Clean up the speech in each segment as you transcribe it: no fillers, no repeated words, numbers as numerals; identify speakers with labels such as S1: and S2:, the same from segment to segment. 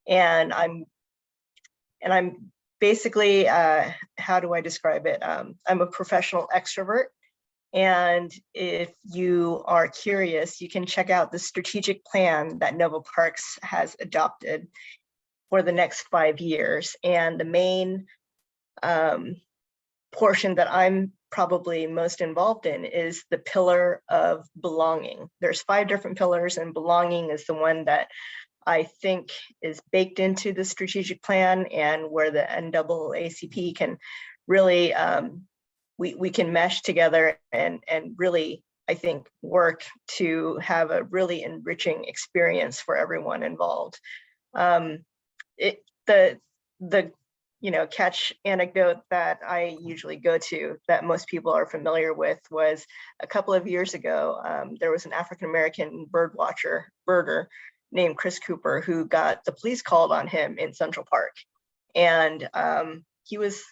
S1: And I'm basically, how do I describe it? I'm a professional extrovert. And if you are curious, you can check out the strategic plan that Nova Parks has adopted for the next 5 years. And the main portion that I'm probably most involved in is the pillar of belonging. There's 5 different pillars, and belonging is the one that I think is baked into the strategic plan, and where the NAACP can really, we can mesh together and really, I think, work to have a really enriching experience for everyone involved. The catch anecdote that I usually go to that most people are familiar with was a couple of years ago, there was an African-American birder named Chris Cooper who got the police called on him in Central Park. And he was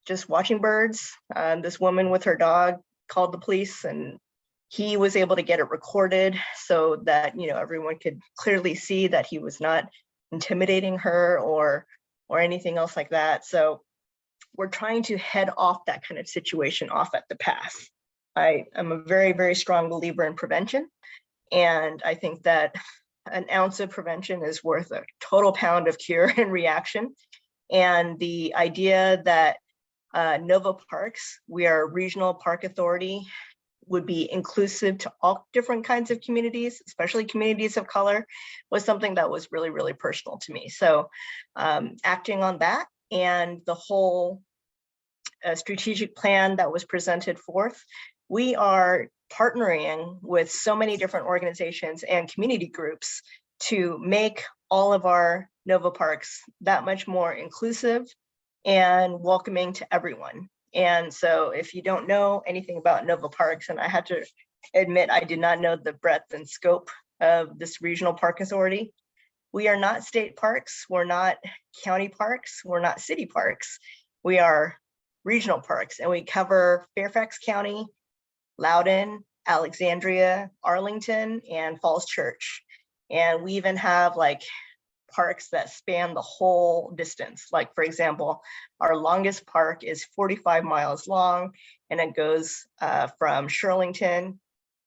S1: just watching birds. This woman with her dog called the police, and he was able to get it recorded so that everyone could clearly see that he was not intimidating her or anything else like that. So we're trying to head off that kind of situation off at the pass. I am a very, very strong believer in prevention. And I think that an ounce of prevention is worth a total pound of cure and reaction. And the idea that Nova Parks, we are a regional park authority, would be inclusive to all different kinds of communities, especially communities of color, was something that was really, really personal to me. So acting on that and the whole strategic plan that was presented forth, we are partnering with so many different organizations and community groups to make all of our Nova Parks that much more inclusive and welcoming to everyone. And so if you don't know anything about Nova Parks, and I had to admit I did not know the breadth and scope of this regional park authority, we are not state parks, we're not county parks, we're not city parks, we are regional parks, and we cover Fairfax County, Loudoun, Alexandria, Arlington, and Falls Church. And we even have parks that span the whole distance. Like, for example, our longest park is 45 miles long, and it goes from Shirlington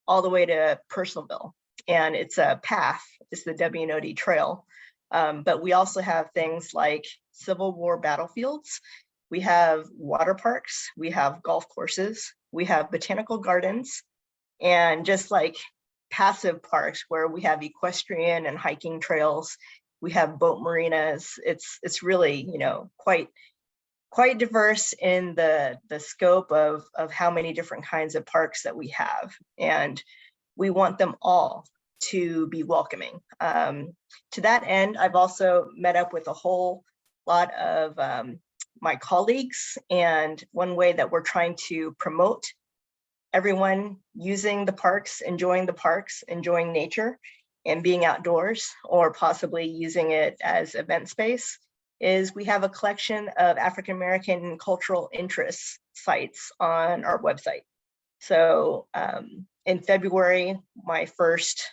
S1: all the way to Purcellville. And it's a path, it's the W&OD Trail. But we also have things like Civil War battlefields. We have water parks, we have golf courses, we have botanical gardens, and just like passive parks where we have equestrian and hiking trails. We have boat marinas. It's really, quite diverse in the scope of how many different kinds of parks that we have. And we want them all to be welcoming. To that end, I've also met up with a whole lot of my colleagues. And one way that we're trying to promote everyone using the parks, enjoying nature, and being outdoors, or possibly using it as event space, is we have a collection of African-American cultural interest sites on our website. So in February, my first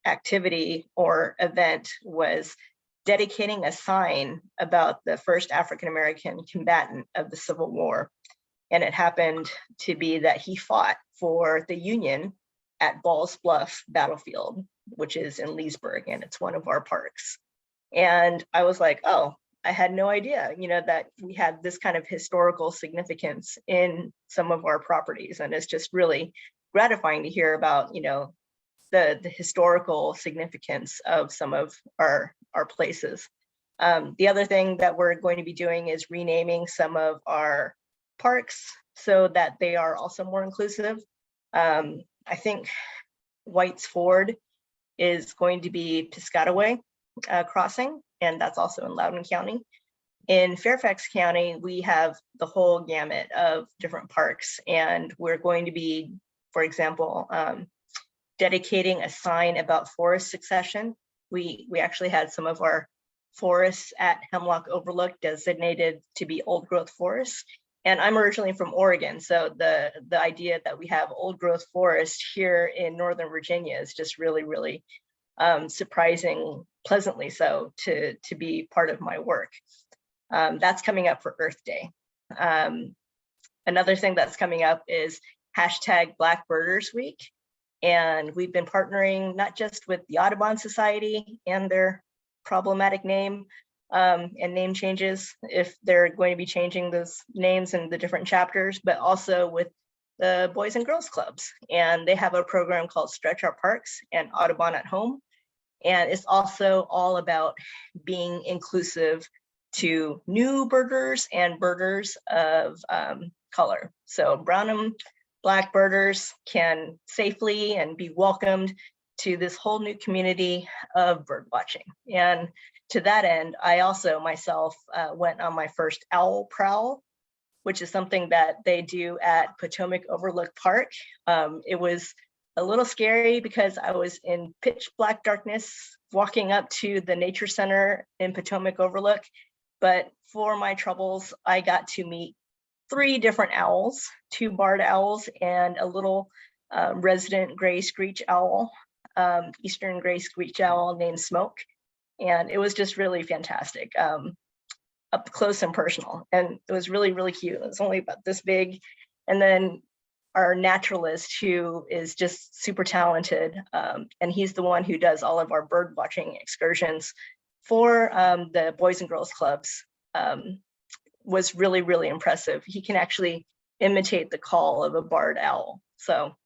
S1: activity or event was dedicating a sign about the first African-American combatant of the Civil War. And it happened to be that he fought for the Union at Ball's Bluff Battlefield, which is in Leesburg, and it's one of our parks. And I was like, oh, I had no idea, that we had this kind of historical significance in some of our properties. And it's just really gratifying to hear about, the historical significance of some of our places. The other thing that we're going to be doing is renaming some of our parks so that they are also more inclusive. I think White's Ford is going to be Piscataway Crossing, and that's also in Loudoun County. In Fairfax County, we have the whole gamut of different parks, and we're going to be, for example, dedicating a sign about forest succession. We actually had some of our forests at Hemlock Overlook designated to be old growth forests. And I'm originally from Oregon, so the idea that we have old growth forest here in Northern Virginia is just really, really surprising pleasantly so to be part of my work. That's coming up for Earth Day. Another thing that's coming up is hashtag Black Birders Week. And we've been partnering not just with the Audubon Society and their problematic name and name changes, if they're going to be changing those names in the different chapters, but also with the Boys and Girls Clubs. And they have a program called Stretch Our Parks and Audubon at Home. And it's also all about being inclusive to new birders and birders of color. So brown and Black birders can safely and be welcomed to this whole new community of bird watching. And to that end, I also myself went on my first owl prowl, which is something that they do at Potomac Overlook Park. It was a little scary because I was in pitch black darkness walking up to the nature center in Potomac Overlook. But for my troubles, I got to meet 3 different owls, 2 barred owls and a little resident gray screech owl, eastern gray screech owl named Smoke. And it was just really fantastic, up close and personal. And it was really, really cute. It was only about this big. And then our naturalist, who is just super talented, and he's the one who does all of our bird watching excursions for the Boys and Girls Clubs, was really, really impressive. He can actually imitate the call of a barred owl. So,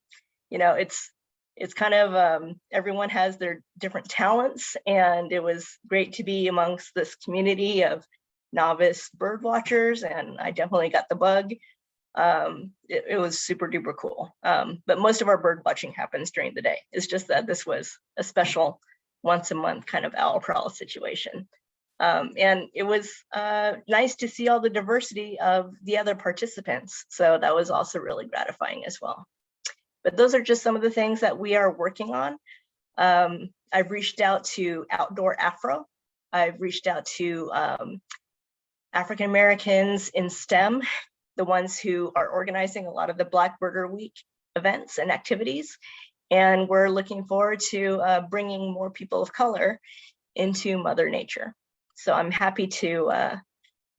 S1: you know, it's kind of, everyone has their different talents, and it was great to be amongst this community of novice bird watchers, and I definitely got the bug. It was super duper cool. But most of our bird watching happens during the day. It's just that this was a special once a month kind of owl prowl situation. And it was nice to see all the diversity of the other participants. So that was also really gratifying as well. But those are just some of the things that we are working on. I've reached out to Outdoor Afro. I've reached out to African Americans in STEM, the ones who are organizing a lot of the Black Birder Week events and activities. And we're looking forward to bringing more people of color into Mother Nature. So I'm happy to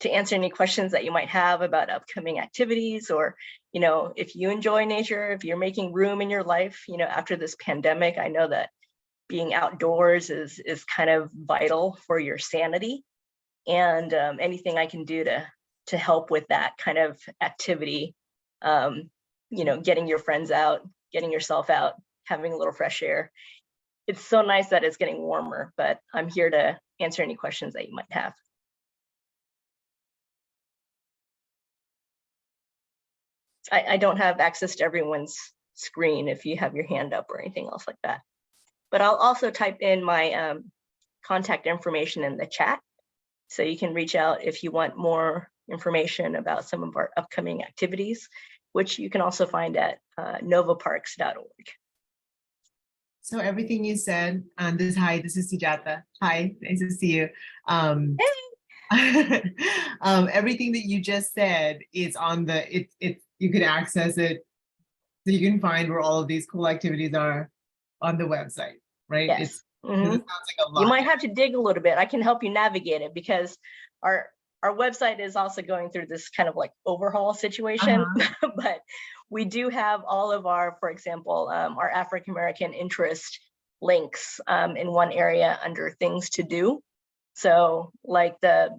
S1: answer any questions that you might have about upcoming activities, or, you know, if you enjoy nature, if you're making room in your life, you know, after this pandemic. I know that being outdoors is kind of vital for your sanity, and anything I can do to help with that kind of activity, you know, getting your friends out, getting yourself out, having a little fresh air. It's so nice that it's getting warmer, but I'm here to answer any questions that you might have. I don't have access to everyone's screen if you have your hand up or anything else like that. But I'll also type in my contact information in the chat, so you can reach out if you want more information about some of our upcoming activities, which you can also find at novaparks.org.
S2: So everything you said, this is Sujata. Hi, nice to see you.
S1: Hey.
S2: Everything that you just said is on the, you can access it, so you can find where all of these cool activities are on the website, right?
S1: Yes.
S2: It sounds like a lot.
S1: You might have to dig a little bit. I can help you navigate it, because our website is also going through this kind of like overhaul situation. But we do have all of our, for example, our African American interest links in one area under things to do. So like I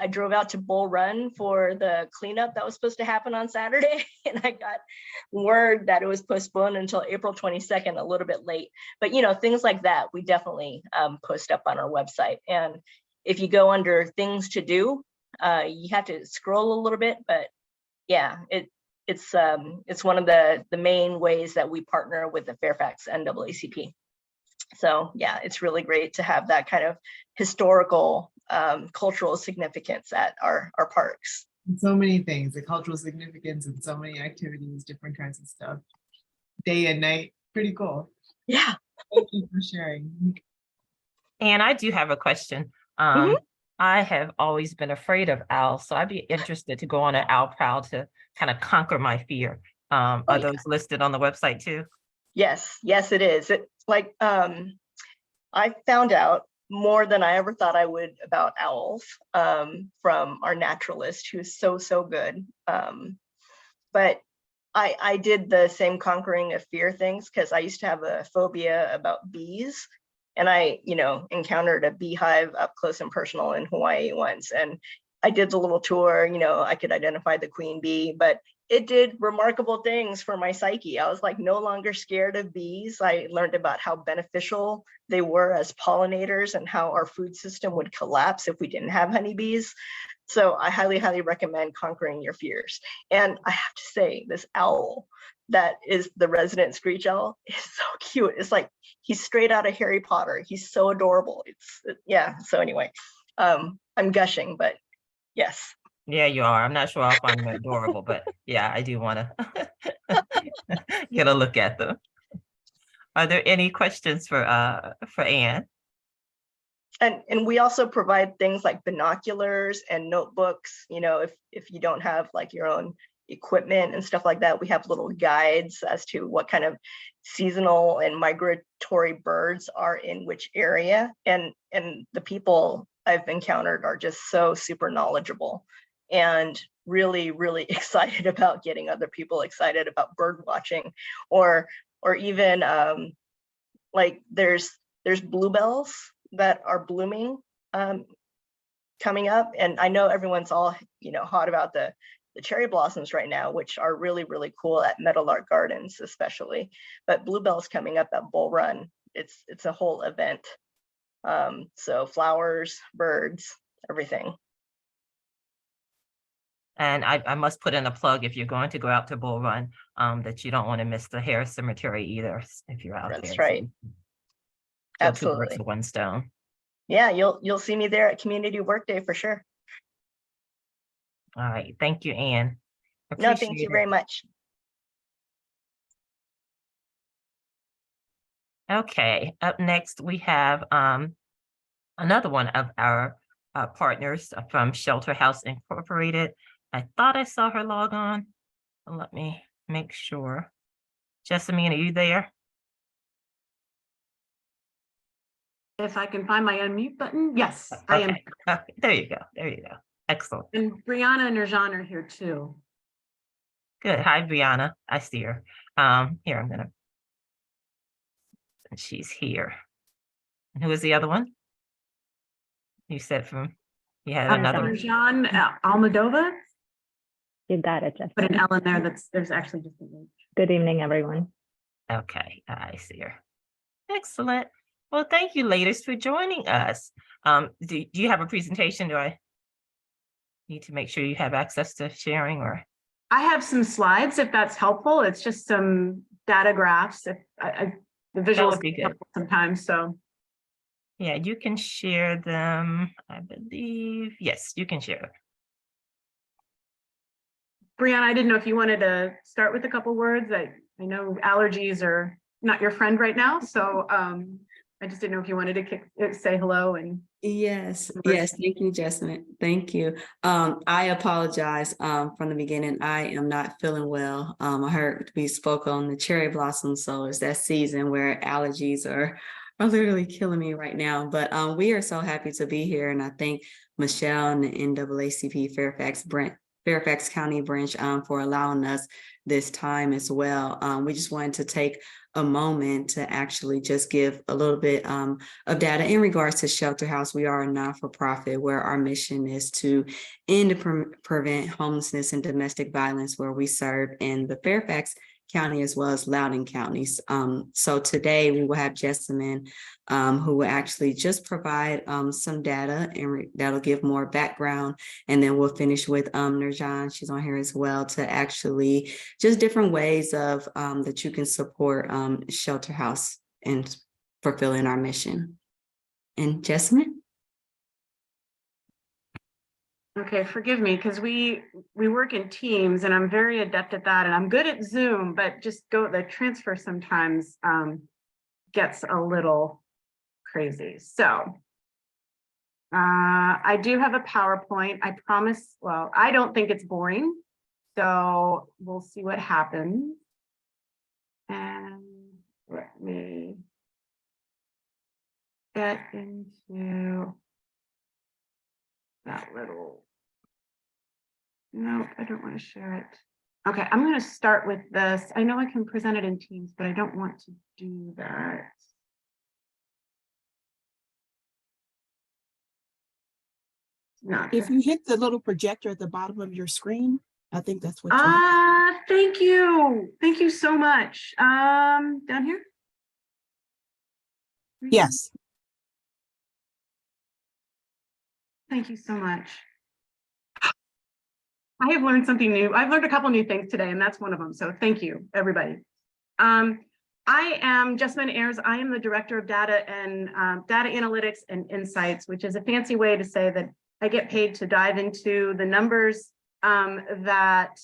S1: drove out to Bull Run for the cleanup that was supposed to happen on Saturday, and I got word that it was postponed until April 22nd, a little bit late. But, you know, things like that, we definitely post up on our website. And if you go under things to do, you have to scroll a little bit, but yeah, it's one of the main ways that we partner with the Fairfax NAACP. So yeah, it's really great to have that kind of historical, cultural significance at our parks.
S2: So many things, the cultural significance, and so many activities, different kinds of stuff, day and night. Pretty cool.
S1: Yeah.
S2: Thank you for sharing.
S3: And I do have a question. I have always been afraid of owls, so I'd be interested to go on an owl prowl to kind of conquer my fear. Are those listed on the website too?
S1: Yes, it is. It's like I found out more than I ever thought I would about owls from our naturalist, who's so good. But I did the same conquering of fear things, because I used to have a phobia about bees. And I, encountered a beehive up close and personal in Hawaii once. And I did the little tour, I could identify the queen bee, but it did remarkable things for my psyche. I was like no longer scared of bees. I learned about how beneficial they were as pollinators and how our food system would collapse if we didn't have honeybees. So I highly recommend conquering your fears. And I have to say, this owl that is the resident screech owl is so cute. It's like he's straight out of Harry Potter. He's so adorable. Yeah. So anyway, I'm gushing, but yes.
S3: Yeah, you are. I'm not sure I'll find them adorable, but yeah, I do want to get a look at them. Are there any questions for Anne?
S1: And we also provide things like binoculars and notebooks. If you don't have like your own equipment and stuff like that, we have little guides as to what kind of seasonal and migratory birds are in which area. And the people I've encountered are just so super knowledgeable and really excited about getting other people excited about bird watching, or even like there's bluebells that are blooming coming up. And I know everyone's all hot about the cherry blossoms right now, which are really cool at Meadowlark Gardens especially. But bluebells coming up at Bull Run, it's a whole event. So flowers, birds, everything.
S3: And I must put in a plug, if you're going to go out to Bull Run, that you don't want to miss the Harris Cemetery either if you're out there.
S1: That's right.
S3: So two birds
S1: Absolutely.
S3: with one stone.
S1: Yeah, you'll see me there at Community Work Day for sure.
S3: All right. Thank you, Anne.
S1: No, thank you very much.
S3: Okay, up next we have another one of our partners from Shelter House Incorporated. I thought I saw her log on. Let me make sure. Jessamine, are you there?
S4: If I can find my unmute button, yes, I am.
S3: Okay, there you go. Excellent.
S4: And Brianna and Nurjan are here too.
S3: Good. Hi, Brianna. I see her. Here, I'm gonna. She's here. And who is the other one? You said you had another one.
S4: Nurjan Almadova.
S5: You got it, Jessica.
S4: Put an L in there. There's actually just a H.
S5: Good evening, everyone.
S3: Okay, I see her. Excellent. Well, thank you, ladies, for joining us. Do you have a presentation? Do I need to make sure you have access to sharing, or?
S4: I have some slides if that's helpful. It's just some data graphs. If the visuals
S3: be good
S4: sometimes. So
S3: yeah, you can share them. I believe yes, you can share them.
S4: Brianna, I didn't know if you wanted to start with a couple words. I know allergies are not your friend right now, so I just didn't know if you wanted to say hello and.
S6: Yes. Thank you, Jessamine. Thank you. I apologize from the beginning. I am not feeling well. I heard we spoke on the cherry blossom, so it's that season where allergies are literally killing me right now. But we are so happy to be here, and I thank Michelle and the NAACP Fairfax County branch for allowing us this time as well. We just wanted to take a moment to actually just give a little bit of data in regards to Shelter House. We are a not-for-profit where our mission is to end and prevent homelessness and domestic violence, where we serve in the Fairfax County as well as Loudoun counties. So today we will have Jessamine who will actually just provide some data, and that'll give more background. And then we'll finish with Nurjan, she's on here as well, to actually just different ways of that you can support Shelter House and fulfilling our mission. And Jessamine?
S4: Okay, forgive me, because we work in teams and I'm very adept at that, and I'm good at Zoom, but just the transfer sometimes gets a little crazy. So I do have a PowerPoint. I promise, well, I don't think it's boring, so we'll see what happens. And let me get into that little. No, I don't want to share it. Okay, I'm going to start with this. I know I can present it in Teams, but I don't want to do that. Not
S7: If you hit the little projector at the bottom of your screen, I think that's what you
S4: thank you. Thank you so much. Down here?
S7: Yes.
S4: Thank you so much. I have learned something new. I've learned a couple new things today, and that's one of them. So thank you, everybody. I am Jessamine Ayers. I am the Director of Data and Data Analytics and Insights, which is a fancy way to say that I get paid to dive into the numbers that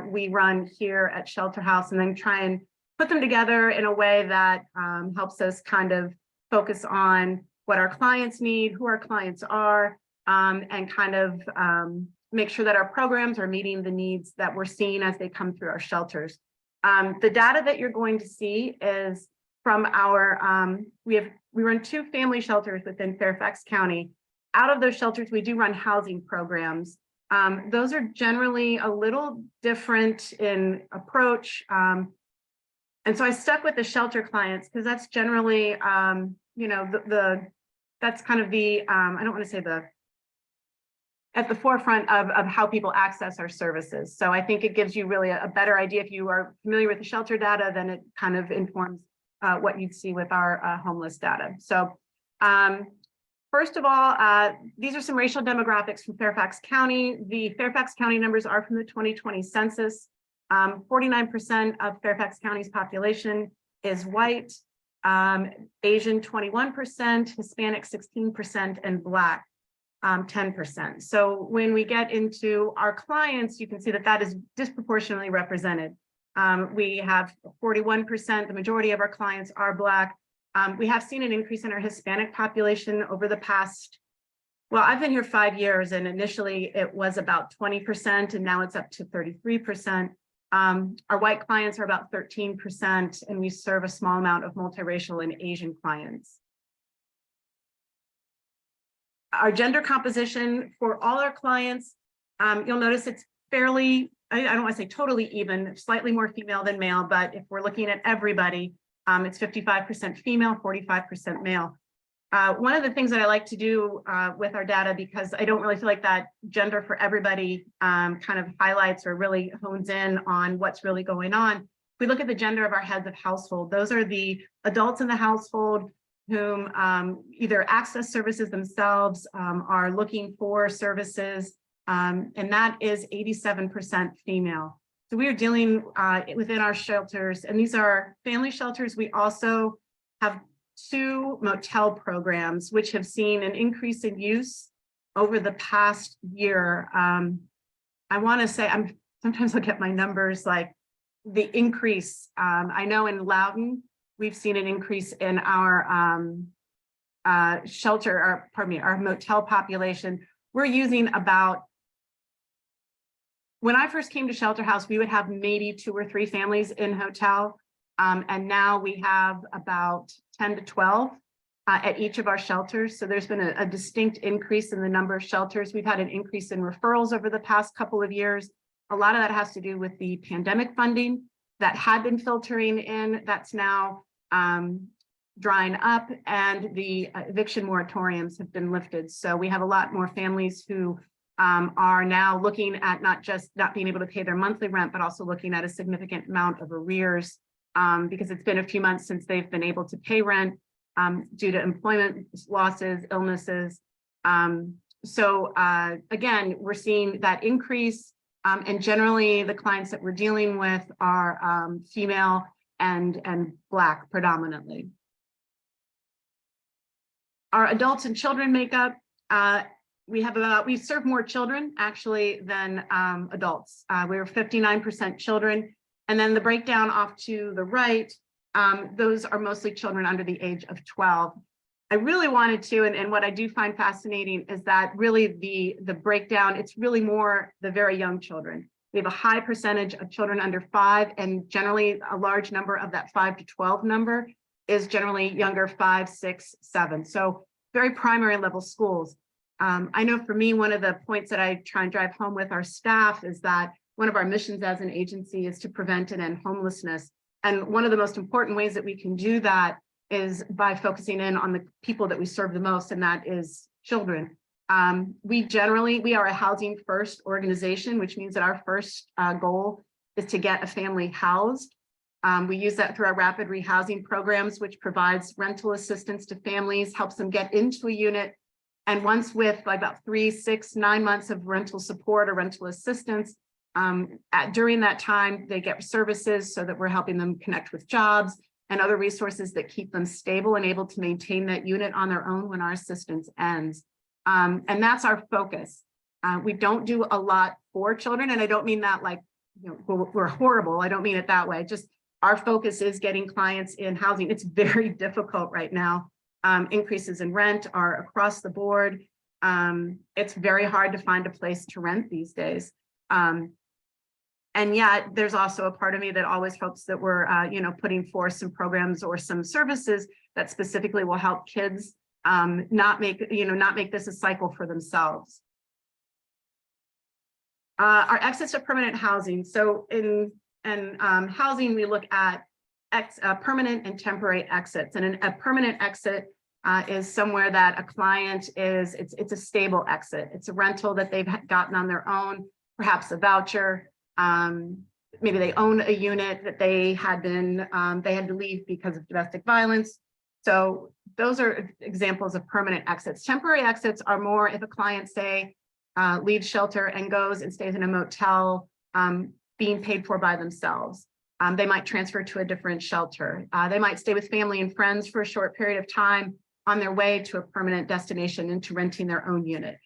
S4: we run here at Shelter House and then try and put them together in a way that helps us kind of focus on what our clients need, who our clients are, and kind of make sure that our programs are meeting the needs that we're seeing as they come through our shelters. The data that you're going to see is from our, we run 2 family shelters within Fairfax County. Out of those shelters, we do run housing programs. Those are generally a little different in approach. And so I stuck with the shelter clients because that's generally, you know, that's kind of the, I don't want to say at the forefront of how people access our services. So I think it gives you really a better idea. If you are familiar with the shelter data, then it kind of informs what you'd see with our homeless data. So first of all, these are some racial demographics from Fairfax County. The Fairfax County numbers are from the 2020 census. 49% of Fairfax County's population is white, Asian 21%, Hispanic 16%, and Black 10%. So when we get into our clients, you can see that that is disproportionately represented. We have 41%, the majority of our clients are Black. We have seen an increase in our Hispanic population over the past, well, I've been here 5 years, and initially it was about 20%, and now it's up to 33%. Our white clients are about 13%, and we serve a small amount of multiracial and Asian clients. Our gender composition for all our clients, you'll notice it's fairly, I don't want to say totally even, slightly more female than male, but if we're looking at everybody, it's 55% female, 45% male. One of the things that I like to do with our data, because I don't really feel like that gender for everybody kind of highlights or really hones in on what's really going on. If we look at the gender of our heads of household, those are the adults in the household whom either access services themselves, are looking for services, and that is 87% female. So we are dealing within our shelters, and these are family shelters. We also have 2 motel programs, which have seen an increase in use over the past year. I want to say, sometimes I'll get my numbers like the increase. I know in Loudoun, we've seen an increase in our our motel population. We're using about, when I first came to Shelter House, we would have maybe 2 or 3 families in hotel. And now we have about 10 to 12 at each of our shelters. So there's been a distinct increase in the number of shelters. We've had an increase in referrals over the past couple of years. A lot of that has to do with the pandemic funding that had been filtering in. That's now drying up, and the eviction moratoriums have been lifted. So we have a lot more families who are now looking at not just not being able to pay their monthly rent, but also looking at a significant amount of arrears because it's been a few months since they've been able to pay rent due to employment losses, illnesses. So again, we're seeing that increase, and generally the clients that we're dealing with are female and Black predominantly. Our adults and children makeup, we serve more children actually than adults. We're 59% children. And then the breakdown off to the right, those are mostly children under the age of 12. I really wanted to, and what I do find fascinating is that really the breakdown, it's really more the very young children. We have a high percentage of children under 5, and generally a large number of that 5 to 12 number is generally younger, 5, 6, 7. So very primary level schools. I know for me, one of the points that I try and drive home with our staff is that one of our missions as an agency is to prevent and end homelessness. And one of the most important ways that we can do that is by focusing in on the people that we serve the most, and that is children. We are a housing first organization, which means that our first goal is to get a family housed. We use that through our rapid rehousing programs, which provides rental assistance to families, helps them get into a unit. And once with like about 3, 6, 9 months of rental support or rental assistance, during that time, they get services so that we're helping them connect with jobs and other resources that keep them stable and able to maintain that unit on their own when our assistance ends. And that's our focus. We don't do a lot for children, and I don't mean that like, you know, we're horrible. I don't mean it that way. Just our focus is getting clients in housing. It's very difficult right now. Increases in rent are across the board. It's very hard to find a place to rent these days. And yet there's also a part of me that always hopes that we're, putting forth some programs or some services that specifically will help kids not make this a cycle for themselves. Our exits to permanent housing. So in housing, we look at permanent and temporary exits, and a permanent exit is somewhere that a client is, it's a stable exit. It's a rental that they've gotten on their own, perhaps a voucher. Maybe they own a unit that they had to leave because of domestic violence. So those are examples of permanent exits. Temporary exits are more if a client, say, leaves shelter and goes and stays in a motel, being paid for by themselves. They might transfer to a different shelter. They might stay with family and friends for a short period of time on their way to a permanent destination into renting their own unit.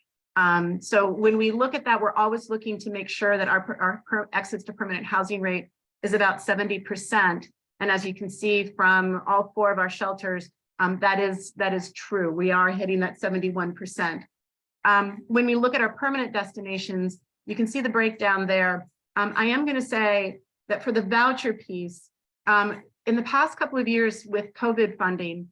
S4: So when we look at that, we're always looking to make sure that our exits to permanent housing rate is about 70%. And as you can see from all 4 of our shelters, that is true. We are hitting that 71%. When we look at our permanent destinations, you can see the breakdown there. I am going to say that for the voucher piece, in the past couple of years with COVID funding,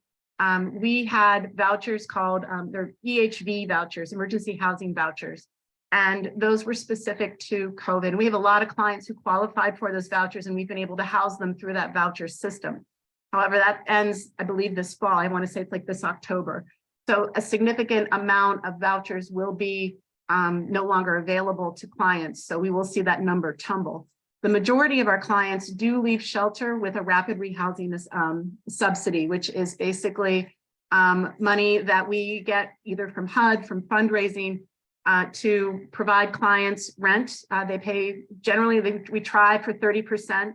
S4: we had vouchers called, they're EHV vouchers, emergency housing vouchers. And those were specific to COVID. We have a lot of clients who qualified for those vouchers, and we've been able to house them through that voucher system. However, that ends, I believe, this fall. I want to say it's like this October. So a significant amount of vouchers will be no longer available to clients. So we will see that number tumble. The majority of our clients do leave shelter with a rapid rehousing subsidy, which is basically money that we get either from HUD, from fundraising, to provide clients rent. They pay, generally, we try for 30%,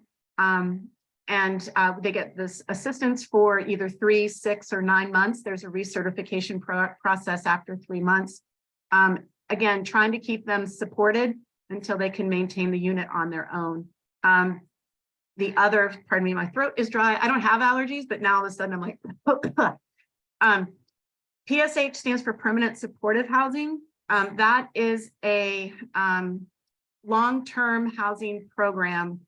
S4: and they get this assistance for either 3, 6, or 9 months. There's a recertification process after 3 months. Again, trying to keep them supported until they can maintain the unit on their own. The other, pardon me, my throat is dry. I don't have allergies, but now all of a sudden I'm like, PSH stands for Permanent Supportive Housing. That is a long-term housing program.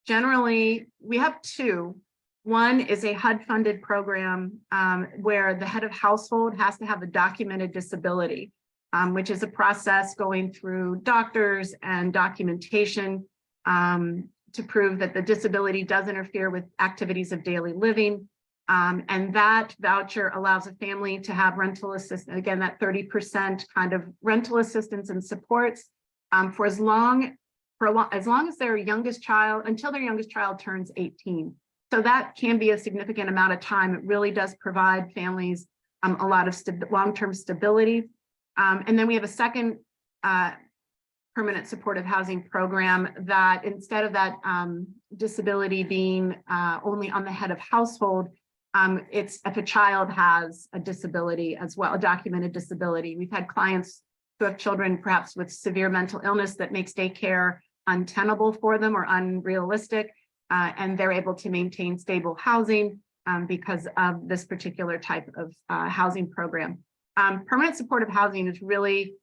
S4: Generally, we have 2. One is a HUD-funded program where the head of household has to have a documented disability, which is a process going through doctors and documentation to prove that the disability does interfere with activities of daily living. And that voucher allows a family to have rental assistance, again, that 30% kind of rental assistance and supports for as long as their youngest child, until their youngest child turns 18. So that can be a significant amount of time. It really does provide families a lot of long-term stability. And then we have a second permanent supportive housing program that instead of that disability being only on the head of household, it's if a child has a disability as well, a documented disability. We've had clients who have children perhaps with severe mental illness that makes daycare untenable for them or unrealistic, and they're able to maintain stable housing because of this particular type of housing program. Permanent supportive housing is really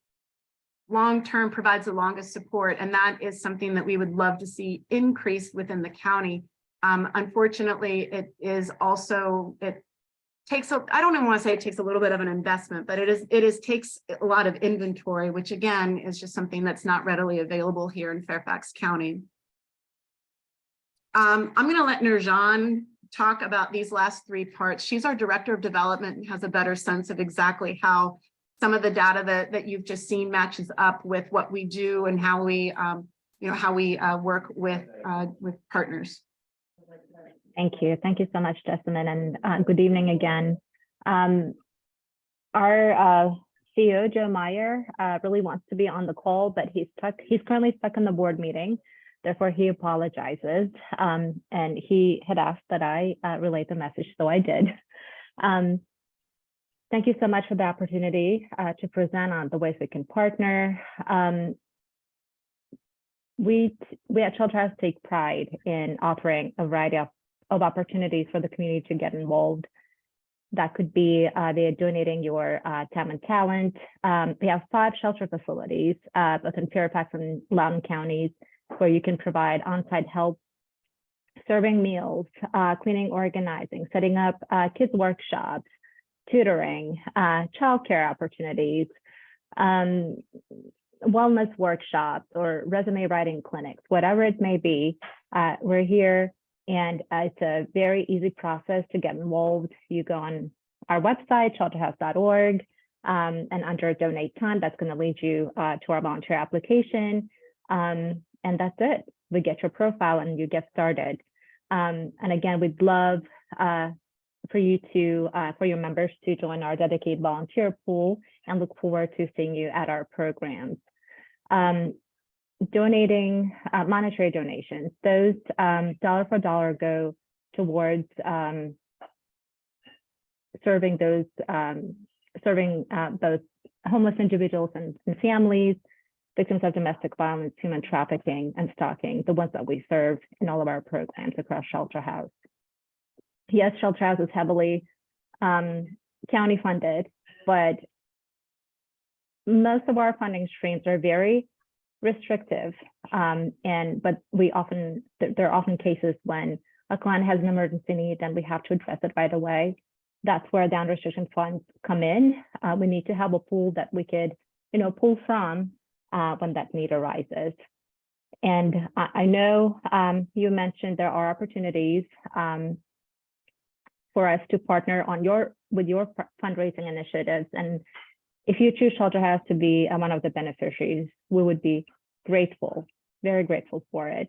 S4: long-term, provides the longest support, and that is something that we would love to see increase within the county. Unfortunately, it is also, it takes, I don't even want to say it takes a little bit of an investment, but it takes a lot of inventory, which again, is just something that's not readily available here in Fairfax County. I'm going to let Nurjan talk about these last three parts. She's our director of development and has a better sense of exactly how some of the data that you've just seen matches up with what we do and how we, work with partners.
S5: Thank you. Thank you so much, Jessamine, and good evening again. Our CEO, Joe Meyer, really wants to be on the call, but he's currently stuck in the board meeting. Therefore, he apologizes, and he had asked that I relay the message, so I did. Thank you so much for the opportunity to present on the ways we can partner. We at Shelter House take pride in offering a variety of opportunities for the community to get involved. That could be via donating your time and talent. We have 5 shelter facilities, both in Fairfax and Loudoun counties, where you can provide on-site help, serving meals, cleaning, organizing, setting up kids workshops, tutoring, childcare opportunities, wellness workshops, or resume writing clinics, whatever it may be. We're here, and it's a very easy process to get involved. You go on our website, shelterhouse.org, and under Donate Time, that's going to lead you to our volunteer application. And that's it. We get your profile and you get started. And again, we'd love for your members to join our dedicated volunteer pool, and look forward to seeing you at our programs. Donating monetary donations, those dollar for dollar go towards serving both homeless individuals and families, victims of domestic violence, human trafficking, and stalking, the ones that we serve in all of our programs across Shelter House. Yes, Shelter House is heavily county funded, but most of our funding streams are very restrictive. But there are often cases when a client has an emergency need and we have to address it right away. That's where the unrestricted funds come in. We need to have a pool that we could, pull from when that need arises. And I know you mentioned there are opportunities for us to partner with your fundraising initiatives. And if you choose Shelter House to be one of the beneficiaries, we would be grateful, very grateful for it.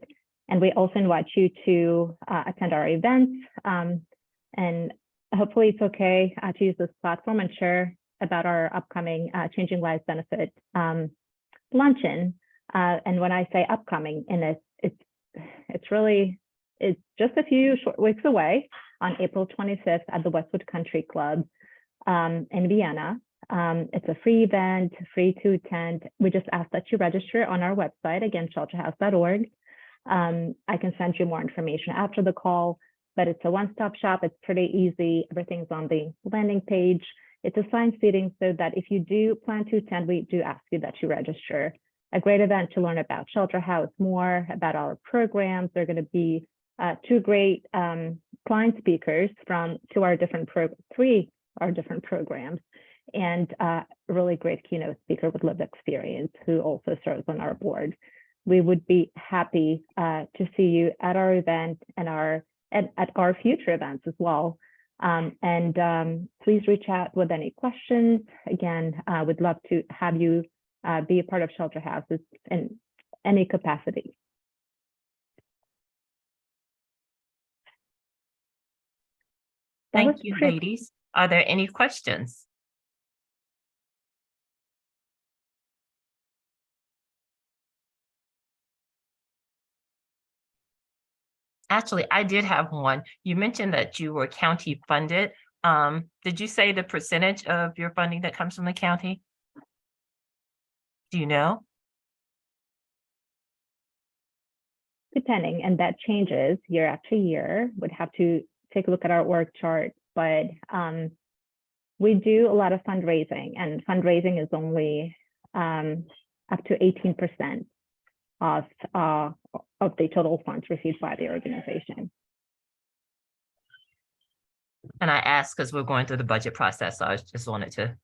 S5: And we also invite you to attend our events. And hopefully it's okay to use this platform and share about our upcoming Changing Lives Benefit luncheon. And when I say upcoming, and it's just a few short weeks away, on April 25th at the Westwood Country Club in Vienna. It's a free event, free to attend. We just ask that you register on our website, again, shelterhouse.org. I can send you more information after the call, but it's a one-stop shop. It's pretty easy. Everything's on the landing page. It's assigned seating, so that if you do plan to attend, we do ask you that you register. A great event to learn about Shelter House, more about our programs. There are going to be 2 great client speakers from three our different programs, and a really great keynote speaker with lived experience who also serves on our board. We would be happy to see you at our event and at our future events as well. Please reach out with any questions. Again, we'd love to have you be a part of Shelter House in any capacity.
S3: Thank you, ladies. Are there any questions? Actually, I did have one. You mentioned that you were county funded. Did you say the percentage of your funding that comes from the county? Do you know?
S5: Depending, and that changes year after year. Would have to take a look at our org chart, but we do a lot of fundraising, and fundraising is only up to 18% of the total funds received by the organization.
S3: And I asked because we're going through the budget process, so I just wanted to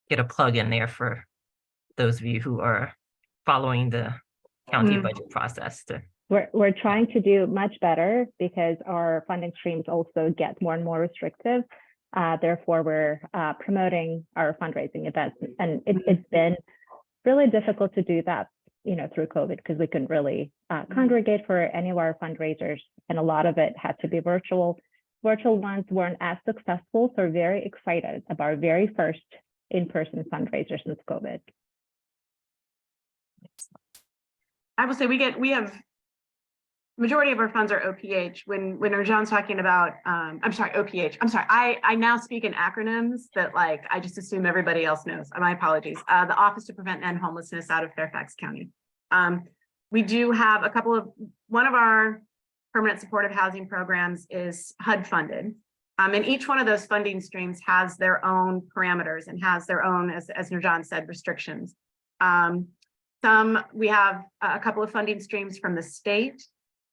S3: get a plug in there for those of you who are following the county budget process to.
S5: We're trying to do much better because our funding streams also get more and more restrictive. Therefore, we're promoting our fundraising events, and it's been really difficult to do that, through COVID, because we couldn't really congregate for any of our fundraisers, and a lot of it had to be virtual. Virtual ones weren't as successful, so we're very excited about our very first in-person fundraiser since COVID.
S4: I will say we have majority of our funds are OPH. When John's talking about, I'm sorry, OPH. I'm sorry. I now speak in acronyms that I just assume everybody else knows. My apologies. The Office to Prevent and End Homelessness out of Fairfax County. We do have one of our permanent supportive housing programs is HUD funded. And each one of those funding streams has their own parameters and has their own, as Nurjan said, restrictions. We have a couple of funding streams from the state.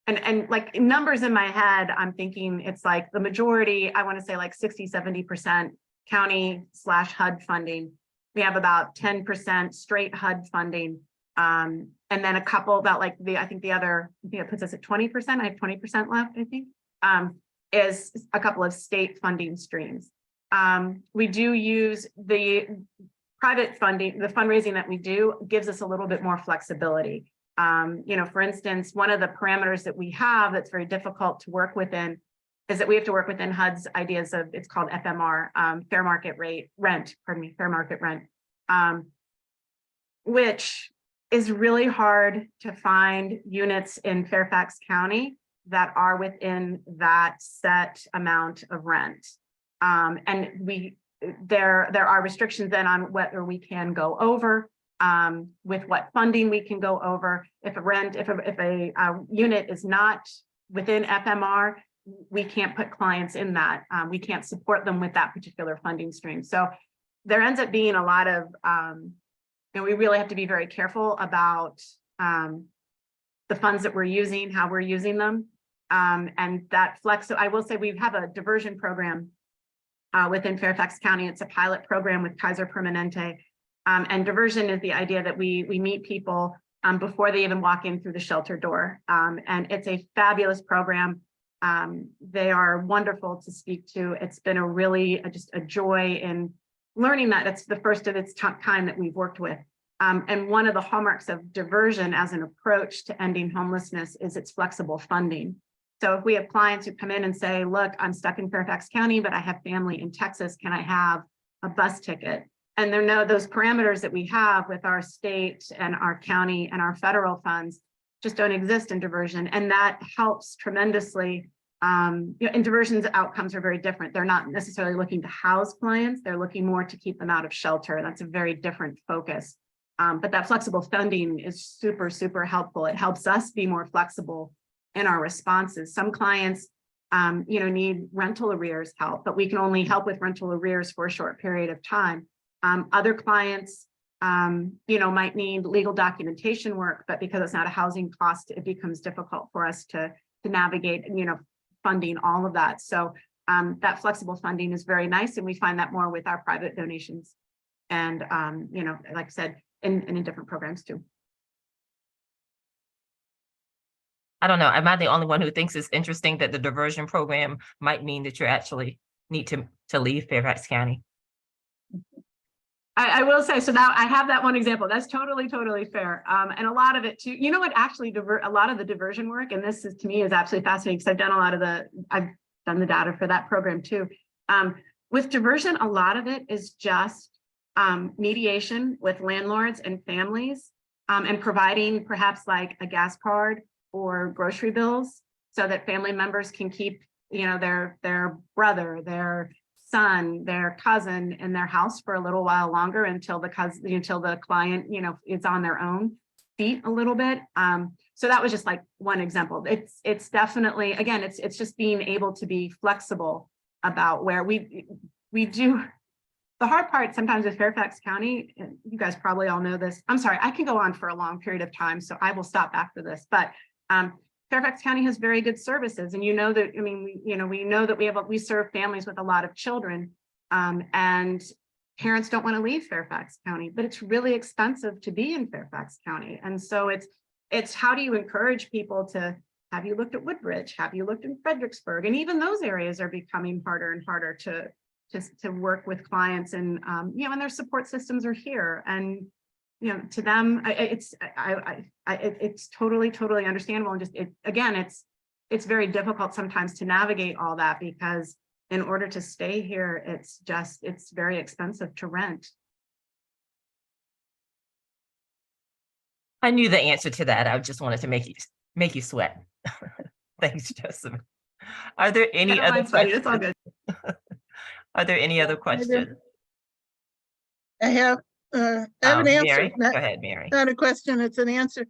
S4: And numbers in my head, I'm thinking it's like the majority, I want to say 60-70% county/HUD funding. We have about 10% straight HUD funding. And then a couple that I think it puts us at 20%. I have 20% left, I think, is a couple of state funding streams. We do use the private funding, the fundraising that we do gives us a little bit more flexibility. For instance, one of the parameters that we have that's very difficult to work within is that we have to work within HUD's ideas of, it's called FMR, fair market rent, which is really hard to find units in Fairfax County that are within that set amount of rent. And there are restrictions then on whether we can go over, with what funding we can go over. If a unit is not within FMR, we can't put clients in that. We can't support them with that particular funding stream. So there ends up being a lot of, we really have to be very careful about the funds that we're using, how we're using them. And that flex, so I will say we have a diversion program within Fairfax County. It's a pilot program with Kaiser Permanente. And diversion is the idea that we meet people before they even walk in through the shelter door. And it's a fabulous program. They are wonderful to speak to. It's been a really just a joy in learning that. It's the first of its time that we've worked with. And one of the hallmarks of diversion as an approach to ending homelessness is its flexible funding. So if we have clients who come in and say, look, I'm stuck in Fairfax County, but I have family in Texas, can I have a bus ticket? And there are those parameters that we have with our state and our county and our federal funds just don't exist in diversion. And that helps tremendously. In diversion's outcomes are very different. They're not necessarily looking to house clients. They're looking more to keep them out of shelter. That's a very different focus. But that flexible funding is super, super helpful. It helps us be more flexible in our responses. Some clients, need rental arrears help, but we can only help with rental arrears for a short period of time. Other clients, might need legal documentation work, but because it's not a housing cost, it becomes difficult for us to navigate, funding all of that. So that flexible funding is very nice. And we find that more with our private donations and, like I said, in different programs too.
S3: I don't know. Am I the only one who thinks it's interesting that the diversion program might mean that you actually need to leave Fairfax County?
S4: I will say, so now I have that one example. That's totally, totally fair. And a lot of it too, what actually a lot of the diversion work, and this is to me is absolutely fascinating because I've done the data for that program too. With diversion, a lot of it is just mediation with landlords and families and providing perhaps like a gas card or grocery bills so that family members can keep, their brother, their son, their cousin in their house for a little while longer until the client, is on their own feet a little bit. So that was just like one example. It's definitely, again, it's just being able to be flexible about where we do. The hard part sometimes with Fairfax County, and you guys probably all know this. I'm sorry, I can go on for a long period of time, so I will stop after this. But Fairfax County has very good services, and you know that, I mean, we know that we serve families with a lot of children, and parents don't want to leave Fairfax County, but it's really expensive to be in Fairfax County. And so it's how do you encourage people to, have you looked at Woodbridge? Have you looked in Fredericksburg? And even those areas are becoming harder and harder to work with clients, and and their support systems are here. And to them, it's totally understandable. And just again, it's very difficult sometimes to navigate all that, because in order to stay here, it's very expensive to rent.
S3: I knew the answer to that. I just wanted to make you sweat. Thanks, Jessamine. Are there any other questions?
S4: It's all good.
S3: Are there any other questions?
S8: I have an answer.
S3: Mary, go ahead, Mary.
S8: Not a question, it's an answer.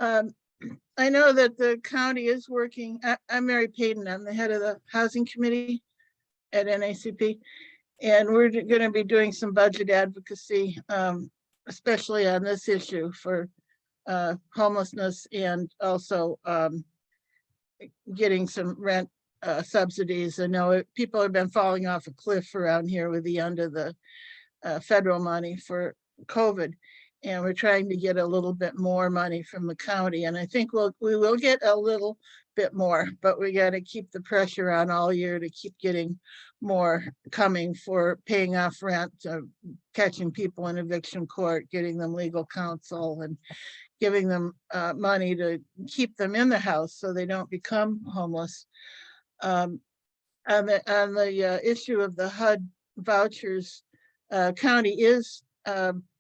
S8: I know that the county is working. I'm Mary Payton. I'm the head of the housing committee at NAACP. And we're going to be doing some budget advocacy, especially on this issue for homelessness, and also getting some rent subsidies. I know people have been falling off a cliff around here with the end of the federal money for COVID, and we're trying to get a little bit more money from the county. And I think we will get a little bit more, but we got to keep the pressure on all year to keep getting more coming for paying off rent, catching people in eviction court, getting them legal counsel, and giving them money to keep them in the house so they don't become homeless. On the issue of the HUD vouchers, county is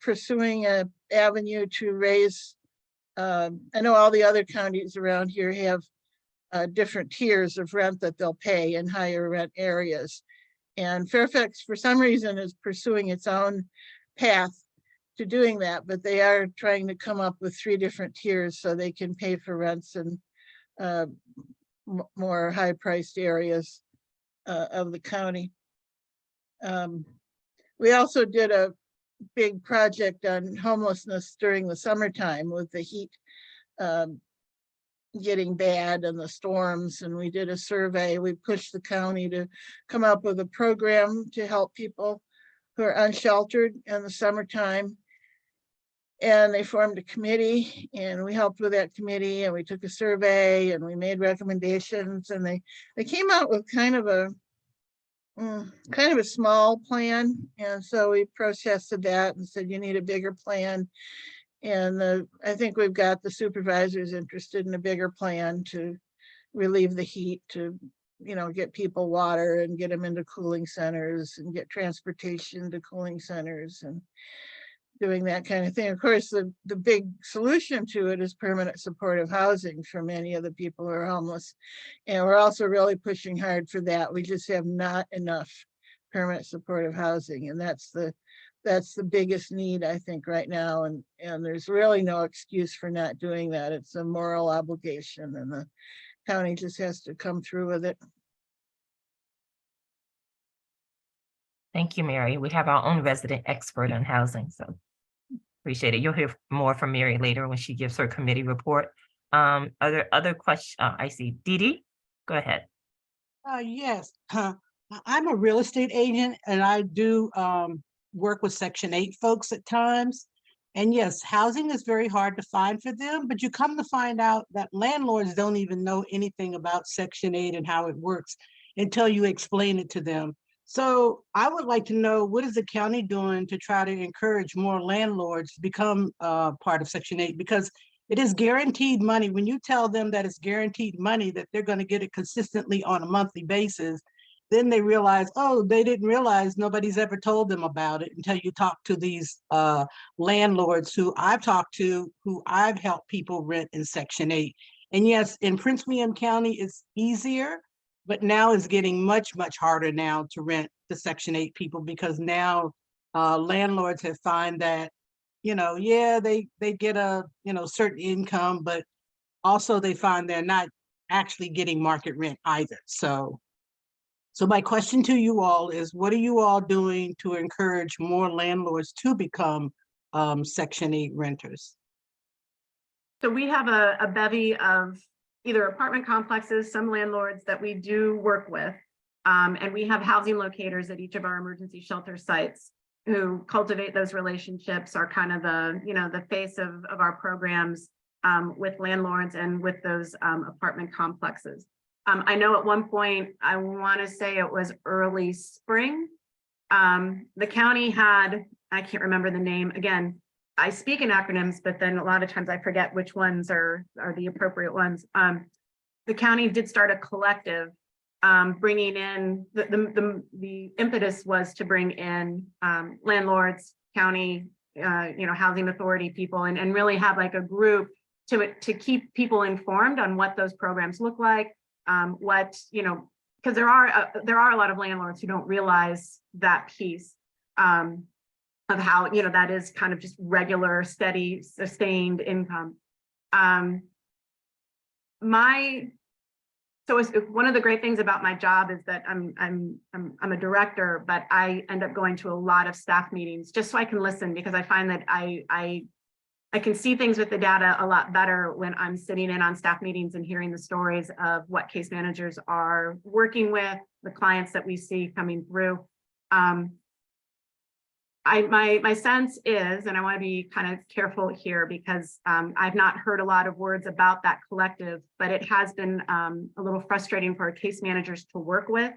S8: pursuing an avenue to raise, I know all the other counties around here have different tiers of rent that they'll pay in higher rent areas. And Fairfax, for some reason, is pursuing its own path to doing that, but they are trying to come up with 3 different tiers so they can pay for rents in more high-priced areas of the county. We also did a big project on homelessness during the summertime with the heat getting bad and the storms, and we did a survey. We pushed the county to come up with a program to help people who are unsheltered in the summertime. And they formed a committee, and we helped with that committee, and we took a survey, and we made recommendations, and they came out with kind of a small plan. And so we protested that and said, you need a bigger plan. And I think we've got the supervisors interested in a bigger plan to relieve the heat, to get people water and get them into cooling centers, and get transportation to cooling centers, and doing that kind of thing. Of course, the big solution to it is permanent supportive housing for many of the people who are homeless. And we're also really pushing hard for that. We just have not enough permanent supportive housing. And that's the biggest need, I think, right now. And there's really no excuse for not doing that. It's a moral obligation, and the county just has to come through with it.
S3: Thank you, Mary. We have our own resident expert on housing, so appreciate it. You'll hear more from Mary later when she gives her committee report. Are there other questions? I see. Dee Dee, go ahead.
S7: Yes, I'm a real estate agent, and I do work with Section 8 folks at times. And yes, housing is very hard to find for them, but you come to find out that landlords don't even know anything about Section 8 and how it works until you explain it to them. So I would like to know, what is the county doing to try to encourage more landlords to become part of Section 8? Because it is guaranteed money. When you tell them that it's guaranteed money, that they're going to get it consistently on a monthly basis, then they realize, oh, they didn't realize nobody's ever told them about it until you talk to these landlords who I've talked to, who I've helped people rent in Section 8. And yes, in Prince William County, it's easier, but now it's getting much, much harder now to rent to Section 8 people, because now landlords have found that, yeah, they get a, certain income, but also they find they're not actually getting market rent either. So my question to you all is, what are you all doing to encourage more landlords to become Section 8 renters?
S4: So we have a bevy of either apartment complexes, some landlords that we do work with. And we have housing locators at each of our emergency shelter sites who cultivate those relationships, are kind of the, the face of our programs with landlords and with those apartment complexes. I know at one point, I want to say it was early spring, the county had, I can't remember the name, again, I speak in acronyms, but then a lot of times I forget which ones are the appropriate ones. The county did start a collective, bringing in, the impetus was to bring in landlords, county, housing authority people, and really have like a group to keep people informed on what those programs look like, because there are a lot of landlords who don't realize that piece of how, that is kind of just regular, steady, sustained income. So one of the great things about my job is that I'm a director, but I end up going to a lot of staff meetings just so I can listen, because I find that I can see things with the data a lot better when I'm sitting in on staff meetings and hearing the stories of what case managers are working with, the clients that we see coming through. My sense is, and I want to be kind of careful here because I've not heard a lot of words about that collective, but it has been a little frustrating for our case managers to work with.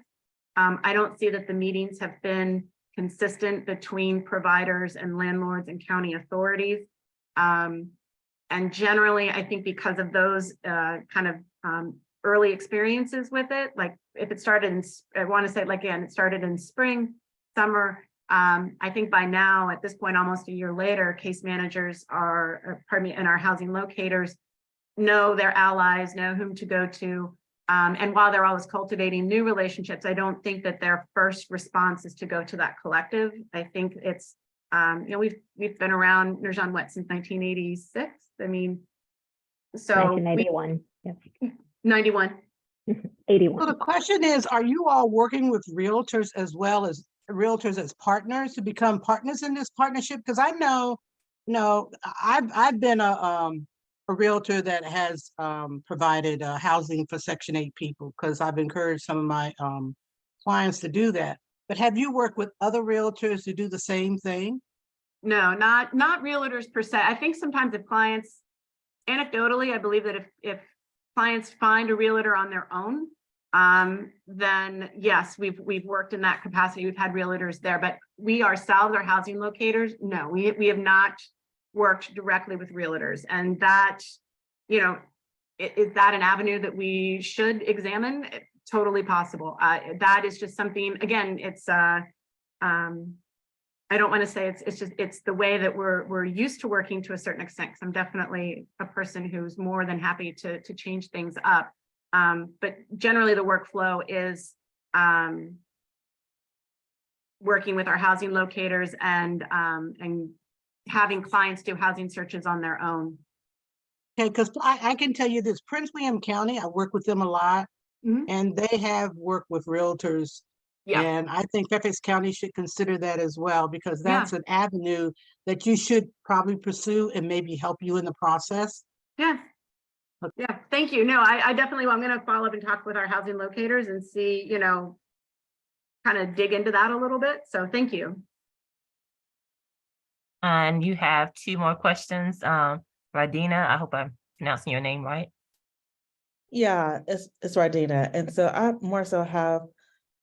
S4: I don't see that the meetings have been consistent between providers and landlords and county authorities. And generally, I think because of those kind of early experiences with it, like if it started in, I want to say, like, again, it started in spring, summer. I think by now, at this point, almost a year later, case managers and our housing locators know their allies, know whom to go to. And while they're always cultivating new relationships, I don't think that their first response is to go to that collective. I think it's, we've been around, Nurjan, what, since 1986? I mean, so
S5: 1991. Yes.
S4: 91.
S5: 81.
S7: So the question is, are you all working with realtors as well as realtors as partners to become partners in this partnership? Because I know, I've been a realtor that has provided housing for Section 8 people, because I've encouraged some of my clients to do that. But have you worked with other realtors to do the same thing?
S4: No, not realtors per se. I think sometimes if clients, anecdotally, I believe that if clients find a realtor on their own, then yes, we've worked in that capacity. We've had realtors there, but we ourselves are housing locators. No, we have not worked directly with realtors, and that, is that an avenue that we should examine? Totally possible. That is just something, again, it's I don't want to say it's the way that we're used to working to a certain extent, because I'm definitely a person who's more than happy to change things up. But generally the workflow is working with our housing locators and having clients do housing searches on their own.
S7: Okay, because I can tell you this, Prince William County, I work with them a lot, and they have worked with realtors. Yeah. And I think Fairfax County should consider that as well, because that's an avenue that you should probably pursue and maybe help you in the process.
S4: Yeah. Yeah, thank you. No, I definitely, I'm going to follow up and talk with our housing locators and see, kind of dig into that a little bit. So thank you.
S3: And you have two more questions. Radina, I hope I'm pronouncing your name right.
S9: Yeah, it's Radina. And so I more so have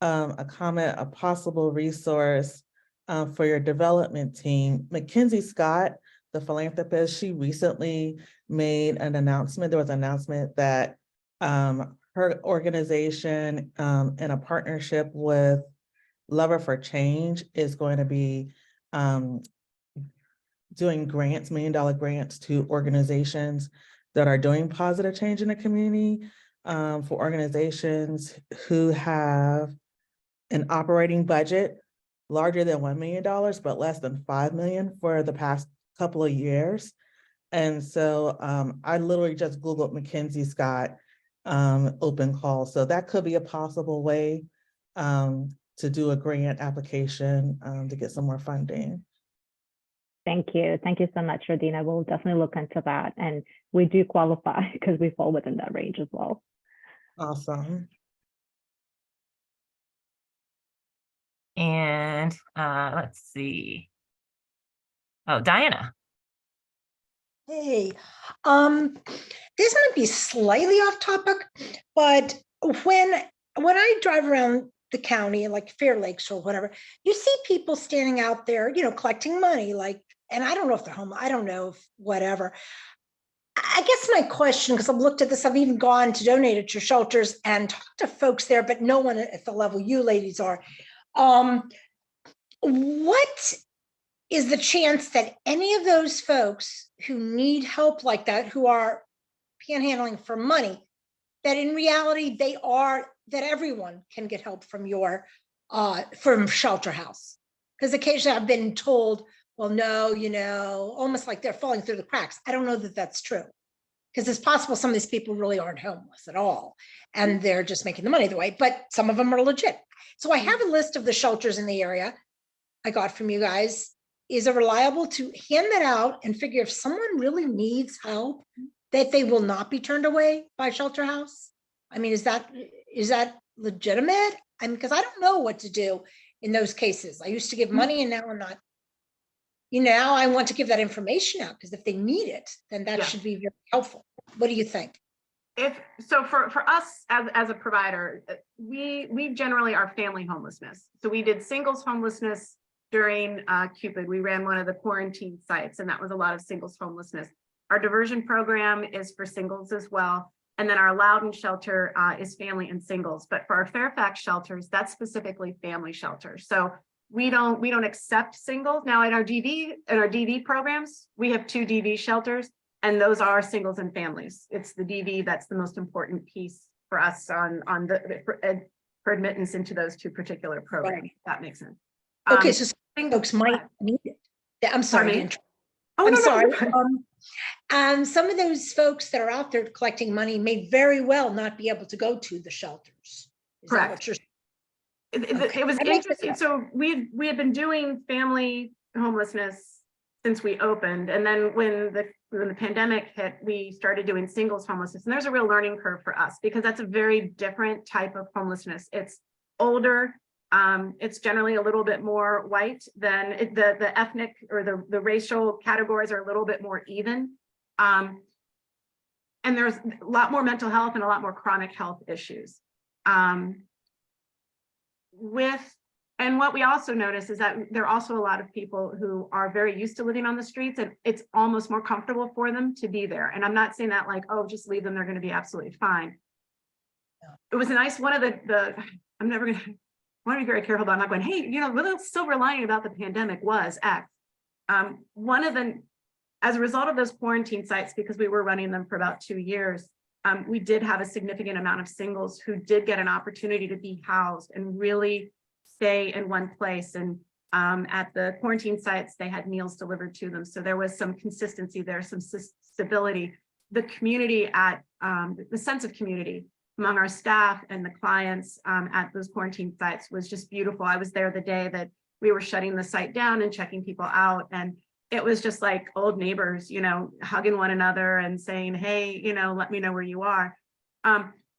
S9: a comment, a possible resource for your development team. Mackenzie Scott, the philanthropist, she recently made an announcement. There was an announcement that her organization in a partnership with Lover for Change is going to be doing grants, $1 million grants to organizations that are doing positive change in the community, for organizations who have an operating budget larger than $1 million, but less than $5 million for the past couple of years. And so I literally just Googled Mackenzie Scott open call. So that could be a possible way to do a grant application to get some more funding.
S5: Thank you. Thank you so much, Radina. We'll definitely look into that. And we do qualify because we fall within that range as well.
S9: Awesome.
S3: And let's see. Oh, Diana.
S10: Hey, this might be slightly off topic, but when I drive around the county, like Fair Lakes or whatever, you see people standing out there, collecting money, like, and I don't know if they're home, I don't know if whatever. I guess my question, because I've looked at this, I've even gone to donate at your shelters and talked to folks there, but no one at the level you ladies are. What is the chance that any of those folks who need help like that, who are panhandling for money, that in reality that everyone can get help from your from Shelter House? Because occasionally I've been told, well, no, almost like they're falling through the cracks. I don't know that that's true, because it's possible some of these people really aren't homeless at all and they're just making the money the way, but some of them are legit. So I have a list of the shelters in the area I got from you guys. Is it reliable to hand that out and figure if someone really needs help, that they will not be turned away by Shelter House? I mean, is that legitimate? I mean, because I don't know what to do in those cases. I used to give money and now I'm not. Now I want to give that information out, because if they need it, then that should be very helpful. What do you think?
S4: So for us as a provider, we generally are family homelessness. So we did singles homelessness during Cupid. We ran one of the quarantine sites, and that was a lot of singles homelessness. Our diversion program is for singles as well. And then our Loudon shelter is family and singles. But for our Fairfax shelters, that's specifically family shelters. So we don't accept singles. Now in our DV programs, we have 2 DV shelters, and those are singles and families. It's the DV that's the most important piece for us for admittance into those 2 particular programs. Right. If that makes sense.
S10: Okay, so some folks might need it. I'm sorry.
S4: I'm
S10: sorry. Some of those folks that are out there collecting money may very well not be able to go to the shelters. Is
S4: correct.
S10: That what you're saying?
S4: It was interesting. So we had been doing family homelessness since we opened, and then when the pandemic hit, we started doing singles homelessness. And there's a real learning curve for us, because that's a very different type of homelessness. It's older. It's generally a little bit more white than the ethnic or the racial categories are a little bit more even. And there's a lot more mental health and a lot more chronic health issues. And what we also notice is that there are also a lot of people who are very used to living on the streets, and it's almost more comfortable for them to be there. And I'm not saying that like, oh, just leave them, they're going to be absolutely fine. It was a nice one of the I'm never going to want to be very careful about not going, hey, the silver lining about the pandemic was X. One of them, as a result of those quarantine sites, because we were running them for about 2 years, we did have a significant amount of singles who did get an opportunity to be housed and really stay in one place. And at the quarantine sites, they had meals delivered to them. So there was some consistency there, some stability. The community the sense of community among our staff and the clients at those quarantine sites was just beautiful. I was there the day that we were shutting the site down and checking people out. And it was just like old neighbors, hugging one another and saying, hey, let me know where you are.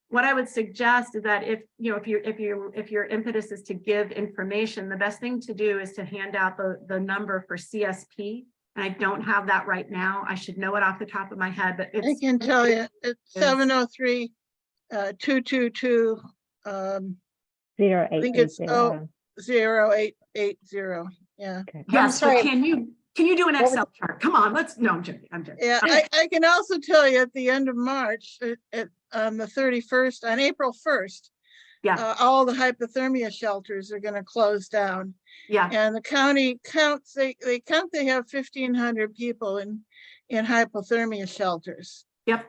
S4: What I would suggest is that if your impetus is to give information, the best thing to do is to hand out the number for CSP. And I don't have that right now. I should know it off the top of my head, but
S8: I can tell you it's 703 222 I think it's 0880. Yeah.
S5: Okay.
S4: Yes, but can you do an Excel chart? Come on, I'm joking.
S8: Yeah, I can also tell you at the end of March, on the 31st, on April 1st, all the hypothermia shelters are going to close down.
S4: Yeah.
S8: And the county counts, they have 1,500 people in hypothermia shelters.
S4: Yep.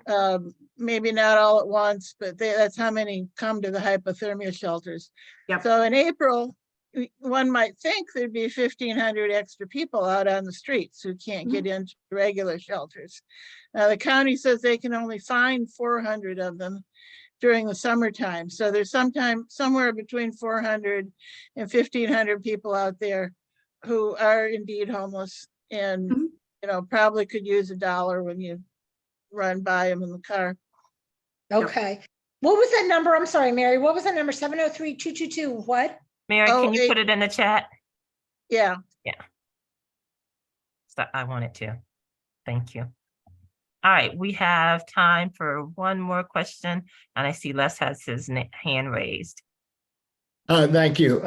S8: Maybe not all at once, but that's how many come to the hypothermia shelters.
S4: Yep.
S8: So in April, one might think there'd be 1,500 extra people out on the streets who can't get into regular shelters. The county says they can only find 400 of them during the summertime. So there's somewhere between 400 and 1,500 people out there who are indeed homeless and,
S4: Mhm.
S8: you know, probably could use $1 when you run by them in the car.
S10: Okay. What was that number? I'm sorry, Mary. What was that number? 703-222 what?
S3: Mary,
S8: Oh,
S3: can you put it in the chat?
S8: Yeah,
S3: So I wanted to. Thank you. All right, we have time for one more question, and I see Les has his hand raised.
S11: Thank you.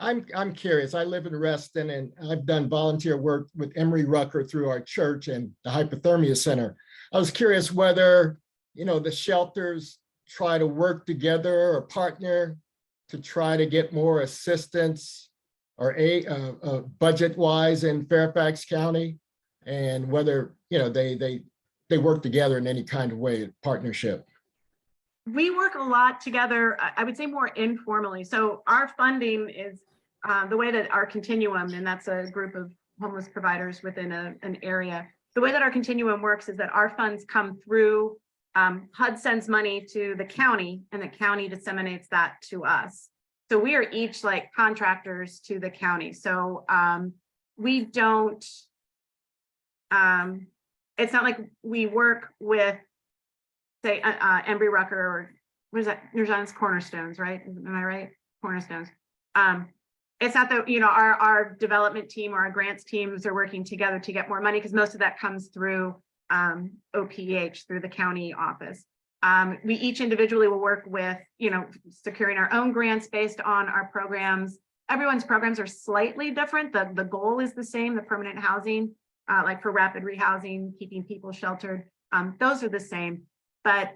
S11: I'm curious. I live in Reston and I've done volunteer work with Emory Rucker through our church and the Hypothermia Center. I was curious whether, you know, the shelters try to work together or partner to try to get more assistance or budget wise in Fairfax County, and whether, you know, they work together in any kind of way, partnership.
S4: We work a lot together, I would say more informally. So our funding is the way that our continuum, and that's a group of homeless providers within an area. The way that our continuum works is that our funds come through, HUD sends money to the county and the county disseminates that to us. So we are each like contractors to the county. So we don't, it's not like we work with, say, Embry Rucker, or what is that? Nurjan's Cornerstones, right? Am I right? Cornerstones. It's not that, you know, our development team or our grants teams are working together to get more money, because most of that comes through OPH, through the county office. We each individually will work with, you know, securing our own grants based on our programs. Everyone's programs are slightly different. The goal is the same, the permanent housing, like for rapid rehousing, keeping people sheltered. Those are the same. But,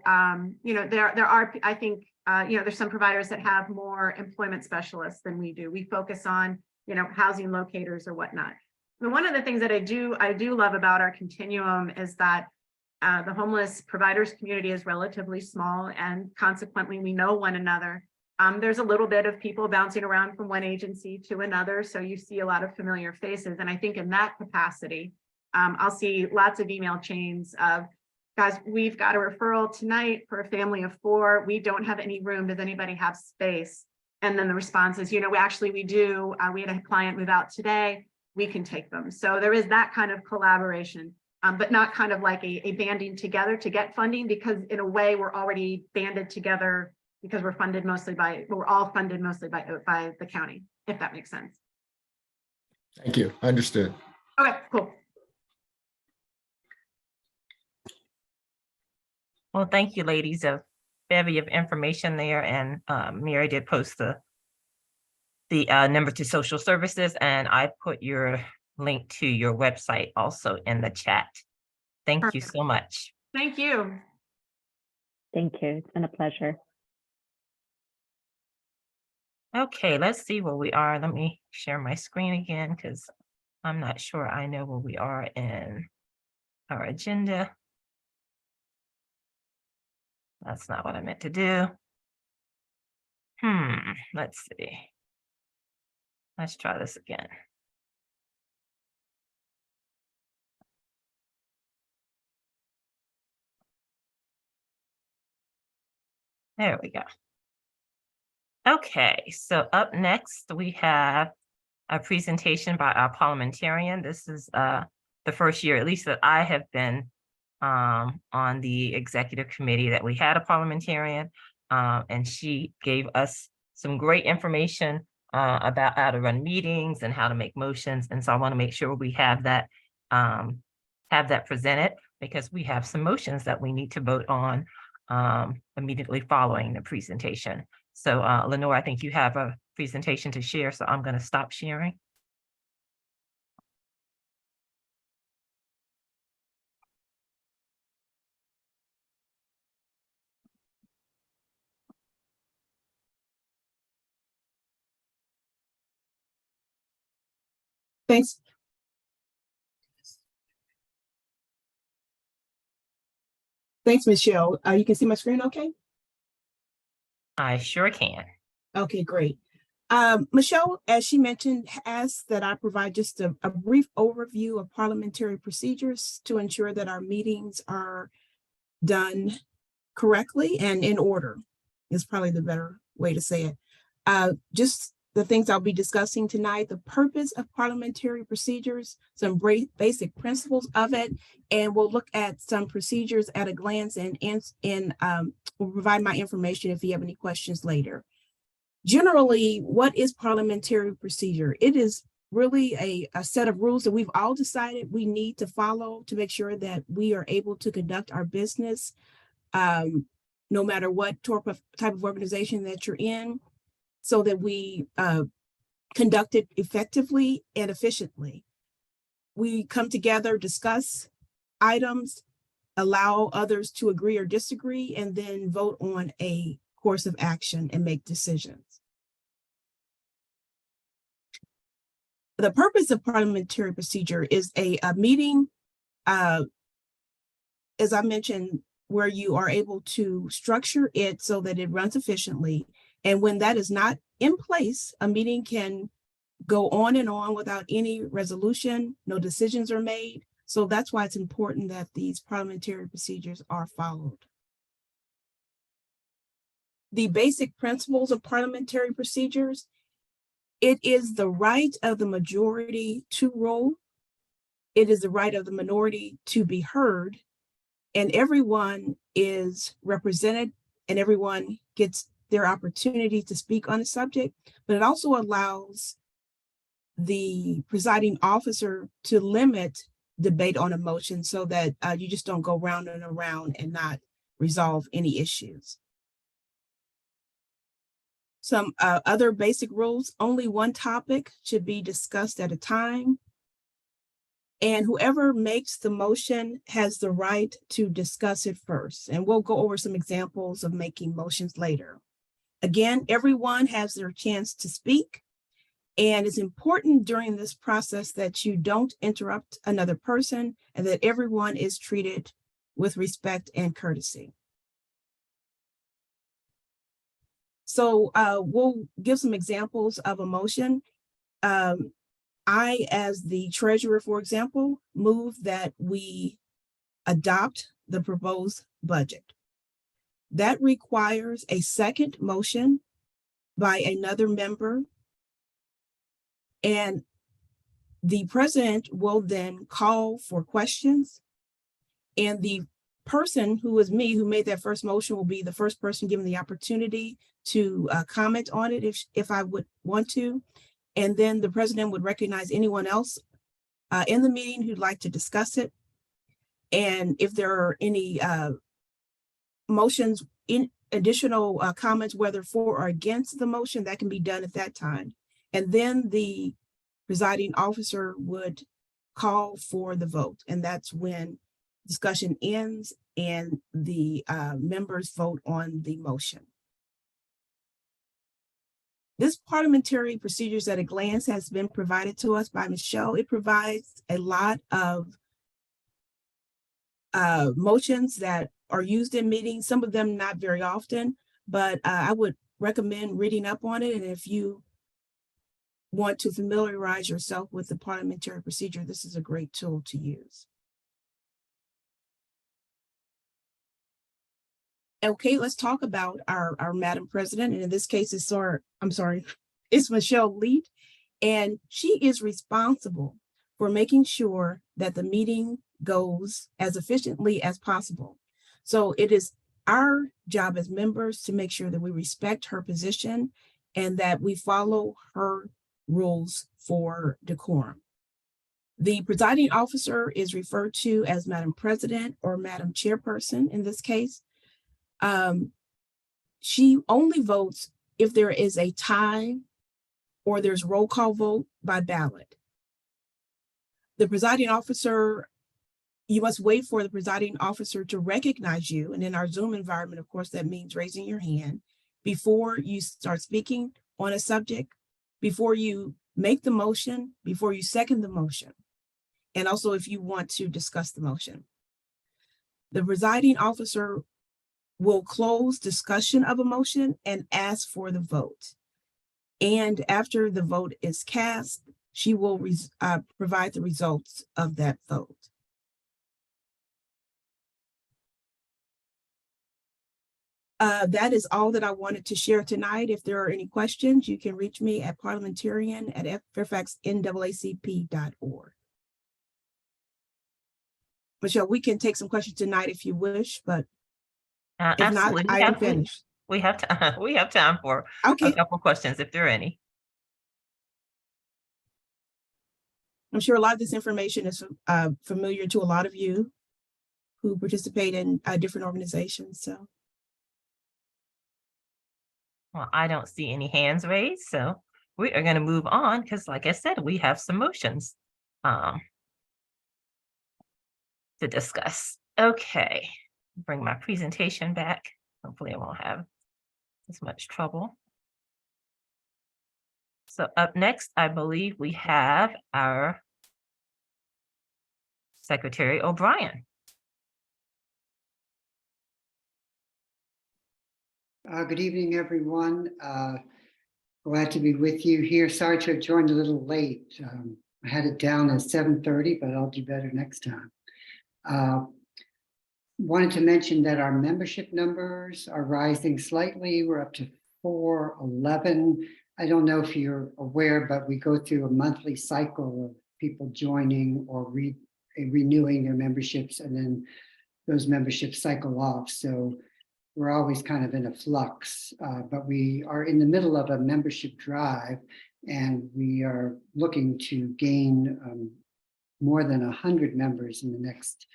S4: you know, there are, I think, you know, there's some providers that have more employment specialists than we do. We focus on, you know, housing locators or whatnot. And one of the things that I do love about our continuum is that the homeless providers community is relatively small, and consequently, we know one another. There's a little bit of people bouncing around from one agency to another, so you see a lot of familiar faces. And I think in that capacity, I'll see lots of email chains of, guys, we've got a referral tonight for a family of 4. We don't have any room. Does anybody have space? And then the response is, you know, we do. We had a client move out today. We can take them. So there is that kind of collaboration, but not kind of like a banding together to get funding, because in a way we're already banded together because we're all funded mostly by the county, if that makes sense.
S11: Thank you. Understood.
S4: Okay, cool.
S3: Well, thank you, ladies. A bevy of information there, and Mary did post the number to social services, and I put your link to your website also in the chat. Thank you so much.
S4: Thank you.
S5: Thank you. It's been a pleasure.
S3: Okay, let's see where we are. Let me share my screen again, because I'm not sure I know where we are in our agenda. That's not what I meant to do. Let's see. Let's try this again. There we go. Okay, so up next we have a presentation by our parliamentarian. This is the first year, at least, that I have been on the executive committee that we had a parliamentarian, and she gave us some great information about how to run meetings and how to make motions. And so I want to make sure we have that presented, because we have some motions that we need to vote on immediately following the presentation. So Lenore, I think you have a presentation to share, so I'm going to stop sharing.
S12: Thanks. Thanks, Michelle. You can see my screen okay?
S3: I sure can.
S12: Okay, great. Michelle, as she mentioned, asked that I provide just a brief overview of parliamentary procedures to ensure that our meetings are done correctly and in order, is probably the better way to say it. Just the things I'll be discussing tonight, the purpose of parliamentary procedures, some basic principles of it, and we'll look at some procedures at a glance and will provide my information if you have any questions later. Generally, what is parliamentary procedure? It is really a set of rules that we've all decided we need to follow to make sure that we are able to conduct our business, no matter what type of organization that you're in, so that we conduct it effectively and efficiently. We come together, discuss items, allow others to agree or disagree, and then vote on a course of action and make decisions. The purpose of parliamentary procedure is a meeting, as I mentioned, where you are able to structure it so that it runs efficiently. And when that is not in place, a meeting can go on and on without any resolution, no decisions are made. So that's why it's important that these parliamentary procedures are followed. The basic principles of parliamentary procedures: it is the right of the majority to rule. It is the right of the minority to be heard, and everyone is represented and everyone gets their opportunity to speak on a subject, but it also allows the presiding officer to limit debate on a motion so that you just don't go round and around and not resolve any issues. Some other basic rules: only one topic should be discussed at a time. And whoever makes the motion has the right to discuss it first. And we'll go over some examples of making motions later. Again, everyone has their chance to speak. And it's important during this process that you don't interrupt another person and that everyone is treated with respect and courtesy. So we'll give some examples of a motion. I, as the treasurer, for example, move that we adopt the proposed budget. That requires a second motion by another member. And the president will then call for questions. And the person who is me, who made that first motion, will be the first person given the opportunity to comment on it if I would want to. And then the president would recognize anyone else in the meeting who'd like to discuss it. And if there are any motions, in additional comments, whether for or against the motion, that can be done at that time. And then the presiding officer would call for the vote. And that's when discussion ends and the members vote on the motion. This parliamentary procedures at a glance has been provided to us by Michelle. It provides a lot of motions that are used in meetings, some of them not very often, but I would recommend reading up on it. And if you want to familiarize yourself with the parliamentary procedure, this is a great tool to use. Okay, let's talk about our Madam President. And in this case, it's Michelle Leet. And she is responsible for making sure that the meeting goes as efficiently as possible. So it is our job as members to make sure that we respect her position and that we follow her rules for decorum. The presiding officer is referred to as Madam President or Madam Chairperson in this case. She only votes if there is a tie or there's roll call vote by ballot. The presiding officer, you must wait for the presiding officer to recognize you. And in our Zoom environment, of course, that means raising your hand before you start speaking on a subject, before you make the motion, before you second the motion, and also if you want to discuss the motion. The presiding officer will close discussion of a motion and ask for the vote. And after the vote is cast, she will provide the results of that vote. That is all that I wanted to share tonight. If there are any questions, you can reach me at parliamentarian@fairfaxnAACP.org. Michelle, we can take some questions tonight if you wish, but if not,
S3: Absolutely.
S12: I am finished.
S3: We have time. We have time for
S12: Okay,
S3: a couple questions if there are any.
S12: I'm sure a lot of this information is familiar to a lot of you who participate in different organizations. So,
S3: Well, I don't see any hands raised, so we are going to move on because, like I said, we have some motions to discuss. Okay, bring my presentation back. Hopefully I won't have as much trouble. So up next, I believe we have our Secretary O'Brien.
S13: Good evening, everyone. Glad to be with you here. Sorry to have joined a little late. I had it down as 7:30, but I'll do better next time. Wanted to mention that our membership numbers are rising slightly. We're up to 411. I don't know if you're aware, but we go through a monthly cycle of people joining or renewing their memberships, and then those memberships cycle off. So we're always kind of in a flux, but we are in the middle of a membership drive, and we are looking to gain more than 100 members in the next,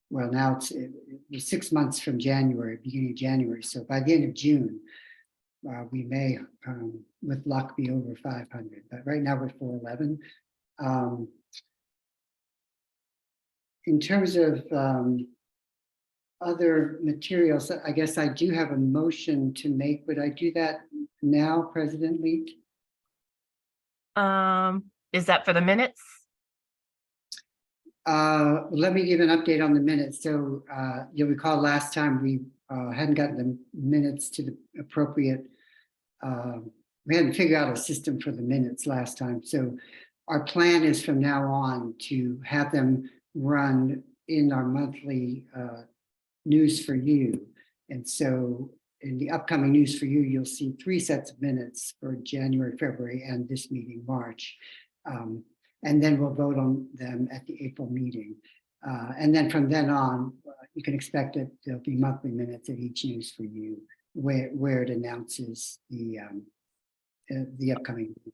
S13: well, now it's 6 months from January, beginning of January. So by the end of June, we may, with luck, be over 500, but right now we're 411. In terms of other materials, I guess I do have a motion to make. Would I do that now, President Leet?
S3: Is that for the minutes?
S13: Let me give an update on the minutes. So you'll recall last time we hadn't gotten the minutes to the appropriate, we hadn't figured out a system for the minutes last time. So our plan is from now on to have them run in our monthly News for You. And so in the upcoming News for You, you'll see 3 sets of minutes for January, February, and this meeting, March. And then we'll vote on them at the April meeting. And then from then on, you can expect that there'll be monthly minutes at each News for You where it announces the upcoming meeting.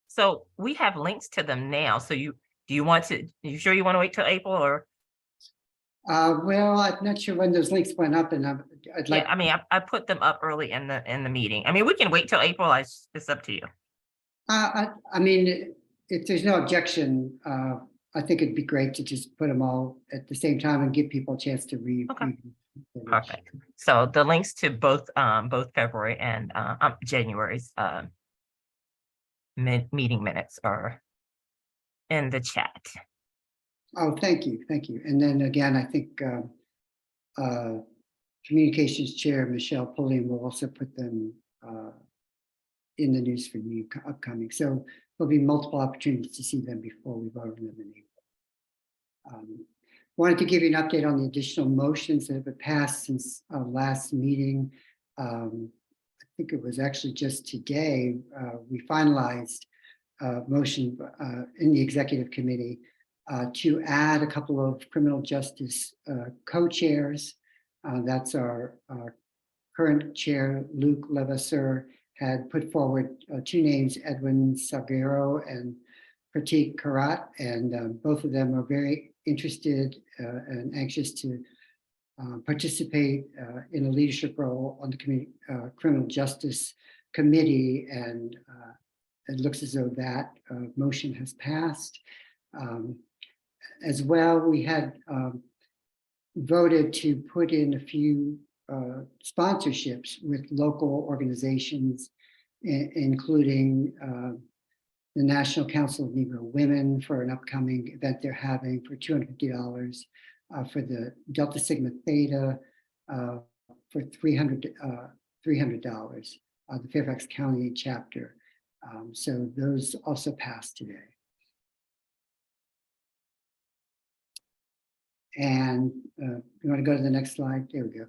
S3: So we have links to them now. So you sure you want to wait till April or?
S13: Well, I'm not sure when those links went up, and I'd like.
S3: Yeah, I mean, I put them up early in the meeting. I mean, we can wait till April. It's up to you.
S13: I mean, if there's no objection, I think it'd be great to just put them all at the same time and give people a chance to read.
S3: Okay. Perfect. So the links to both February and January's meeting minutes are in the chat.
S13: Oh, thank you. And then again, I think Communications Chair Michelle Pulliam will also put them in the News for You upcoming. So there'll be multiple opportunities to see them before we vote on them in April. Wanted to give you an update on the additional motions that have been passed since our last meeting. I think it was actually just today we finalized a motion in the Executive Committee to add a couple of criminal justice co-chairs. That's our current chair, Luke Levasseur, had put forward 2 names, Edwin Salguero and Pratik Karat, and both of them are very interested and anxious to participate in a leadership role on the Criminal Justice Committee, and it looks as though that motion has passed. As well, we had voted to put in a few sponsorships with local organizations, including the National Council of Negro Women for an upcoming event they're having for $250, for the Delta Sigma Theta for $300, the Fairfax County chapter. So those also passed today. And you want to go to the next slide? There we go.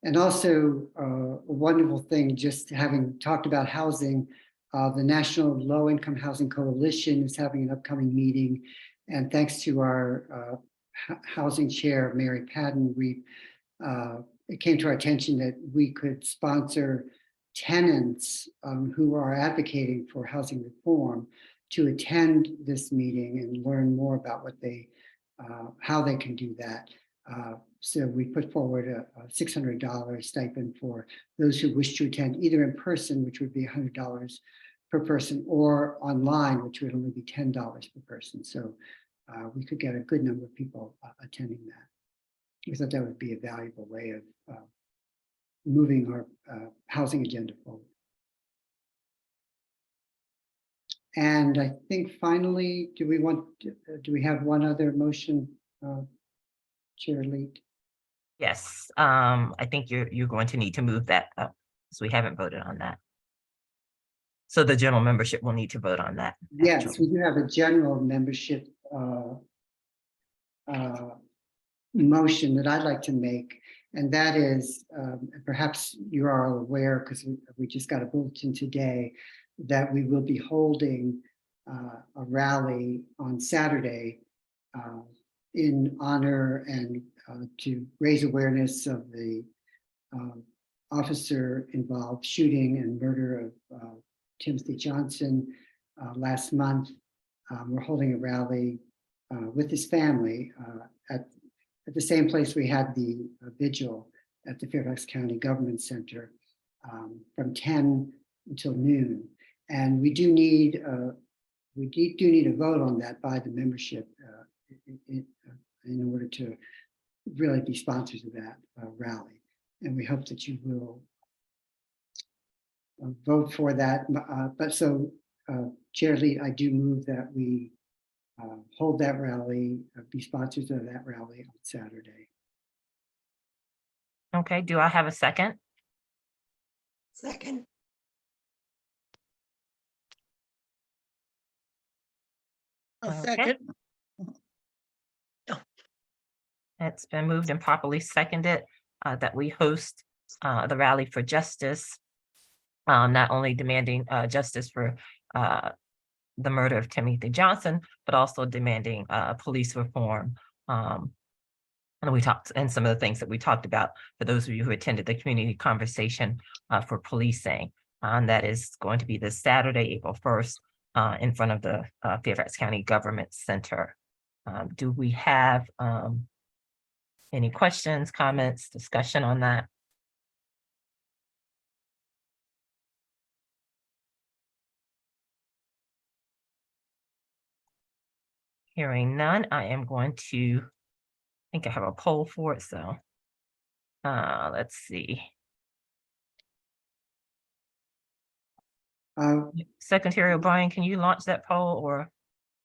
S13: And also a wonderful thing, just having talked about housing, the National Low Income Housing Coalition is having an upcoming meeting. And thanks to our housing chair, Mary Padden, it came to our attention that we could sponsor tenants who are advocating for housing reform to attend this meeting and learn more about what how they can do that. So we put forward a $600 stipend for those who wish to attend either in person, which would be $100 per person, or online, which would only be $10 per person. So we could get a good number of people attending that. We thought that would be a valuable way of moving our housing agenda forward. And I think finally, do we have one other motion, Chair Leet?
S3: Yes, I think you're going to need to move that up, because we haven't voted on that. So the general membership will need to vote on that.
S13: Yes,
S3: actually.
S13: we do have a general membership motion that I'd like to make, and that is, perhaps you are all aware, because we just got a bulletin today, that we will be holding a rally on Saturday in honor and to raise awareness of the officer involved shooting and murder of Timothy Johnson last month. We're holding a rally with his family at the same place we had the vigil at the Fairfax County Government Center from 10 until noon. And we do need a vote on that by the membership in order to really be sponsors of that rally. And we hope that you will vote for that. But so, Chair Leet, I do move that we hold that rally, be sponsors of that rally on Saturday.
S3: Okay, do I have a second?
S10: Second.
S8: A
S3: Okay.
S8: second.
S3: It's been moved and properly seconded that we host the Rally for Justice, not only demanding justice for the murder of Timothy Johnson, but also demanding police reform. And we talked, and some of the things that we talked about for those of you who attended the community conversation for policing. And that is going to be this Saturday, April 1st, in front of the Fairfax County Government Center. Do we have any questions, comments, discussion on that? Hearing none, I am going to, I think I have a poll for it, so let's see. Secretary O'Brien, can you launch that poll or?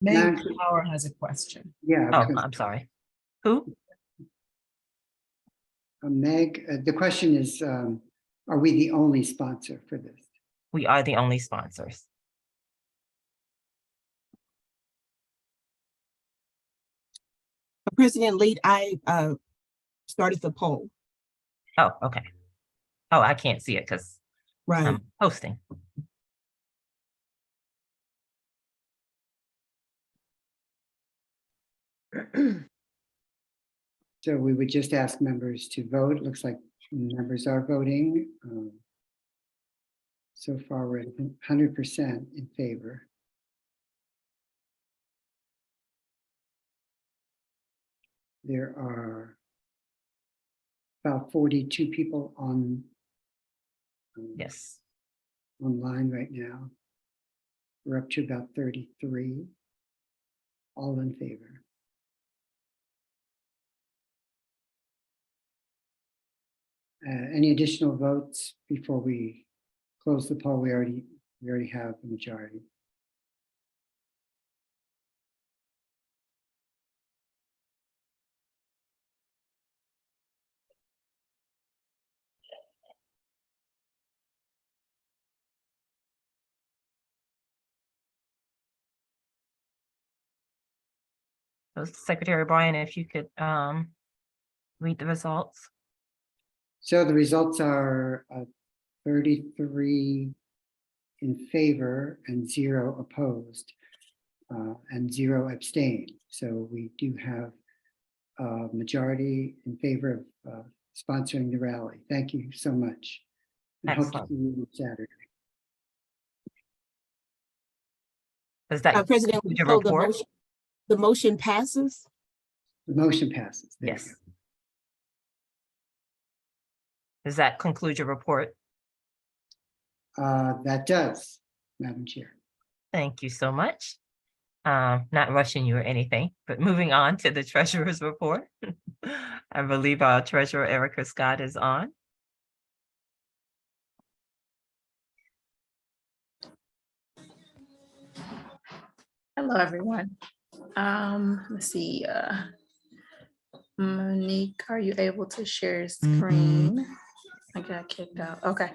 S2: Meg Power has a question.
S13: Yeah.
S3: Oh, I'm sorry. Who?
S13: Meg, the question is, are we the only sponsor for this?
S3: We are the only sponsors.
S12: President Leet, I started the poll.
S3: Oh, okay. Oh, I can't see it because
S12: Right.
S3: I'm hosting.
S13: So we would just ask members to vote. Looks like members are voting. So far, we're at 100% in favor. There are about 42 people on
S3: Yes.
S13: online right now. We're up to about 33, all in favor. Any additional votes before we close the poll? We already have the majority.
S3: So Secretary O'Brien, if you could read the results.
S13: So the results are 33 in favor and 0 opposed and 0 abstained. So we do have a majority in favor of sponsoring the rally. Thank you so much. And hope to
S3: Excellent.
S13: see you on Saturday.
S3: Does that
S12: President,
S3: conclude your
S12: so
S3: report?
S12: the motion passes?
S13: The motion passes. There you
S3: Yes. Does that conclude your report?
S13: go. That does, Madam Chair.
S3: Thank you so much. Not rushing you or anything, but moving on to the treasurer's report. I believe our treasurer, Erica Scott, is on.
S14: Hello, everyone. Let's see. Monique, are you able to share screen? I got kicked out. Okay.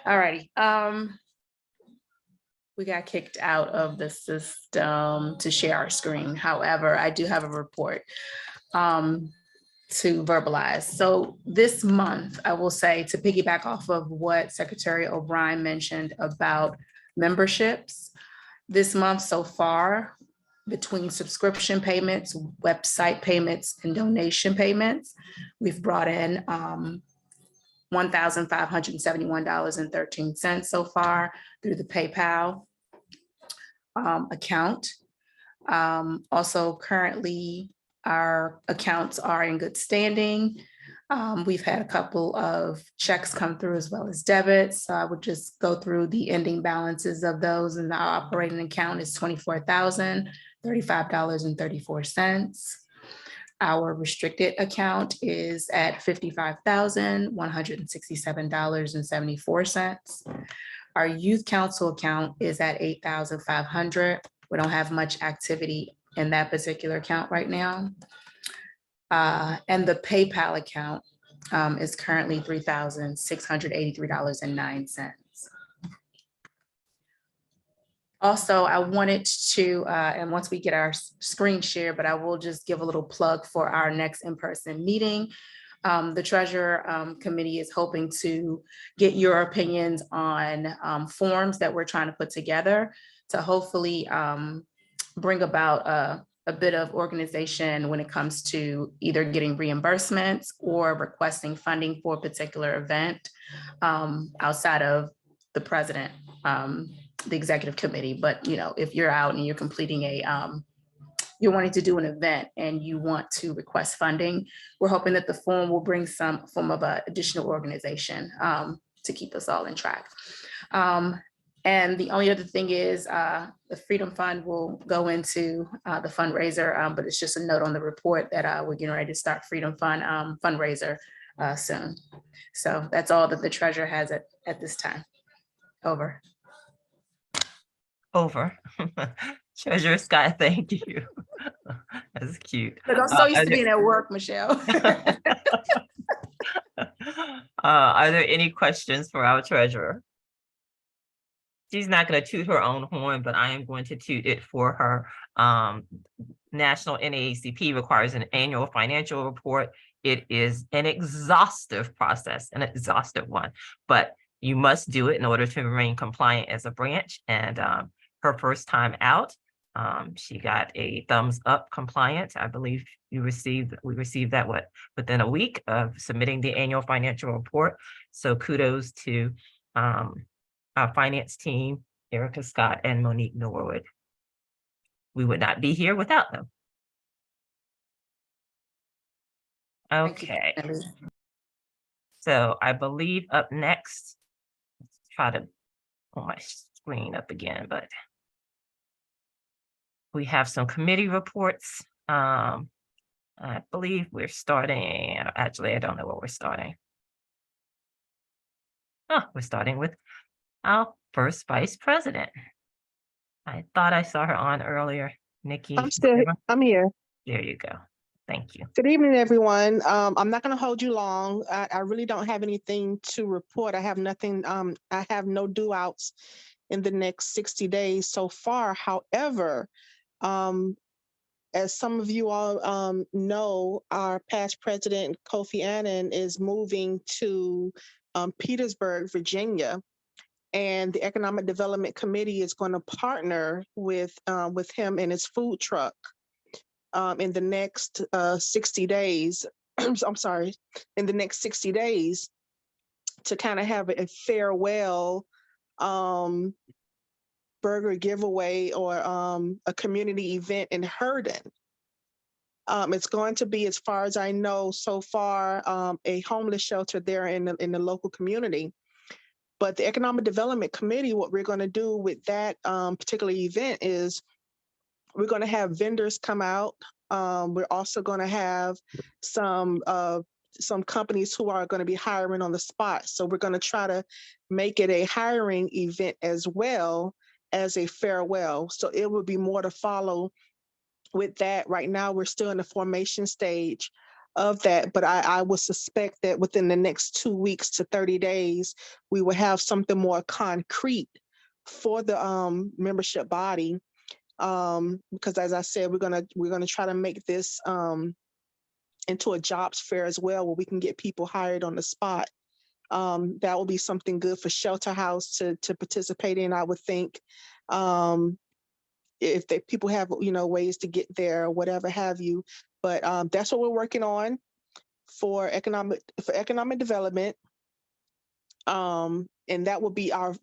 S14: All righty. We got kicked out of the system to share our screen. However, I do have a report to verbalize. So this month, I will say, to piggyback off of what Secretary O'Brien mentioned about memberships, this month so far, between subscription payments, website payments, and donation payments, we've brought in $1,571.13 so far through the PayPal account. Also, currently, our accounts are in good standing. We've had a couple of checks come through as well as debits. So I would just go through the ending balances of those, and our operating account is $24,035.34. Our restricted account is at $55,167.74. Our youth council account is at $8,500. We don't have much activity in that particular account right now. And the PayPal account is currently $3,683.09. Also, I wanted to, and once we get our screen share, but I will just give a little plug for our next in-person meeting. The Treasurer Committee is hoping to get your opinions on forms that we're trying to put together to hopefully bring about a bit of organization when it comes to either getting reimbursements or requesting funding for a particular event outside of the president, the executive committee. But, you know, if you're out and you're completing you're wanting to do an event and you want to request funding, we're hoping that the form will bring some form of additional organization to keep us all in track. And the only other thing is the Freedom Fund will go into the fundraiser, but it's just a note on the report that we're getting ready to start Freedom Fund fundraiser soon. So that's all that the treasurer has at this time. Over.
S3: Over. Treasurer Scott, thank you. That's cute.
S14: Look, I'm so used to being at work, Michelle.
S3: Are there any questions for our treasurer? She's not going to toot her own horn, but I am going to toot it for her. National NAACP requires an annual financial report. It is an exhaustive process, an exhaustive one, but you must do it in order to remain compliant as a branch. And her first time out, she got a thumbs up compliance. I believe we received that within a week of submitting the annual financial report. So kudos to our finance team, Erica Scott and Monique Norwood. We would not be here without them. Okay. So I believe up next, let's try to pull my screen up again, but we have some committee reports. I believe we're starting, actually, I don't know what we're starting. Oh, we're starting with our first vice president. I thought I saw her on earlier, Nikki.
S15: I'm here.
S3: There you go. Thank you.
S15: Good evening, everyone. I'm not going to hold you long. I really don't have anything to report. I have nothing. I have no due outs in the next 60 days so far. However, as some of you all know, our past president, Kofi Annan, is moving to Petersburg, Virginia. And the Economic Development Committee is going to partner with him and his food truck in the next 60 days. I'm sorry, in the next 60 days to kind of have a farewell burger giveaway or a community event in Herndon. It's going to be, as far as I know so far, a homeless shelter there in the local community. But the Economic Development Committee, what we're going to do with that particular event is we're going to have vendors come out. We're also going to have some companies who are going to be hiring on the spot. So we're going to try to make it a hiring event as well as a farewell. So it will be more to follow with that. Right now, we're still in the formation stage of that, but I would suspect that within the next 2 weeks to 30 days, we will have something more concrete for the membership body. Because as I said, we're gonna try to make this into a jobs fair as well, where we can get people hired on the spot. That will be something good for Shelter House to participate in, I would think. If people have, ways to get there or whatever have you. But that's what we're working on for economic development. And that will be our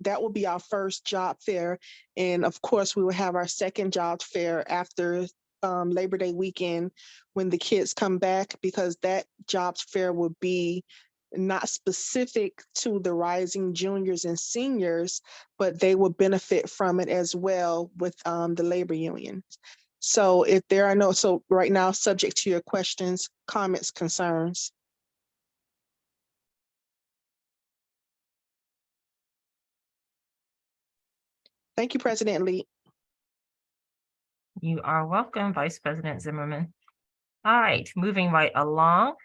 S15: first job fair. And of course, we will have our second job fair after Labor Day weekend when the kids come back, because that jobs fair will be not specific to the rising juniors and seniors, but they will benefit from it as well with the labor unions. So if there are so right now, subject to your questions, comments, concerns. Thank you, President Lee.
S3: You are welcome, Vice President Zimmerman. All right, moving right along.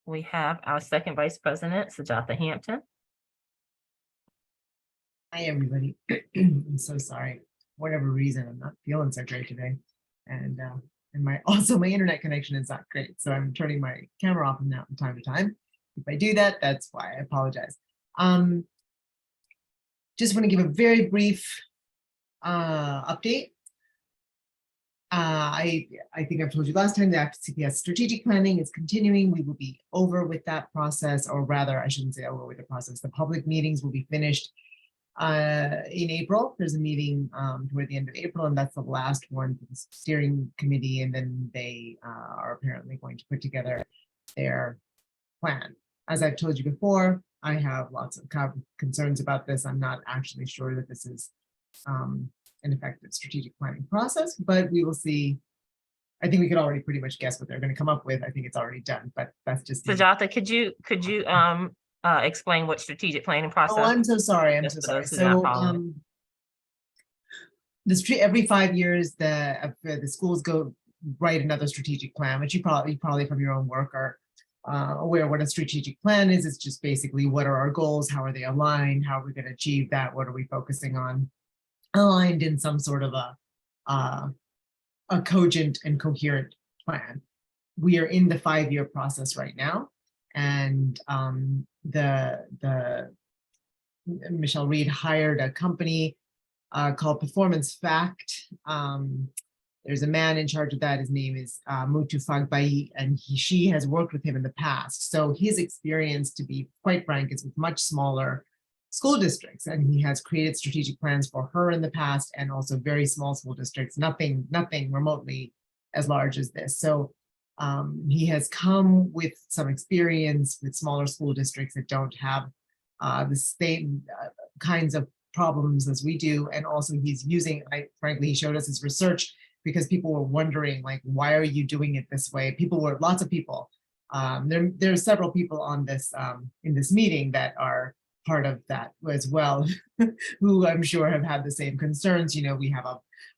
S3: We have our second Vice President, Sujatha Hampton.
S2: Hi, everybody. I'm so sorry. For whatever reason, I'm not feeling so great today. And my internet connection is not great. So I'm turning my camera off from time to time. If I do that, that's why. I apologize. Just want to give a very brief update. I think I've told you last time that CPS strategic planning is continuing. We will be over with that process, or rather, I shouldn't say over with the process. The public meetings will be finished in April. There's a meeting toward the end of April, and that's the last one for the steering committee. And then they are apparently going to put together their plan. As I've told you before, I have lots of concerns about this. I'm not actually sure that this is an effective strategic planning process, but we will see. I think we could already pretty much guess what they're going to come up with. I think it's already done, but that's just.
S3: Sujatha, could you explain what strategic planning process?
S2: Oh, I'm so sorry. I'm so sorry. So every 5 years, the schools go write another strategic plan, which you probably from your own work are aware what a strategic plan is. It's just basically what are our goals, how are they aligned, how are we going to achieve that, what are we focusing on, aligned in some sort of a cogent and coherent plan. We are in the 5-year process right now, and Michelle Reed hired a company called Performance Fact. There's a man in charge of that. His name is Mutu Fagbai, and she has worked with him in the past. So his experience, to be quite frank, is with much smaller school districts, and he has created strategic plans for her in the past, and also very small school districts, nothing remotely as large as this. So he has come with some experience with smaller school districts that don't have the same kinds of problems as we do. And also he's using, frankly, he showed us his research because people were wondering, like, why are you doing it this way? Lots of people. There are several people on this in this meeting that are part of that as well, who I'm sure have had the same concerns. We have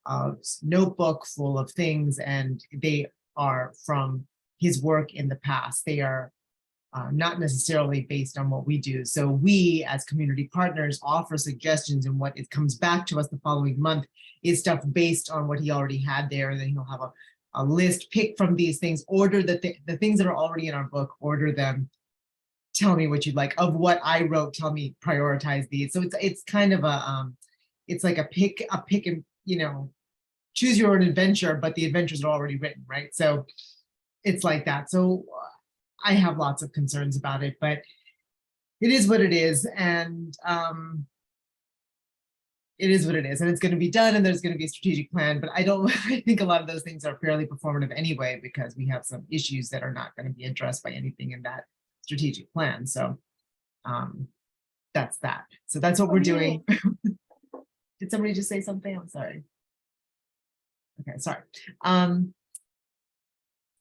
S2: a notebook full of things, and they are from his work in the past. They are not necessarily based on what we do. So we, as community partners, offer suggestions, and what it comes back to us the following month is stuff based on what he already had there. And then he'll have a list, pick from these things, order the things that are already in our book, order them, tell me what you'd like. Of what I wrote, tell me, prioritize these. So it's kind of a it's like a pick and, you know, choose your own adventure, but the adventures are already written, right? So it's like that. So I have lots of concerns about it, but it is what it is. And it is what it is, and it's going to be done, and there's going to be a strategic plan. But I think a lot of those things are fairly performative anyway, because we have some issues that are not going to be addressed by anything in that strategic plan. So that's that. So that's what we're doing. Did somebody just say something? I'm sorry. Okay, sorry.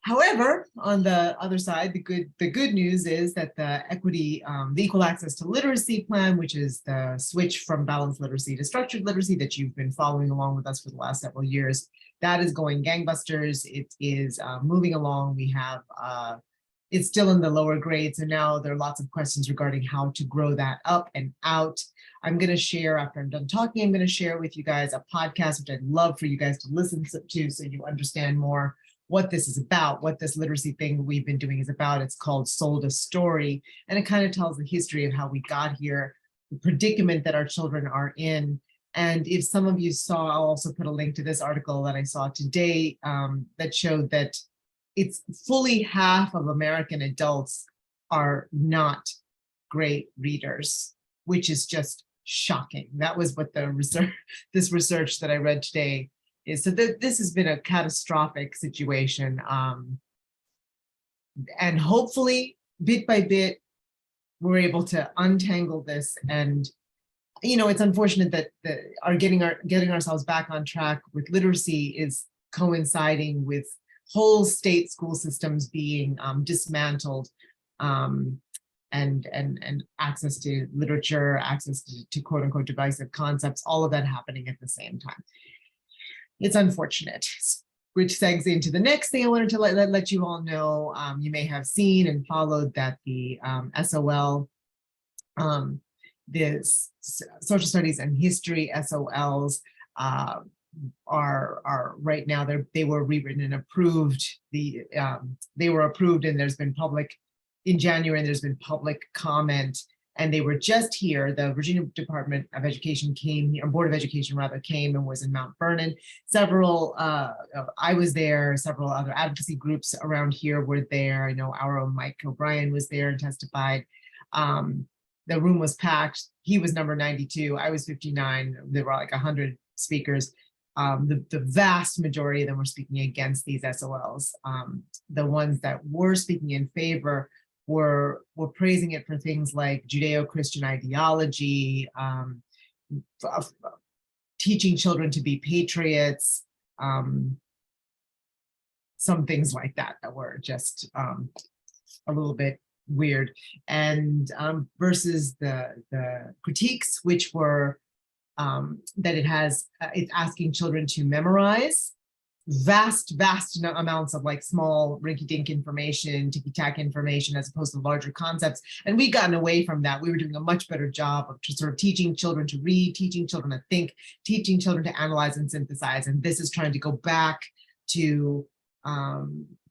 S2: However, on the other side, the good news is that the the Equal Access to Literacy Plan, which is the switch from balanced literacy to structured literacy that you've been following along with us for the last several years, that is going gangbusters. It is moving along. We have, it's still in the lower grades, and now there are lots of questions regarding how to grow that up and out. I'm going to share, after I'm done talking, I'm going to share with you guys a podcast, which I'd love for you guys to listen to so you understand more what this is about, what this literacy thing we've been doing is about. It's called Sold a Story, and it kind of tells the history of how we got here, the predicament that our children are in. And if some of you saw, I'll also put a link to this article that I saw today that showed that it's fully half of American adults are not great readers, which is just shocking. That was what the research, this research that I read today is. So this has been a catastrophic situation. And hopefully, bit by bit, we're able to untangle this. And, you know, it's unfortunate that getting ourselves back on track with literacy is coinciding with whole state school systems being dismantled, and access to literature, access to quote unquote divisive concepts, all of that happening at the same time. It's unfortunate, which segs into the next thing I wanted to let you all know. You may have seen and followed that the SOL, the social studies and history SOLs are right now, they were rewritten and approved. They were approved, and there's been public, in January, and there's been public comment. And they were just here. The Virginia Department of Education came here, or Board of Education rather, came and was in Mount Vernon. Several, I was there, several other advocacy groups around here were there. I know our own Mike O'Brien was there and testified. The room was packed. He was number 92, I was 59. There were like 100 speakers. The vast majority of them were speaking against these SOLs. The ones that were speaking in favor were praising it for things like Judeo-Christian ideology, teaching children to be patriots, some things like that were just a little bit weird. And versus the critiques, which were that it's asking children to memorize vast amounts of like small rinky-dink information, ticky-tack information, as opposed to larger concepts. And we've gotten away from that. We were doing a much better job of just sort of teaching children to read, teaching children to think, teaching children to analyze and synthesize. And this is trying to go back to,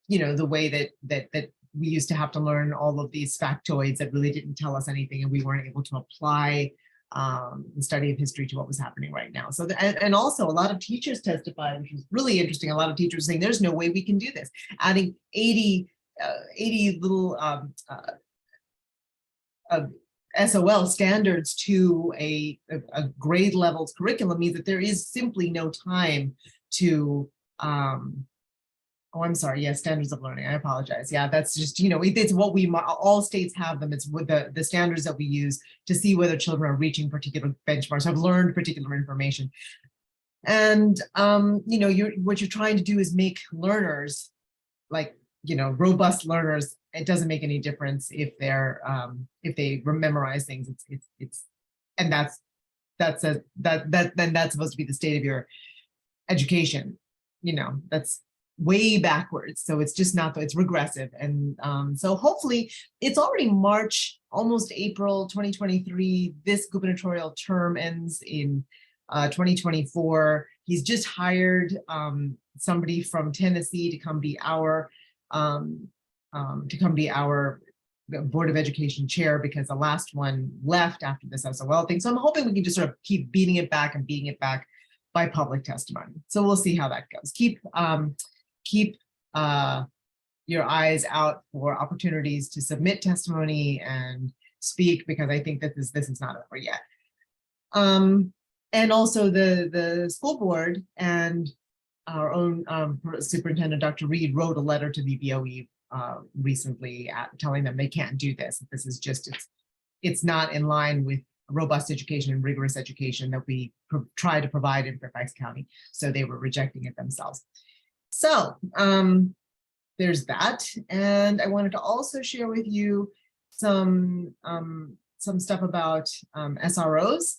S2: you know, the way that we used to have to learn all of these factoids that really didn't tell us anything, and we weren't able to apply the study of history to what was happening right now. So, and also a lot of teachers testified, which was really interesting. A lot of teachers saying there's no way we can do this. Adding 80 little SOL standards to a grade levels curriculum means that there is simply no time to oh, I'm sorry. Yeah, standards of learning. I apologize. Yeah, that's just, you know, it's what all states have them. It's with the standards that we use to see whether children are reaching particular benchmarks, have learned particular information. And, you know, what you're trying to do is make learners, like, you know, robust learners. It doesn't make any difference if if they memorize things. And that's supposed to be the state of your education. You know, that's way backwards. So it's just not, it's regressive. And so hopefully it's already March, almost April 2023. This gubernatorial term ends in 2024. He's just hired somebody from Tennessee to come be our Board of Education chair, because the last one left after this SOL thing. So I'm hoping we can just sort of keep beating it back by public testimony. So we'll see how that goes. Keep your eyes out for opportunities to submit testimony and speak, because I think that this is not over yet. And also the school board and our own superintendent, Dr. Reed, wrote a letter to the BOE recently telling them they can't do this. This is just, it's not in line with robust education and rigorous education that we try to provide in Fairfax County. So they were rejecting it themselves. So there's that. And I wanted to also share with you some stuff about SROs,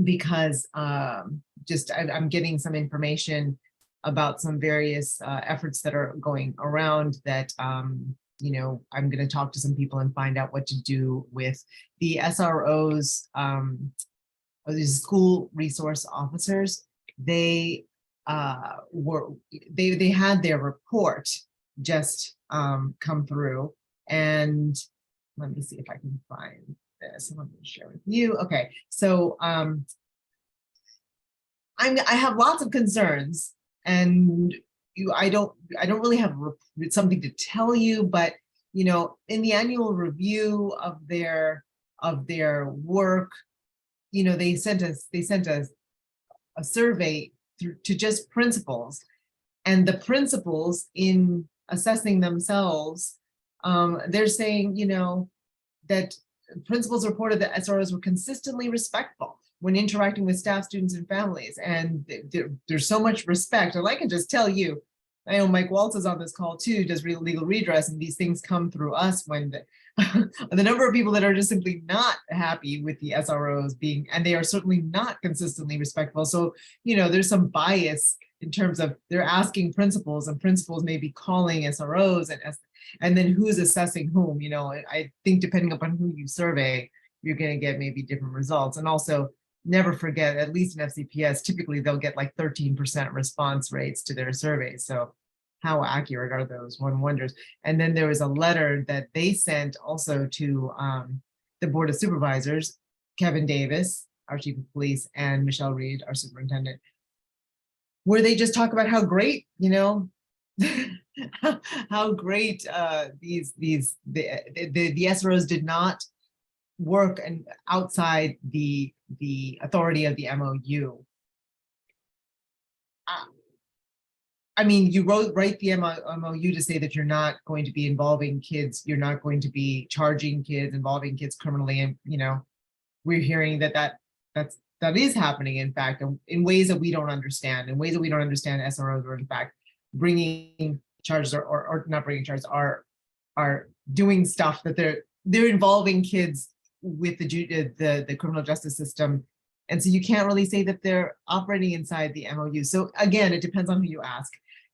S2: because I'm getting some information about some various efforts that are going around that, you know, I'm going to talk to some people and find out what to do with the SROs, these school resource officers. They they had their report just come through, and let me see if I can find this. I'm going to share with you. Okay, so I have lots of concerns, and I don't really have something to tell you, but you know, in the annual review of their work, you know, they sent us a survey to just principals, and the principals, in assessing themselves, they're saying, you know, that principals reported that SROs were consistently respectful when interacting with staff, students, and families. And there's so much respect. And I can just tell you, I know Mike Waltz is on this call too, does legal redress, and these things come through us when the number of people that are just simply not happy with the SROs being, and they are certainly not consistently respectful. So, you know, there's some bias in terms of they're asking principals, and principals may be calling SROs, and then who's assessing whom. You know, I think depending upon who you survey, you're going to get maybe different results. And also, never forget, at least in FCPS, typically they'll get like 13% response rates to their surveys. So how accurate are those? One wonders. And then there was a letter that they sent also to the Board of Supervisors, Kevin Davis, our chief of police, and Michelle Reed, our superintendent, where they just talk about how great, you know, how great the SROs did not work and outside the authority of the MOU. I mean, you write the MOU to say that you're not going to be involving kids, you're not going to be charging kids, involving kids criminally, and you know, we're hearing that is happening, in fact, in ways that we don't understand. In ways that we don't understand, SROs are in fact bringing charges or not bringing charges, are doing stuff that they're involving kids with the criminal justice system. And so you can't really say that they're operating inside the MOU. So again, it depends on who you ask.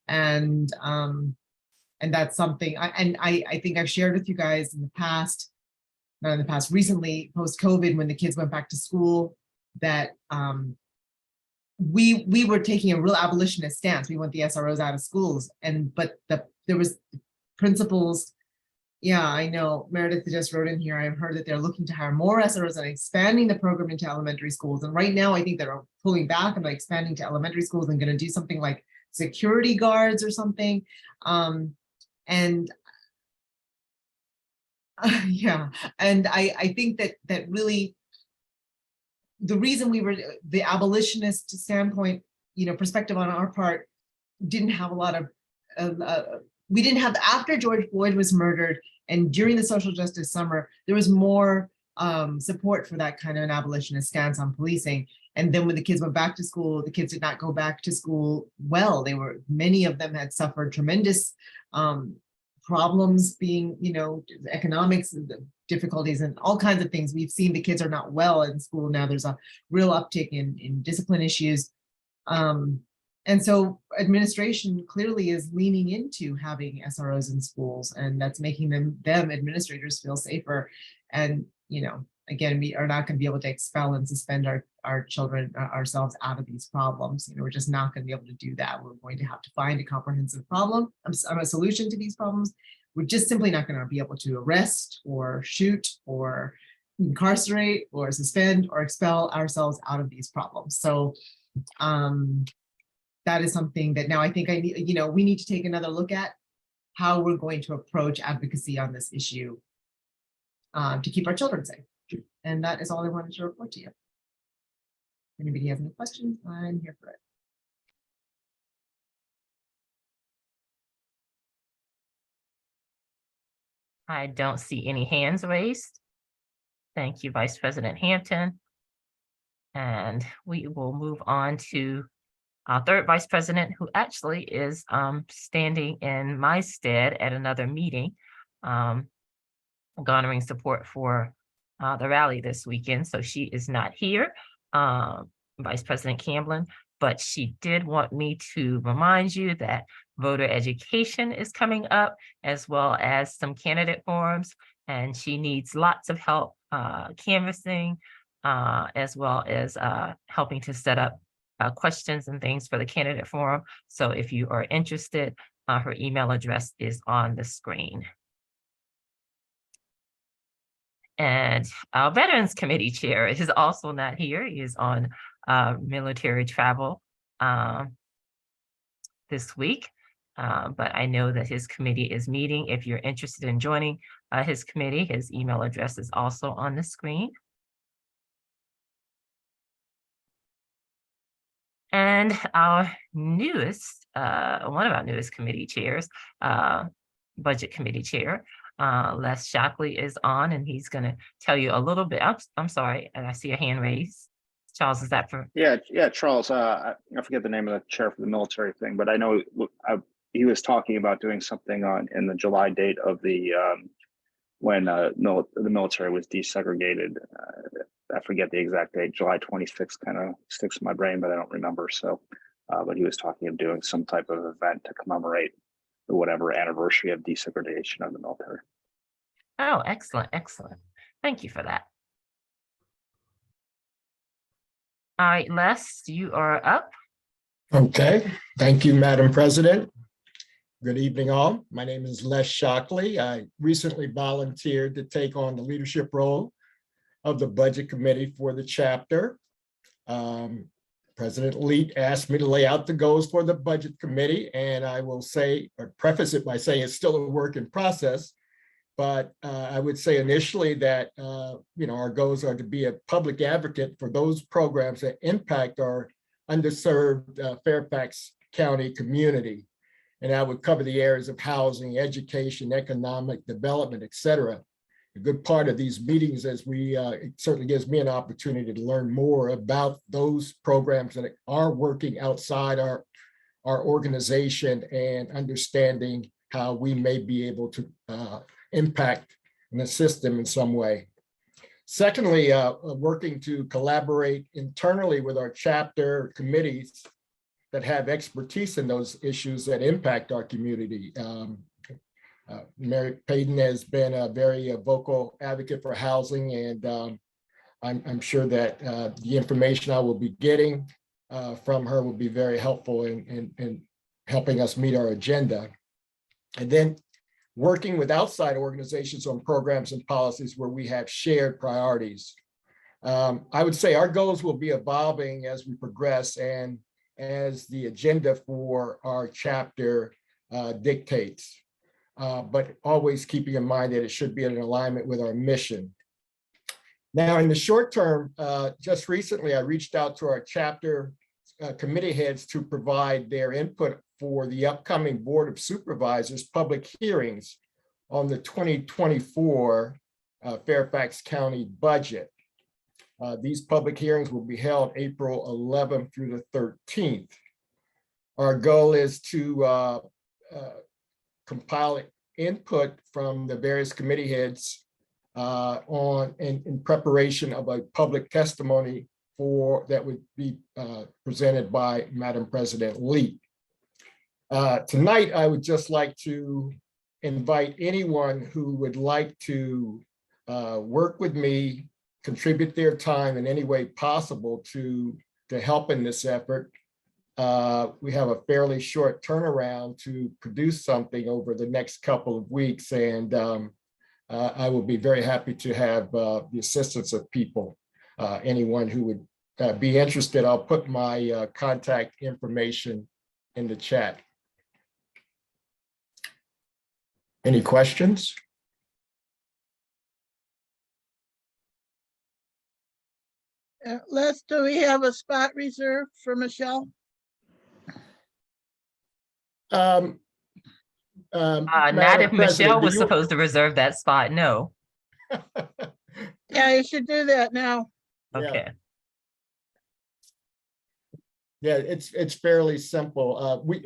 S2: And that's something I think I've shared with you guys in the past, not in the past, recently, post-COVID, when the kids went back to school, that we were taking a real abolitionist stance. We want the SROs out of schools, but there was principals. Yeah, I know Meredith just wrote in here, I've heard that they're looking to hire more SROs and expanding the program into elementary schools. And right now I think they're pulling back and like expanding to elementary schools and going to do something like security guards or something. Yeah, and I think that really the reason we were, the abolitionist standpoint, you know, perspective on our part, didn't have a lot of, we didn't have, after George Floyd was murdered and during the social justice summer, there was more support for that kind of an abolitionist stance on policing. And then when the kids went back to school, the kids did not go back to school well. Many of them had suffered tremendous problems, being, you know, economics, difficulties, and all kinds of things. We've seen the kids are not well in school now. There's a real uptick in discipline issues. And so administration clearly is leaning into having SROs in schools, and that's making them administrators feel safer. And, again, we are not going to be able to expel and suspend our children ourselves out of these problems. We're just not going to be able to do that. We're going to have to find a comprehensive a solution to these problems. We're just simply not going to be able to arrest or shoot or incarcerate or suspend or expel ourselves out of these problems. So that is something that now I think we need to take another look at how we're going to approach advocacy on this issue to keep our children safe. And that is all I wanted to report to you. If anybody has any questions, I'm here for it.
S3: I don't see any hands raised. Thank you, Vice President Hampton. And we will move on to our third Vice President, who actually is standing in my stead at another meeting, garnering support for the rally this weekend. So she is not here, Vice President Camblin, but she did want me to remind you that voter education is coming up, as well as some candidate forums, and she needs lots of help canvassing, as well as helping to set up questions and things for the candidate forum. So if you are interested, her email address is on the screen. And our Veterans Committee Chair is also not here. He is on military travel this week. But I know that his committee is meeting. If you're interested in joining his committee, his email address is also on the screen. And our newest, one of our newest committee chairs, Budget Committee Chair, Les Shockley is on, and he's going to tell you a little bit. I'm sorry, I see a hand raised. Charles, is that for?
S16: Yeah, Charles. I forget the name of the chair for the military thing, but I know he was talking about doing something in the July date of the when the military was desegregated. I forget the exact date. July 26th kind of sticks in my brain, but I don't remember. So, but he was talking of doing some type of event to commemorate the whatever anniversary of desegregation of the military.
S3: Oh, excellent, excellent. Thank you for that. All right, Les, you are up.
S11: Okay, thank you, Madam President. Good evening, all. My name is Les Shockley. I recently volunteered to take on the leadership role of the Budget Committee for the chapter. President Leet asked me to lay out the goals for the Budget Committee, and I will say, or preface it by saying it's still a work in process. But I would say initially that our goals are to be a public advocate for those programs that impact our underserved Fairfax County community. And I would cover the areas of housing, education, economic development, et cetera. A good part of these meetings it certainly gives me an opportunity to learn more about those programs that are working outside our organization and understanding how we may be able to impact and assist them in some way. Secondly, working to collaborate internally with our chapter committees that have expertise in those issues that impact our community. Mary Payton has been a very vocal advocate for housing, and I'm sure that the information I will be getting from her will be very helpful in helping us meet our agenda. And then working with outside organizations on programs and policies where we have shared priorities. I would say our goals will be evolving as we progress and as the agenda for our chapter dictates, but always keeping in mind that it should be in alignment with our mission. Now, in the short term, just recently, I reached out to our chapter committee heads to provide their input for the upcoming Board of Supervisors public hearings on the 2024 Fairfax County budget. These public hearings will be held April 11th through the 13th. Our goal is to compile input from the various committee heads in preparation of a public testimony that would be presented by Madam President Leet. Tonight, I would just like to invite anyone who would like to work with me, contribute their time in any way possible to help in this effort. We have a fairly short turnaround to produce something over the next couple of weeks, and I will be very happy to have the assistance of people. Anyone who would be interested, I'll put my contact information in the chat. Any questions?
S8: Les, do we have a spot reserved for Michelle?
S3: Not
S11: Madam
S3: if
S11: President,
S3: Michelle
S11: do
S3: was
S11: you-
S3: supposed to reserve that spot, no.
S8: Yeah, you should do that now.
S11: Yeah.
S3: Okay.
S11: Yeah, it's fairly simple. We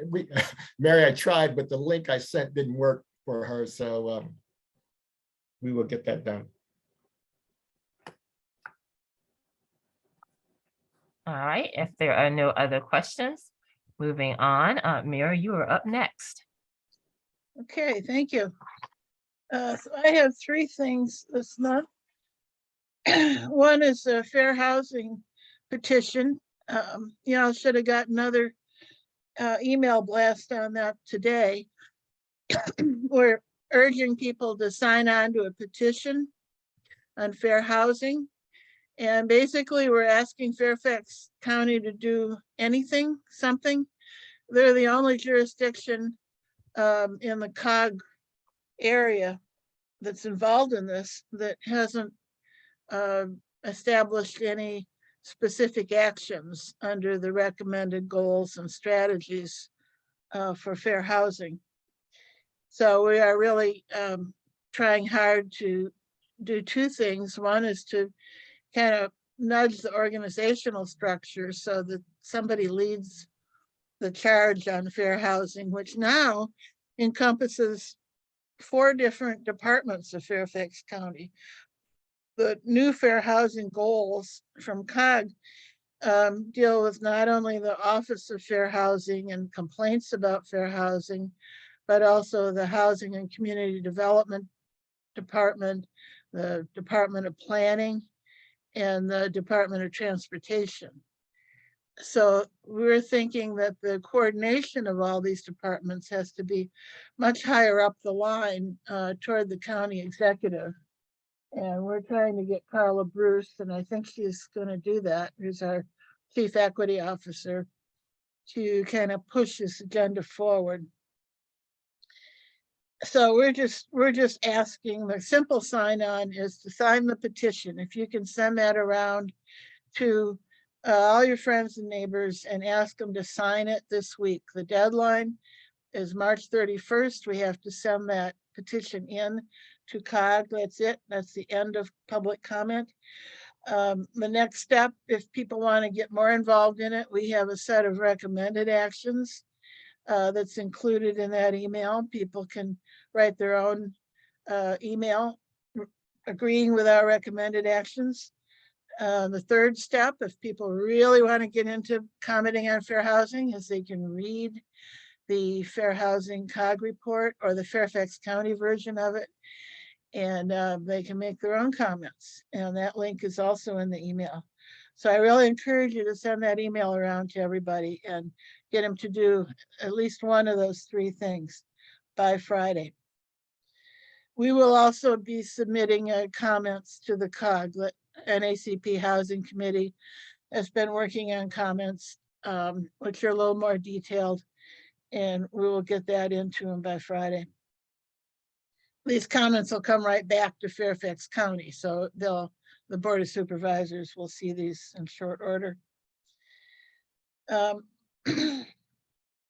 S11: Mary, I tried, but the link I sent didn't work for her, so we will get that done.
S3: All right, if there are no other questions, moving on, Mary, you are up next.
S8: Okay, thank you. So I have three things this month. One is a fair housing petition. You know, should have got another email blast on that today. We're urging people to sign on to a petition on fair housing. And basically, we're asking Fairfax County to do anything, something. They're the only jurisdiction in the COG area that's involved in this that hasn't established any specific actions under the recommended goals and strategies for fair housing. So we are really trying hard to do two things. One is to kind of nudge the organizational structure so that somebody leads the charge on fair housing, which now encompasses 4 different departments of Fairfax County. The new fair housing goals from COG deal with not only the Office of Fair Housing and complaints about fair housing, but also the Housing and Community Development Department, the Department of Planning, and the Department of Transportation. So we're thinking that the coordination of all these departments has to be much higher up the line toward the county executive. And we're trying to get Carla Bruce, and I think she's going to do that, who's our Chief Equity Officer, to kind of push this agenda forward. So we're just asking, the simple sign on is to sign the petition. If you can send that around to all your friends and neighbors and ask them to sign it this week. The deadline is March 31st. We have to send that petition in to COG. That's it. That's the end of public comment. The next step, if people want to get more involved in it, we have a set of recommended actions that's included in that email. People can write their own email agreeing with our recommended actions. The third step, if people really want to get into commenting on fair housing, is they can read the Fair Housing COG report or the Fairfax County version of it, and they can make their own comments. And that link is also in the email. So I really encourage you to send that email around to everybody and get them to do at least one of those 3 things by Friday. We will also be submitting comments to the COG. The NAACP Housing Committee has been working on comments, which are a little more detailed, and we will get that into them by Friday. These comments will come right back to Fairfax County, so the Board of Supervisors will see these in short order.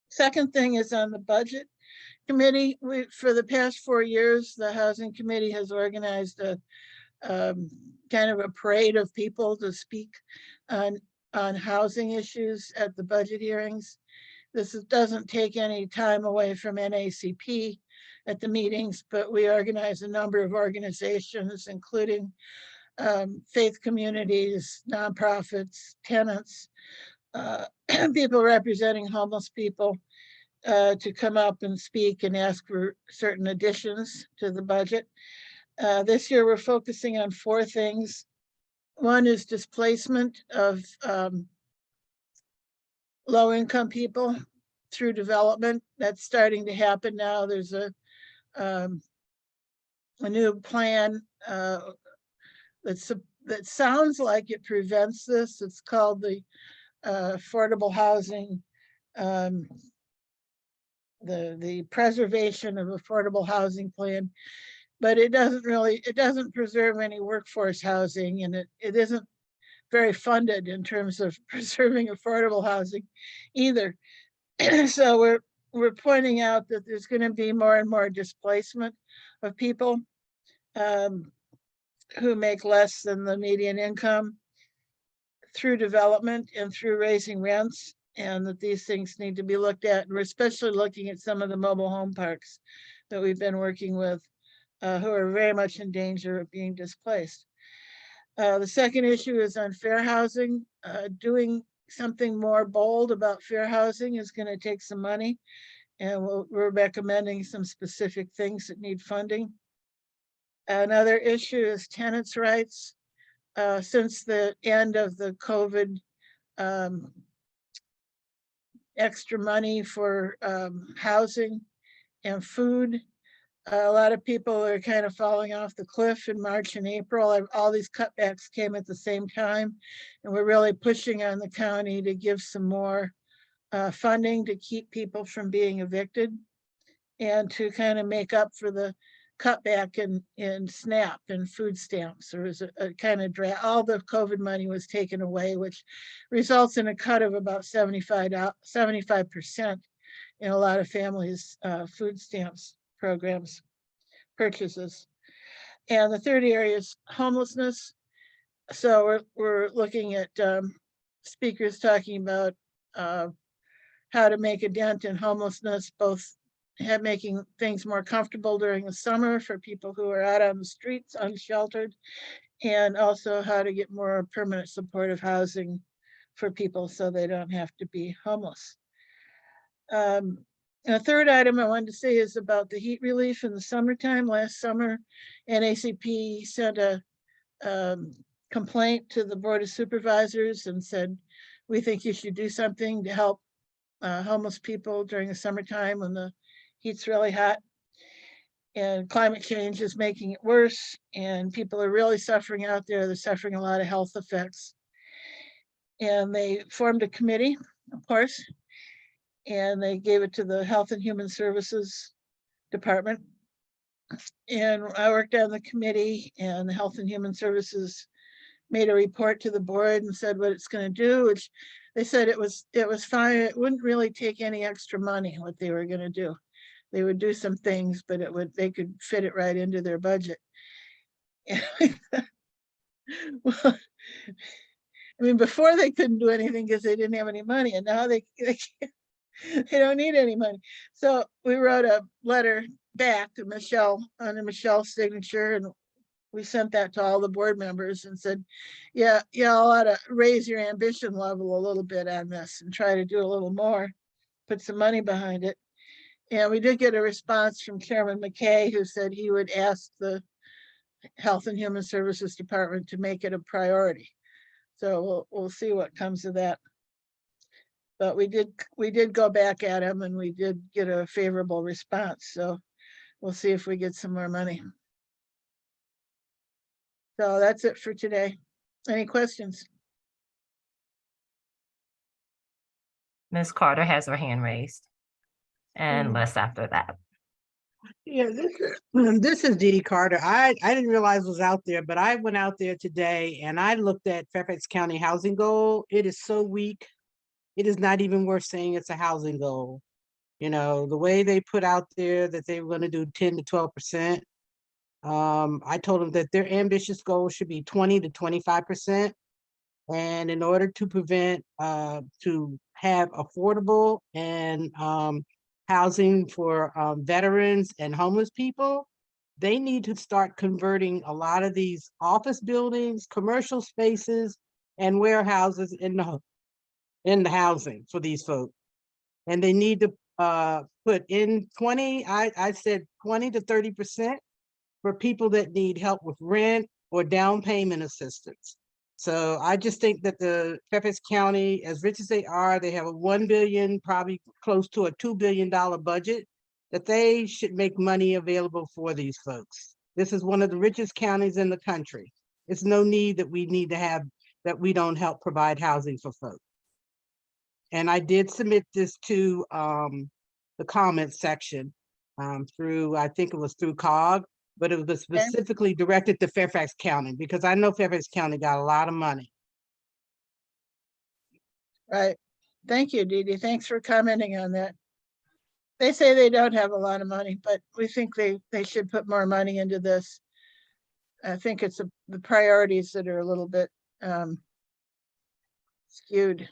S8: Second thing is on the budget committee. For the past 4 years, the Housing Committee has organized a kind of a parade of people to speak on housing issues at the budget hearings. This doesn't take any time away from NAACP at the meetings, but we organize a number of organizations, including faith communities, nonprofits, tenants, people representing homeless people, to come up and speak and ask for certain additions to the budget. This year, we're focusing on 4 things. One is displacement of low-income people through development. That's starting to happen now. There's a new plan that sounds like it prevents this. It's called the affordable housing, the preservation of affordable housing plan, but it doesn't preserve any workforce housing, and it isn't very funded in terms of preserving affordable housing either. So we're pointing out that there's going to be more and more displacement of people who make less than the median income through development and through raising rents, and that these things need to be looked at. And we're especially looking at some of the mobile home parks that we've been working with, who are very much in danger of being displaced. The second issue is on fair housing. Doing something more bold about fair housing is going to take some money, and we're recommending some specific things that need funding. Another issue is tenants' rights. Since the end of the COVID extra money for housing and food, a lot of people are kind of falling off the cliff in March and April. All these cutbacks came at the same time, and we're really pushing on the county to give some more funding to keep people from being evicted and to kind of make up for the cutback in SNAP and food stamps. There was a kind of all the COVID money was taken away, which results in a cut of about 75% in a lot of families' food stamps programs purchases. And the third area is homelessness. So we're looking at speakers talking about how to make a dent in homelessness, both making things more comfortable during the summer for people who are out on the streets unsheltered, and also how to get more permanent supportive housing for people so they don't have to be homeless. And a third item I wanted to say is about the heat relief in the summertime. Last summer, NAACP sent a complaint to the Board of Supervisors and said, we think you should do something to help homeless people during the summertime when the heat's really hot. And climate change is making it worse, and people are really suffering out there. They're suffering a lot of health effects. And they formed a committee, of course, and they gave it to the Health and Human Services Department. And I worked on the committee, and the Health and Human Services made a report to the board and said what it's going to do, which they said it was fine. It wouldn't really take any extra money, what they were going to do. They would do some things, but they could fit it right into their budget. Well, I mean, before they couldn't do anything because they didn't have any money, and now they don't need any money. So we wrote a letter back to Michelle under Michelle's signature, and we sent that to all the board members and said, yeah, y'all ought to raise your ambition level a little bit on this and try to do a little more, put some money behind it. And we did get a response from Chairman McKay, who said he would ask the Health and Human Services Department to make it a priority. So we'll see what comes of that. But we did go back at him, and we did get a favorable response. So we'll see if we get some more money. So that's it for today. Any questions?
S3: Ms. Carter has her hand raised. And Les after that.
S7: Yeah, this is Dee Dee Carter. I didn't realize it was out there, but I went out there today and I looked at Fairfax County housing goal. It is so weak. It is not even worth saying it's a housing goal. You know, the way they put out there that they were going to do 10 to 12%. I told them that their ambitious goal should be 20 to 25%. And in order to prevent, to have affordable and housing for veterans and homeless people, they need to start converting a lot of these office buildings, commercial spaces, and warehouses in the housing for these folks. And they need to put in 20, I said 20 to 30% for people that need help with rent or down payment assistance. So I just think that the Fairfax County, as rich as they are, they have a 1 billion, probably close to a $2 billion budget, that they should make money available for these folks. This is one of the richest counties in the country. It's no need that we need to have, that we don't help provide housing for folks. And I did submit this to the comments section through, I think it was through COG, but it was specifically directed to Fairfax County because I know Fairfax County got a lot of money.
S8: Right. Thank you, Dee Dee. Thanks for commenting on that. They say they don't have a lot of money, but we think they should put more money into this. I think it's the priorities that are a little bit skewed.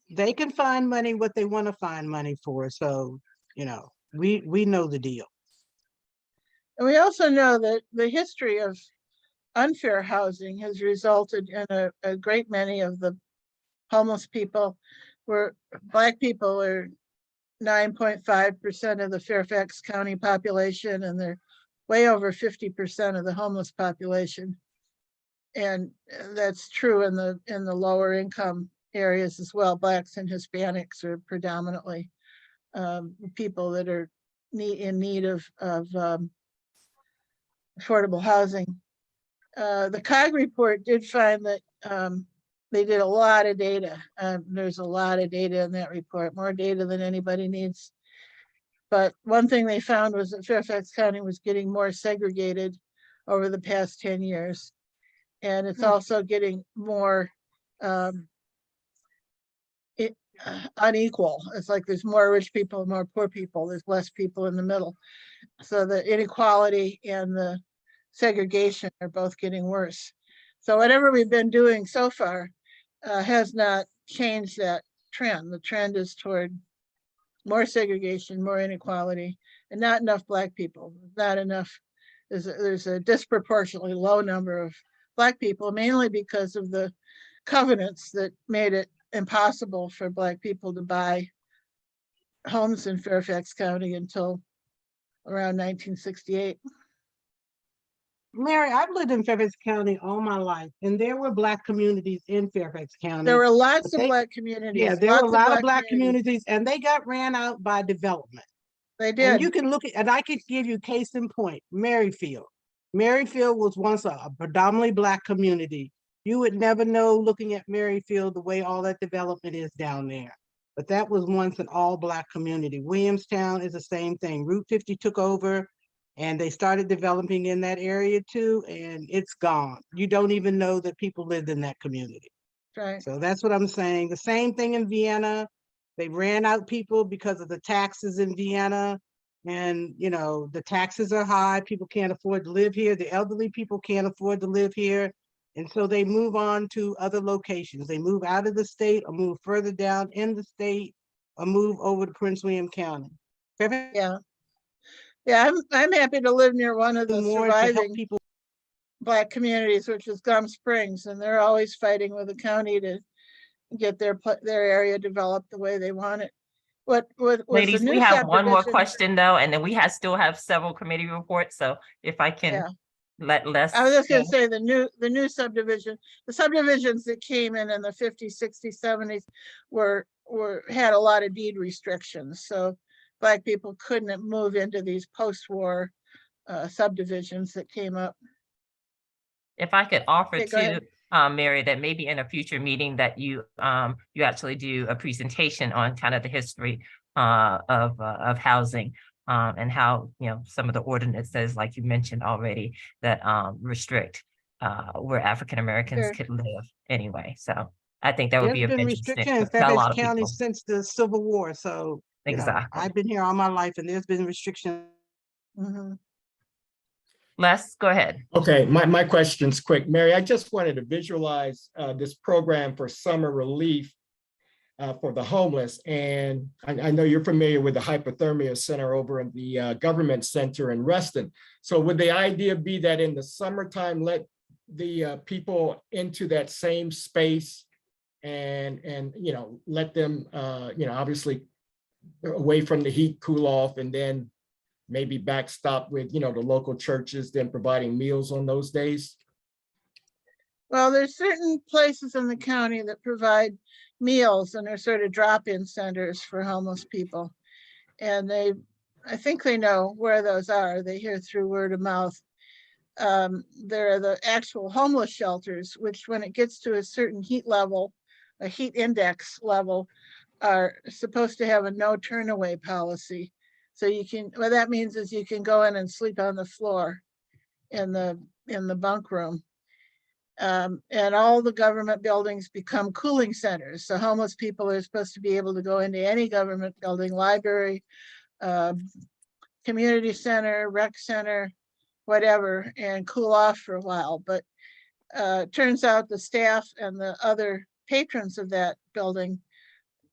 S7: They can find money what they want to find money for. So, you know, we know the deal.
S8: And we also know that the history of unfair housing has resulted in a great many of the homeless people, where Black people are 9.5% of the Fairfax County population, and they're way over 50% of the homeless population. And that's true in the lower income areas as well. Blacks and Hispanics are predominantly people that are in need of affordable housing. The COG report did find that they did a lot of data. There's a lot of data in that report, more data than anybody needs. But one thing they found was that Fairfax County was getting more segregated over the past 10 years. And it's also getting more unequal. It's like there's more rich people, more poor people, there's less people in the middle. So the inequality and the segregation are both getting worse. So whatever we've been doing so far has not changed that trend. The trend is toward more segregation, more inequality, and not enough Black people. Not enough. There's a disproportionately low number of Black people, mainly because of the covenants that made it impossible for Black people to buy homes in Fairfax County until around 1968.
S7: Mary, I've lived in Fairfax County all my life, and there were Black communities in Fairfax County.
S8: There were lots of Black communities.
S7: Yeah, there were a lot of Black communities, and they got ran out by development.
S8: They did.
S7: And you can look at, and I could give you case in point, Maryfield. Maryfield was once a predominantly Black community. You would never know looking at Maryfield the way all that development is down there. But that was once an all Black community. Williamstown is the same thing. Route 50 took over and they started developing in that area too, and it's gone. You don't even know that people lived in that community.
S8: Right.
S7: So that's what I'm saying. The same thing in Vienna. They ran out people because of the taxes in Vienna. And, you know, the taxes are high. People can't afford to live here. The elderly people can't afford to live here. And so they move on to other locations. They move out of the state or move further down in the state or move over to Prince William County.
S8: Yeah. Yeah, I'm happy to live near one of the surviving Black communities, which is Gum Springs, and they're always fighting with the county to get their area developed the way they want it. What
S3: Ladies, we have one more question though, and then we still have several committee reports. So if I can let Les.
S8: I was just going to say the new subdivision, the subdivisions that came in the 50s, 60s, 70s had a lot of deed restrictions. So Black people couldn't move into these post-war subdivisions that came up.
S3: If I could offer to Mary, that maybe in a future meeting that you actually do a presentation on kind of the history of housing and how, you know, some of the ordinances, like you mentioned already, that restrict where African Americans could live anyway. So I think that would be
S7: been restriction in Fairfax County since the Civil War. So
S3: exactly,
S7: I've been here all my life, and there's been restriction.
S3: Les, go ahead.
S11: Okay, my question's quick. Mary, I just wanted to visualize this program for summer relief for the homeless. And I know you're familiar with the hypothermia center over in the government center in Reston. So would the idea be that in the summertime, let the people into that same space and you know, let them, you know, obviously away from the heat, cool off, and then maybe backstop with, the local churches, then providing meals on those days?
S8: Well, there's certain places in the county that provide meals, and they're sort of drop-in centers for homeless people. And I think they know where those are. They hear through word of mouth. There are the actual homeless shelters, which when it gets to a certain heat level, a heat index level, are supposed to have a no turn away policy. So what that means is you can go in and sleep on the floor in the bunk room. And all the government buildings become cooling centers. So homeless people are supposed to be able to go into any government building, library, community center, rec center, whatever, and cool off for a while. But it turns out the staff and the other patrons of that building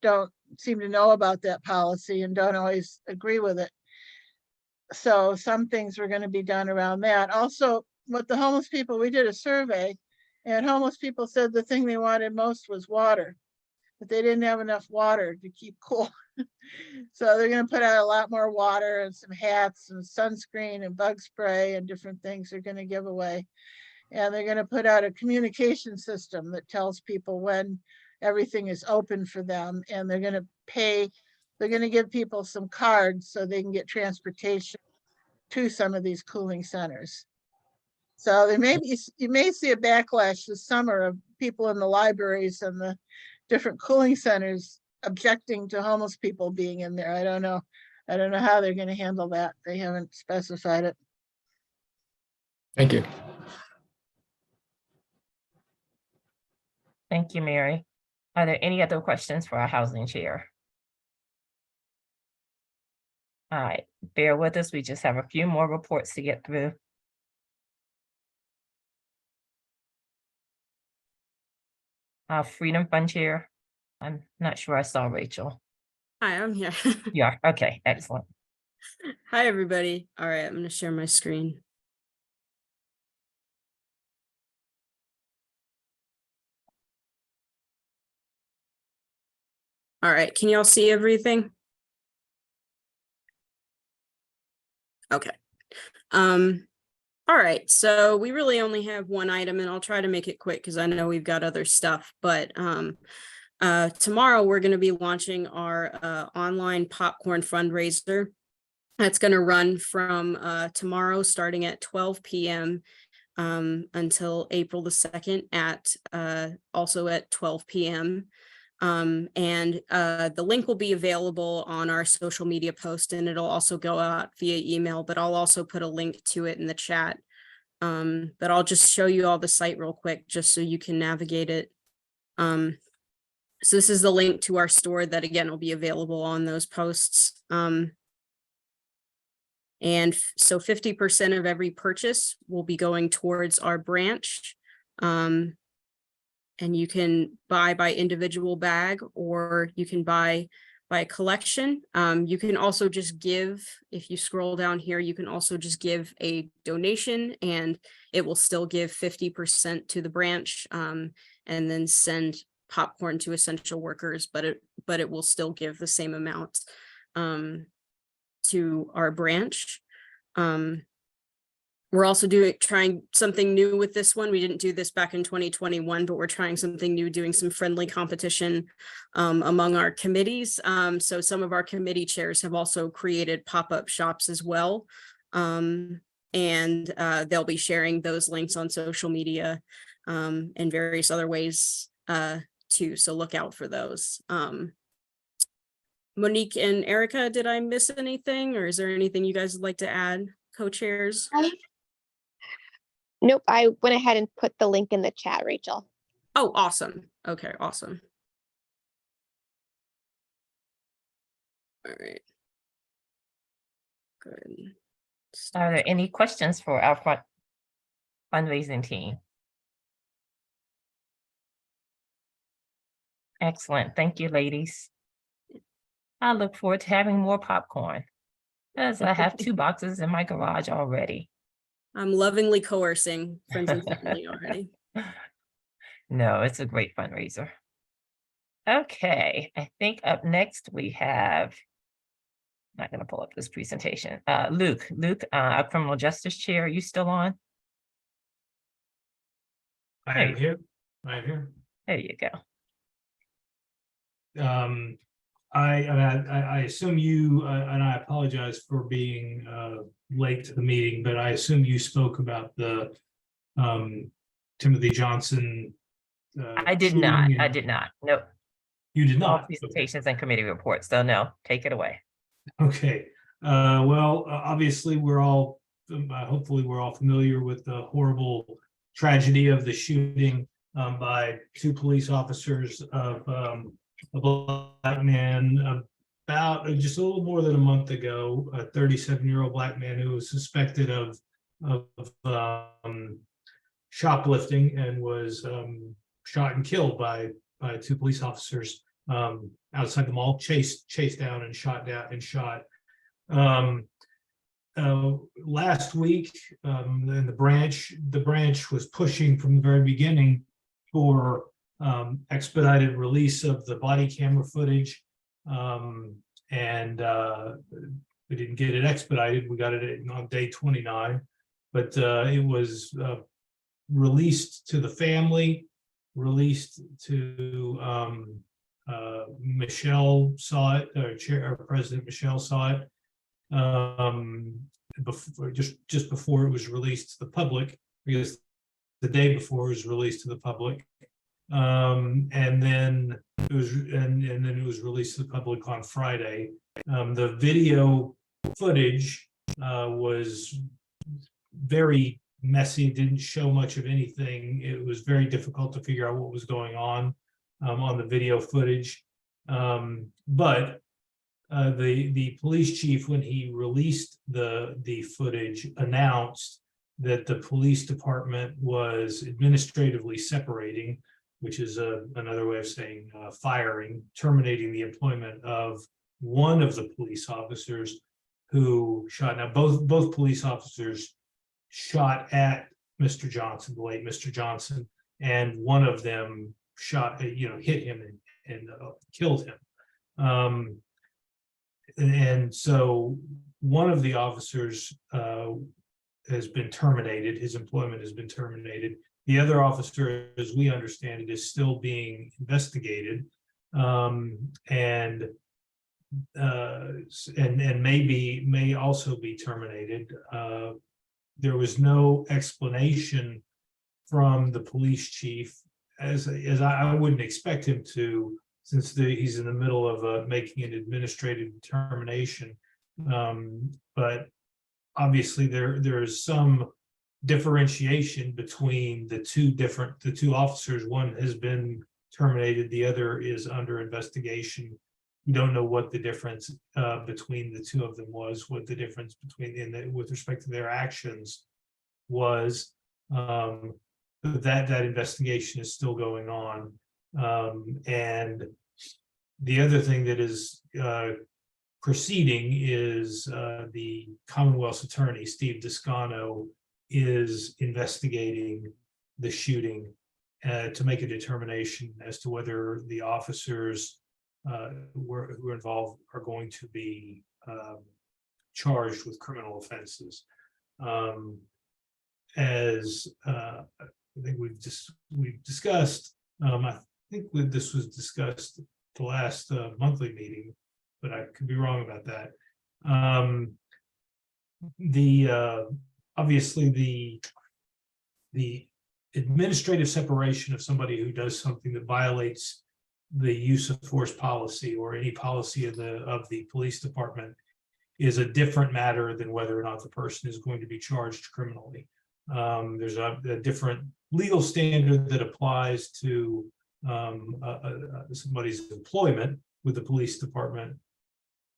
S8: don't seem to know about that policy and don't always agree with it. So some things were going to be done around that. Also, with the homeless people, we did a survey, and homeless people said the thing they wanted most was water, but they didn't have enough water to keep cool. So they're going to put out a lot more water and some hats and sunscreen and bug spray and different things they're going to give away. And they're going to put out a communication system that tells people when everything is open for them, and they're going to give people some cards so they can get transportation to some of these cooling centers. So you may see a backlash this summer of people in the libraries and the different cooling centers objecting to homeless people being in there. I don't know how they're going to handle that. They haven't specified it.
S11: Thank you.
S3: Thank you, Mary. Are there any other questions for our housing chair? All right, bear with us. We just have a few more reports to get through. Freedom Fund Chair. I'm not sure I saw Rachel.
S17: Hi, I'm here.
S3: Yeah, okay, excellent.
S17: Hi, everybody. All right, I'm going to share my screen. All right, can y'all see everything? Okay. All right, so we really only have one item, and I'll try to make it quick because I know we've got other stuff, but tomorrow we're going to be launching our online popcorn fundraiser. That's going to run from tomorrow starting at 12 p.m. Until April the 2nd at also at 12 p.m. And the link will be available on our social media post, and it'll also go out via email, but I'll also put a link to it in the chat. But I'll just show you all the site real quick just so you can navigate it. So this is the link to our store that again will be available on those posts. And so 50% of every purchase will be going towards our branch. And you can buy by individual bag, or you can buy by collection. You can also just give, if you scroll down here, you can also just give a donation, and it will still give 50% to the branch, and then send popcorn to essential workers, but it will still give the same amount to our branch. We're also trying something new with this one. We didn't do this back in 2021, but we're trying something new, doing some friendly competition among our committees. So some of our committee chairs have also created pop-up shops as well. And they'll be sharing those links on social media and various other ways too. So look out for those. Monique and Erica, did I miss anything, or is there anything you guys would like to add, co-chairs?
S18: Nope, I went ahead and put the link in the chat, Rachel.
S17: Oh, awesome. Okay, awesome. All right. Good.
S3: Are there any questions for our fundraising team? Excellent. Thank you, ladies. I look forward to having more popcorn, as I have 2 boxes in my garage already.
S17: I'm lovingly coercing friends and family already.
S3: No, it's a great fundraiser. Okay, I think up next we have Not gonna pull up this presentation. Luke, our criminal justice chair, are you still on?
S19: I am here. I am here.
S3: There you go.
S19: I assume you, and I apologize for being late to the meeting, but I assume you spoke about the Timothy Johnson.
S3: I did not. I did not. Nope.
S19: You did
S3: All
S19: not.
S3: presentations and committee reports. So no, take it away.
S19: Okay. Well, obviously we're all, hopefully we're all familiar with the horrible tragedy of the shooting by two police officers of a black man about just a little more than a month ago, a 37-year-old black man who was suspected of shoplifting and was shot and killed by two police officers outside the mall, chased down and shot last week. Then the branch was pushing from the very beginning for expedited release of the body camera footage, and we didn't get it expedited. We got it on day 29, but it was released to the family, released to Michelle saw it, or President Michelle saw it before, just before it was released to the public, because the day before it was released to the public, and then it was released to the public on Friday. The video footage was very messy, didn't show much of anything. It was very difficult to figure out what was going on the video footage. But the police chief, when he released the footage, announced that the police department was administratively separating, which is another way of saying firing, terminating the employment of one of the police officers who shot. Now, both police officers shot at Mr. Johnson, the late Mr. Johnson, and one of them shot, hit him and killed him. And so one of the officers has been terminated. His employment has been terminated. The other officer, as we understand it, is still being investigated, and may also be terminated. There was no explanation from the police chief, as I wouldn't expect him to, since he's in the middle of making an administrative determination. But obviously there is some differentiation between the two officers. One has been terminated, the other is under investigation. We don't know what the difference between the two of them was, what the difference with respect to their actions was. That investigation is still going on. And the other thing that is proceeding is the Commonwealth's attorney, Steve Descano, is investigating the shooting to make a determination as to whether the officers who were involved are going to be charged with criminal offenses. As I think we've discussed, I think this was discussed at the last monthly meeting, but I could be wrong about that. Obviously the administrative separation of somebody who does something that violates the use of force policy or any policy of the police department is a different matter than whether or not the person is going to be charged criminally. There's a different legal standard that applies to somebody's employment with the police department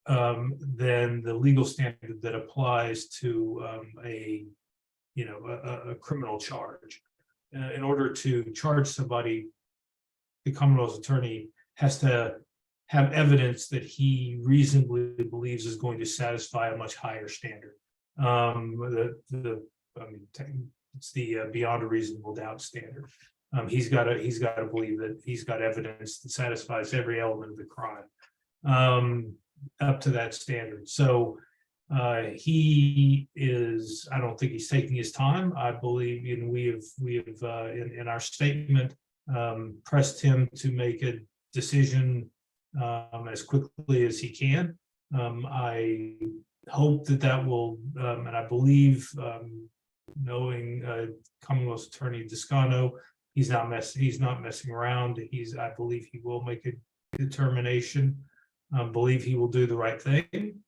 S19: than the legal standard that applies to a criminal charge. In order to charge somebody, the Commonwealth's attorney has to have evidence that he reasonably believes is going to satisfy a much higher standard. It's the beyond a reasonable doubt standard. He's got to believe that he's got evidence that satisfies every element of the crime. up to that standard. So he is, I don't think he's taking his time. I believe, and we have in our statement pressed him to make a decision as quickly as he can. I hope that will, and I believe, knowing Commonwealth Attorney Descano, he's not messing around. I believe he will make a determination. Believe he will do the right thing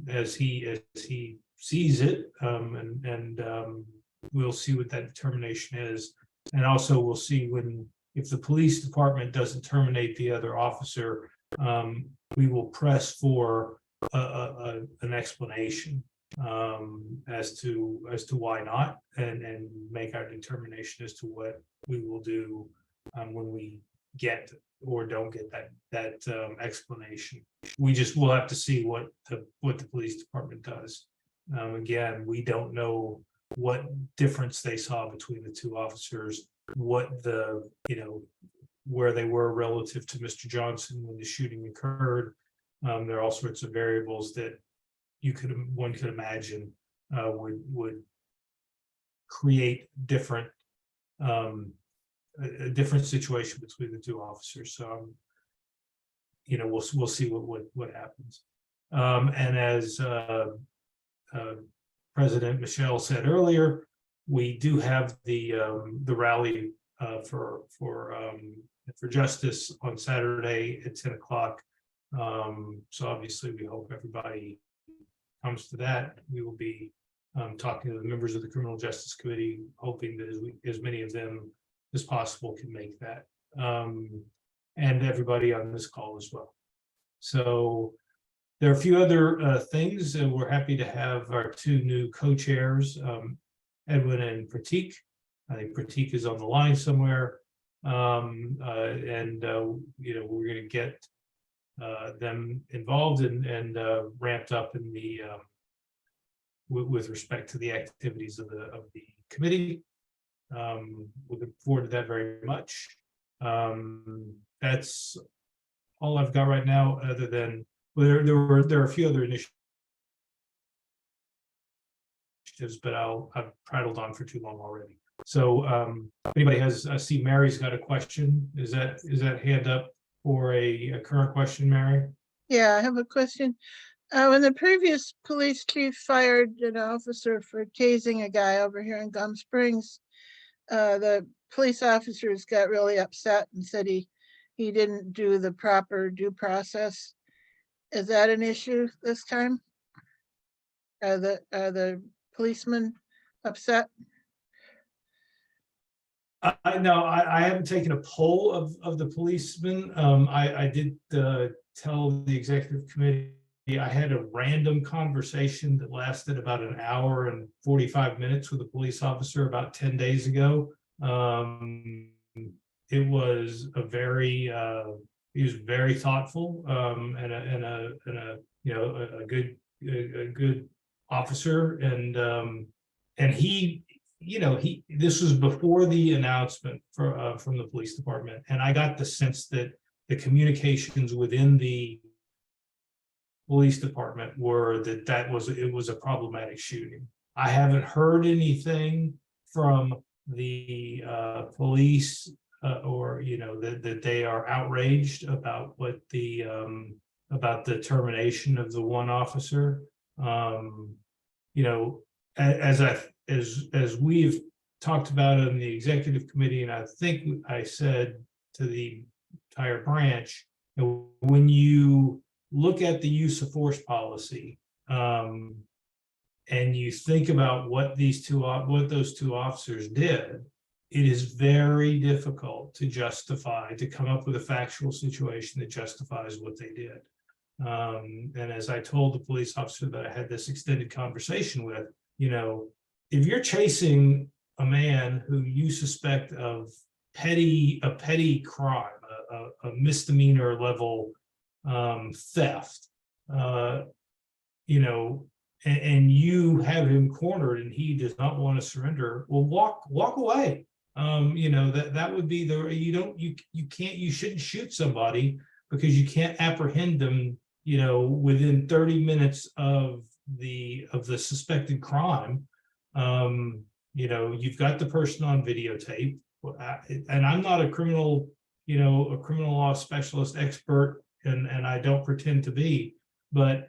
S19: as he sees it, and we'll see what that determination is. And also we'll see if the police department doesn't terminate the other officer, we will press for an explanation as to why not, and make our determination as to what we will do when we get or don't get that explanation. We'll have to see what the police department does. Again, we don't know what difference they saw between the two officers, what where they were relative to Mr. Johnson when the shooting occurred. There are all sorts of variables that one could imagine would create different a different situation between the two officers. So we'll see what happens. And as President Michelle said earlier, we do have the rally for justice on Saturday at 10 o'clock. So obviously we hope everybody comes to that. We will be talking to the members of the Criminal Justice Committee, hoping that as many of them as possible can make that, and everybody on this call as well. So there are a few other things, and we're happy to have our two new co-chairs, Edwin and Pratik. I think Pratik is on the line somewhere, and we're going to get them involved and ramped up in the with respect to the activities of the committee. We look forward to that very much. That's all I've got right now, other than there are a few other initiatives, but I've prattled on for too long already. So if anybody has, I see Mary's got a question. Is that hand up for a current question, Mary?
S8: Yeah, I have a question. When the previous police chief fired an officer for tasing a guy over here in Gum Springs, the police officers got really upset and said he didn't do the proper due process. Is that an issue this time? Are the policemen upset?
S19: I haven't taken a poll of the policemen. I did tell the executive committee I had a random conversation that lasted about an hour and 45 minutes with a police officer about 10 days ago. It was he was very thoughtful, and a good officer, and he this was before the announcement from the police department, and I got the sense that the communications within the police department were that it was a problematic shooting. I haven't heard anything from the police or that they are outraged about what about the termination of the one officer. As we've talked about in the executive committee, and I think I said to the entire branch, when you look at the use of force policy, and you think about what those two officers did, it is very difficult to come up with a factual situation that justifies what they did. And as I told the police officer that I had this extended conversation with, if you're chasing a man who you suspect of a petty crime, a misdemeanor level theft, and you have him cornered and he does not want to surrender, well, walk away. That would be you shouldn't shoot somebody because you can't apprehend them within 30 minutes of the suspected crime, you've got the person on videotape. And I'm not a criminal law specialist expert, and I don't pretend to be, but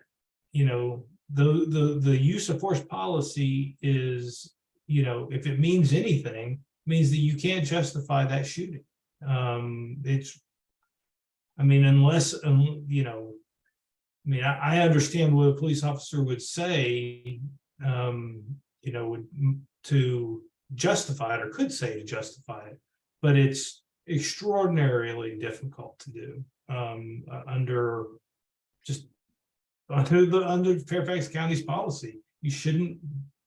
S19: the use of force policy is, if it means anything, means that you can't justify that shooting. I understand what a police officer would say, to justify it, or could say to justify it, but it's extraordinarily difficult to do under Fairfax County's policy. You shouldn't.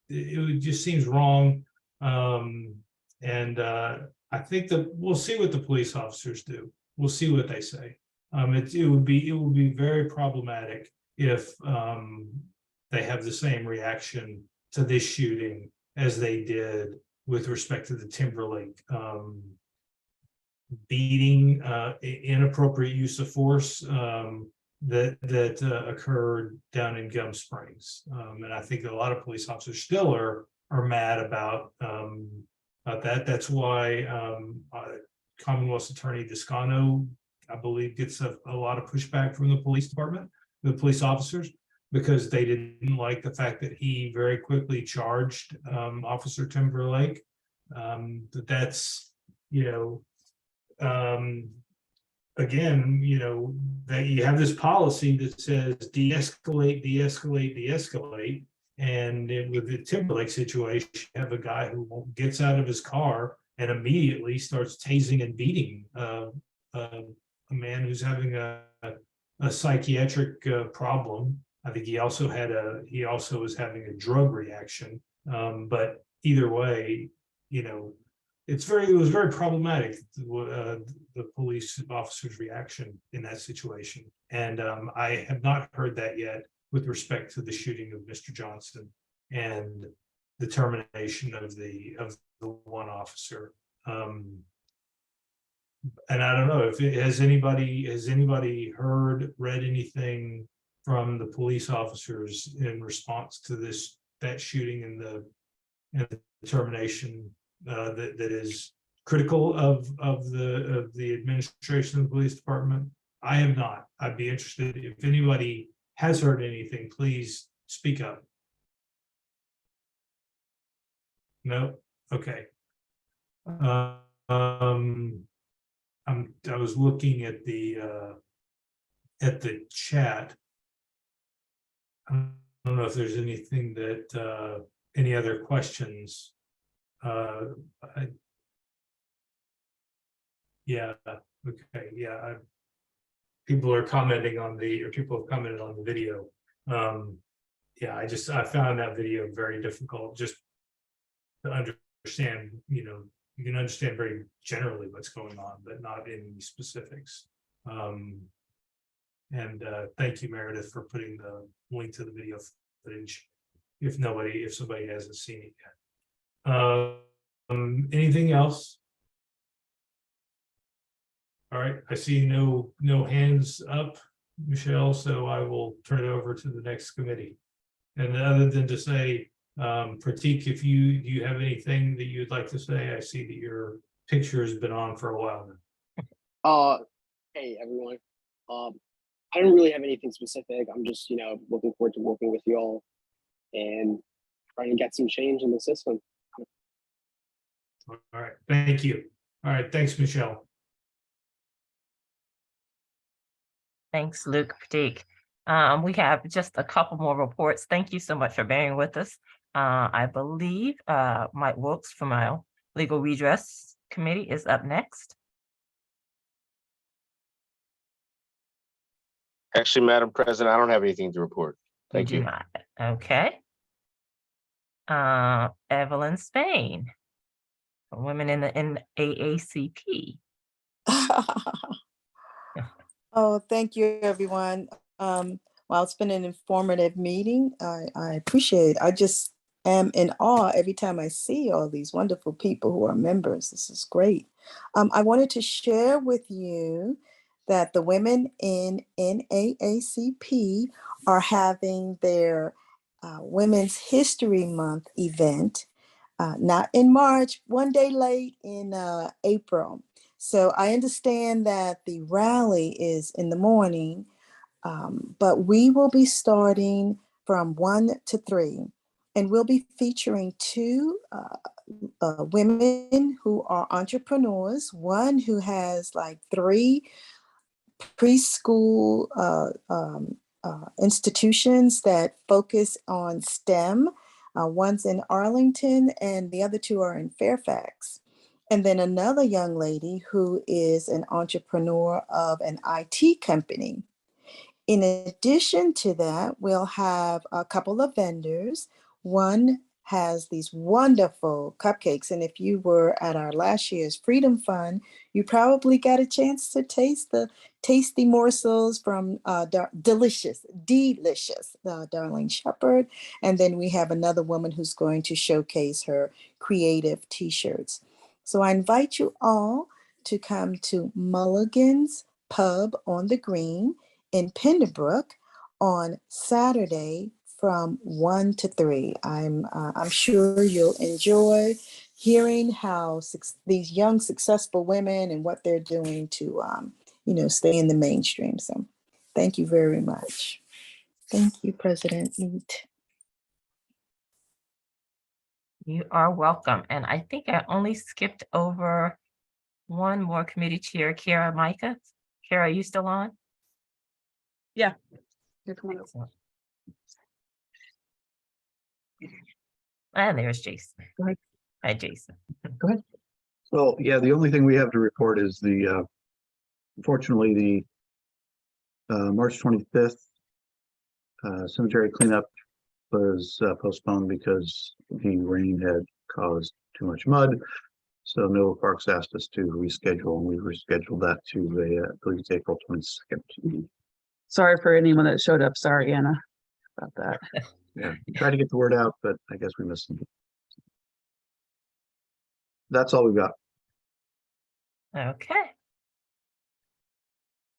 S19: It just seems wrong, and I think that we'll see what the police officers do. We'll see what they say. It would be very problematic if they have the same reaction to this shooting as they did with respect to the Timberlake beating, inappropriate use of force that occurred down in Gum Springs. And I think a lot of police officers still are mad about that. That's why Commonwealth's Attorney Descano, I believe, gets a lot of pushback from the police department, the police officers, because they didn't like the fact that he very quickly charged Officer Timberlake. That's, again, that you have this policy that says de-escalate, de-escalate, de-escalate. And with the Timberlake situation, you have a guy who gets out of his car and immediately starts tasing and beating a man who's having a psychiatric problem. I think he also was having a drug reaction. But either way, it was very problematic, the police officer's reaction in that situation. And I have not heard that yet with respect to the shooting of Mr. Johnson and the termination of the one officer. And I don't know if has anybody read anything from the police officers in response to that shooting and the termination that is critical of the administration of the police department? I have not. I'd be interested if anybody has heard anything. Please speak up. No. Okay. I was looking at the chat. I don't know if there's anything that any other questions. Yeah. Okay. Yeah. People are commenting on people have commented on the video. Yeah. I found that video very difficult just to understand. You can understand very generally what's going on, but not in any specifics. And thank you, Meredith, for putting the link to the video footage if somebody hasn't seen it yet. Anything else? All right, I see no hands up, Michelle, so I will turn it over to the next committee. And other than to say, Pratik, do you have anything that you'd like to say? I see that your picture has been on for a while now.
S20: Hey everyone. I don't really have anything specific. I'm just, looking forward to working with you all and trying to get some change in the system.
S19: All right, thank you. All right, thanks, Michelle.
S3: Thanks, Luke, Pratik. We have just a couple more reports. Thank you so much for bearing with us. I believe Mike Wilkes from our Legal Redress Committee is up next.
S21: Actually, Madam President, I don't have anything to report. Thank you.
S3: Okay. Evelyn Spain, Women in the NAACP.
S22: Oh, thank you, everyone. Well, it's been an informative meeting. I appreciate it. I just am in awe every time I see all these wonderful people who are members. This is great. I wanted to share with you that the women in NAACP are having their Women's History Month event, not in March, one day late in April. So I understand that the rally is in the morning, but we will be starting from 1 to 3, and we'll be featuring two women who are entrepreneurs, one who has like 3 preschool institutions that focus on STEM. One's in Arlington and the other 2 are in Fairfax. And then another young lady who is an entrepreneur of an IT company. In addition to that, we'll have a couple of vendors. One has these wonderful cupcakes. And if you were at our last year's Freedom Fund, you probably got a chance to taste the tasty morsels from delicious, Darlene Shepherd. And then we have another woman who's going to showcase her creative t-shirts. So I invite you all to come to Mulligan's Pub on the Green in Pembroke on Saturday from 1 to 3. I'm sure you'll enjoy hearing how these young successful women and what they're doing to stay in the mainstream. So thank you very much. Thank you, President Neat.
S3: You are welcome. And I think I only skipped over one more committee chair, Kara Micah. Kara, are you still on?
S4: Yeah.
S3: Excellent. And there's Jason.
S1: Go ahead.
S3: Hi, Jason.
S1: Go ahead. Well, yeah, the only thing we have to report is unfortunately, the March 25th cemetery cleanup was postponed because the rain had caused too much mud. So Nova Parks asked us to reschedule, and we rescheduled that to I believe it's April 22nd.
S6: Sorry for anyone that showed up. Sorry, Anna, about that.
S1: Yeah, we tried to get the word out, but I guess we missed them. That's all we've got.
S3: Okay.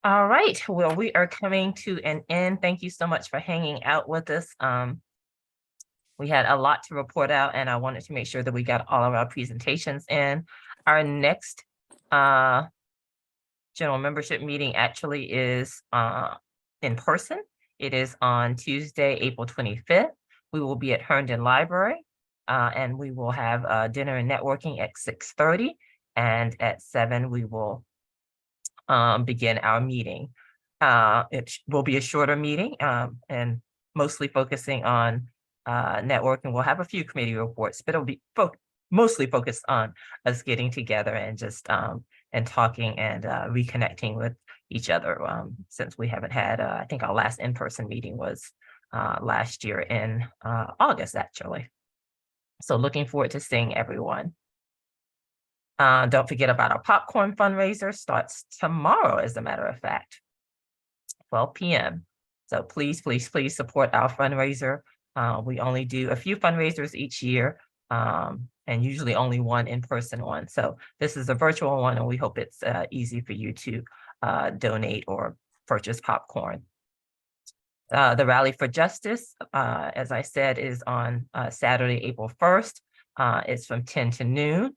S3: All right. Well, we are coming to an end. Thank you so much for hanging out with us. We had a lot to report out, and I wanted to make sure that we got all of our presentations in. Our next general membership meeting actually is in person. It is on Tuesday, April 25th. We will be at Herndon Library, and we will have dinner and networking at 6:30, and at 7 we will begin our meeting. It will be a shorter meeting and mostly focusing on networking. We'll have a few committee reports, but it'll be mostly focused on us getting together and just and talking and reconnecting with each other since we haven't had, I think our last in-person meeting was last year in August, actually. So looking forward to seeing everyone. Don't forget about our popcorn fundraiser. Starts tomorrow, as a matter of fact, 12 p.m. So please, please, please support our fundraiser. We only do a few fundraisers each year, and usually only one in-person one. So this is a virtual one, and we hope it's easy for you to donate or purchase popcorn. The Rally for Justice, as I said, is on Saturday, April 1st. It's from 10 to noon.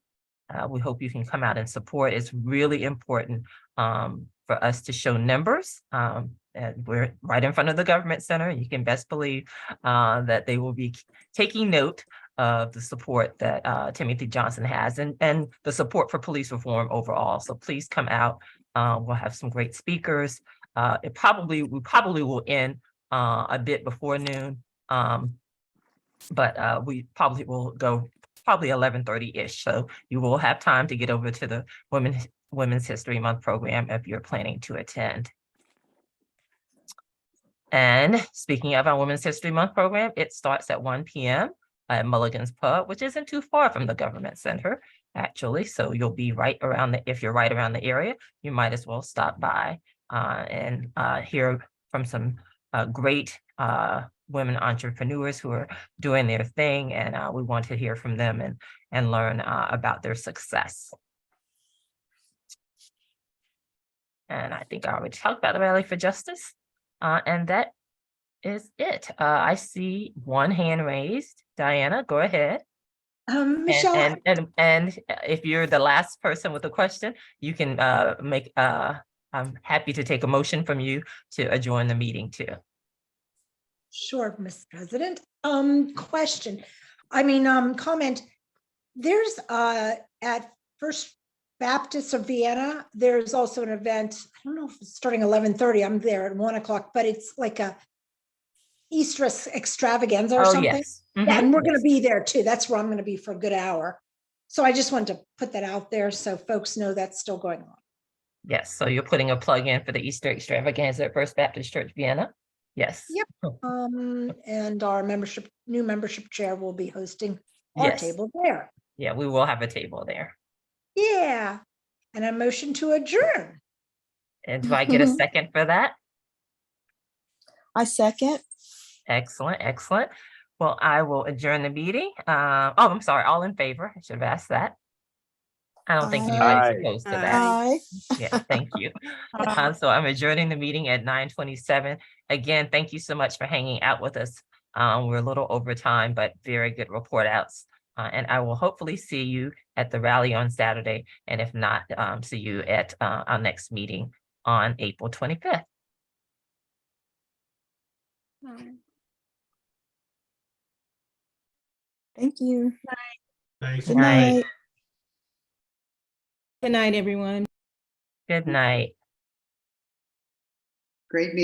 S3: We hope you can come out and support. It's really important for us to show numbers. And we're right in front of the Government Center. You can best believe that they will be taking note of the support that Timothy Johnson has and the support for police reform overall. So please come out. We'll have some great speakers. We probably will end a bit before noon, but we probably will go 11:30-ish. So you will have time to get over to the Women's History Month program if you're planning to attend. And speaking of our Women's History Month program, it starts at 1 p.m. at Mulligan's Pub, which isn't too far from the Government Center, actually. So you'll be if you're right around the area, you might as well stop by and hear from some great women entrepreneurs who are doing their thing. And we want to hear from them and learn about their success. And I think I already talked about the Rally for Justice. And that is it. I see one hand raised. Diana, go ahead.
S10: Michelle,
S3: And if you're the last person with a question, you can I'm happy to take a motion from you to adjourn the meeting too.
S10: sure, Mr. President. Question. Comment. There's at First Baptist of Vienna, there's also an event. I don't know if it's starting 11:30. I'm there at 1 o'clock, but it's like a Easter extravaganza or
S3: Oh,
S10: something.
S3: yes.
S10: Yeah, and we're going
S3: Yes.
S10: to be there too. That's where I'm going to be for a good hour. So I just wanted to put that out there so folks know that's still going on.
S3: Yes, so you're putting a plug in for the Easter extravaganza at First Baptist Church, Vienna? Yes.
S10: Yep. And our new membership chair will be hosting our
S3: Yes.
S10: table there.
S3: Yeah, we will have a table there.
S10: Yeah. And a motion to adjourn.
S3: And do I get a second for that?
S22: I second.
S3: Excellent, excellent. Well, I will adjourn the meeting. I'm sorry, all in favor? I should have asked that. I don't think anybody's
S21: Aye.
S3: opposed to that.
S22: Aye.
S3: Yeah, thank you. So I'm adjourning the meeting at 9:27. Again, thank you so much for hanging out with us. We're a little over time, but very good report outs. And I will hopefully see you at the rally on Saturday. And if not, see you at our next meeting on April 25th.
S22: Thank you.
S19: Thanks.
S22: Good night.
S17: Good night, everyone.
S3: Good night.
S13: Great meeting.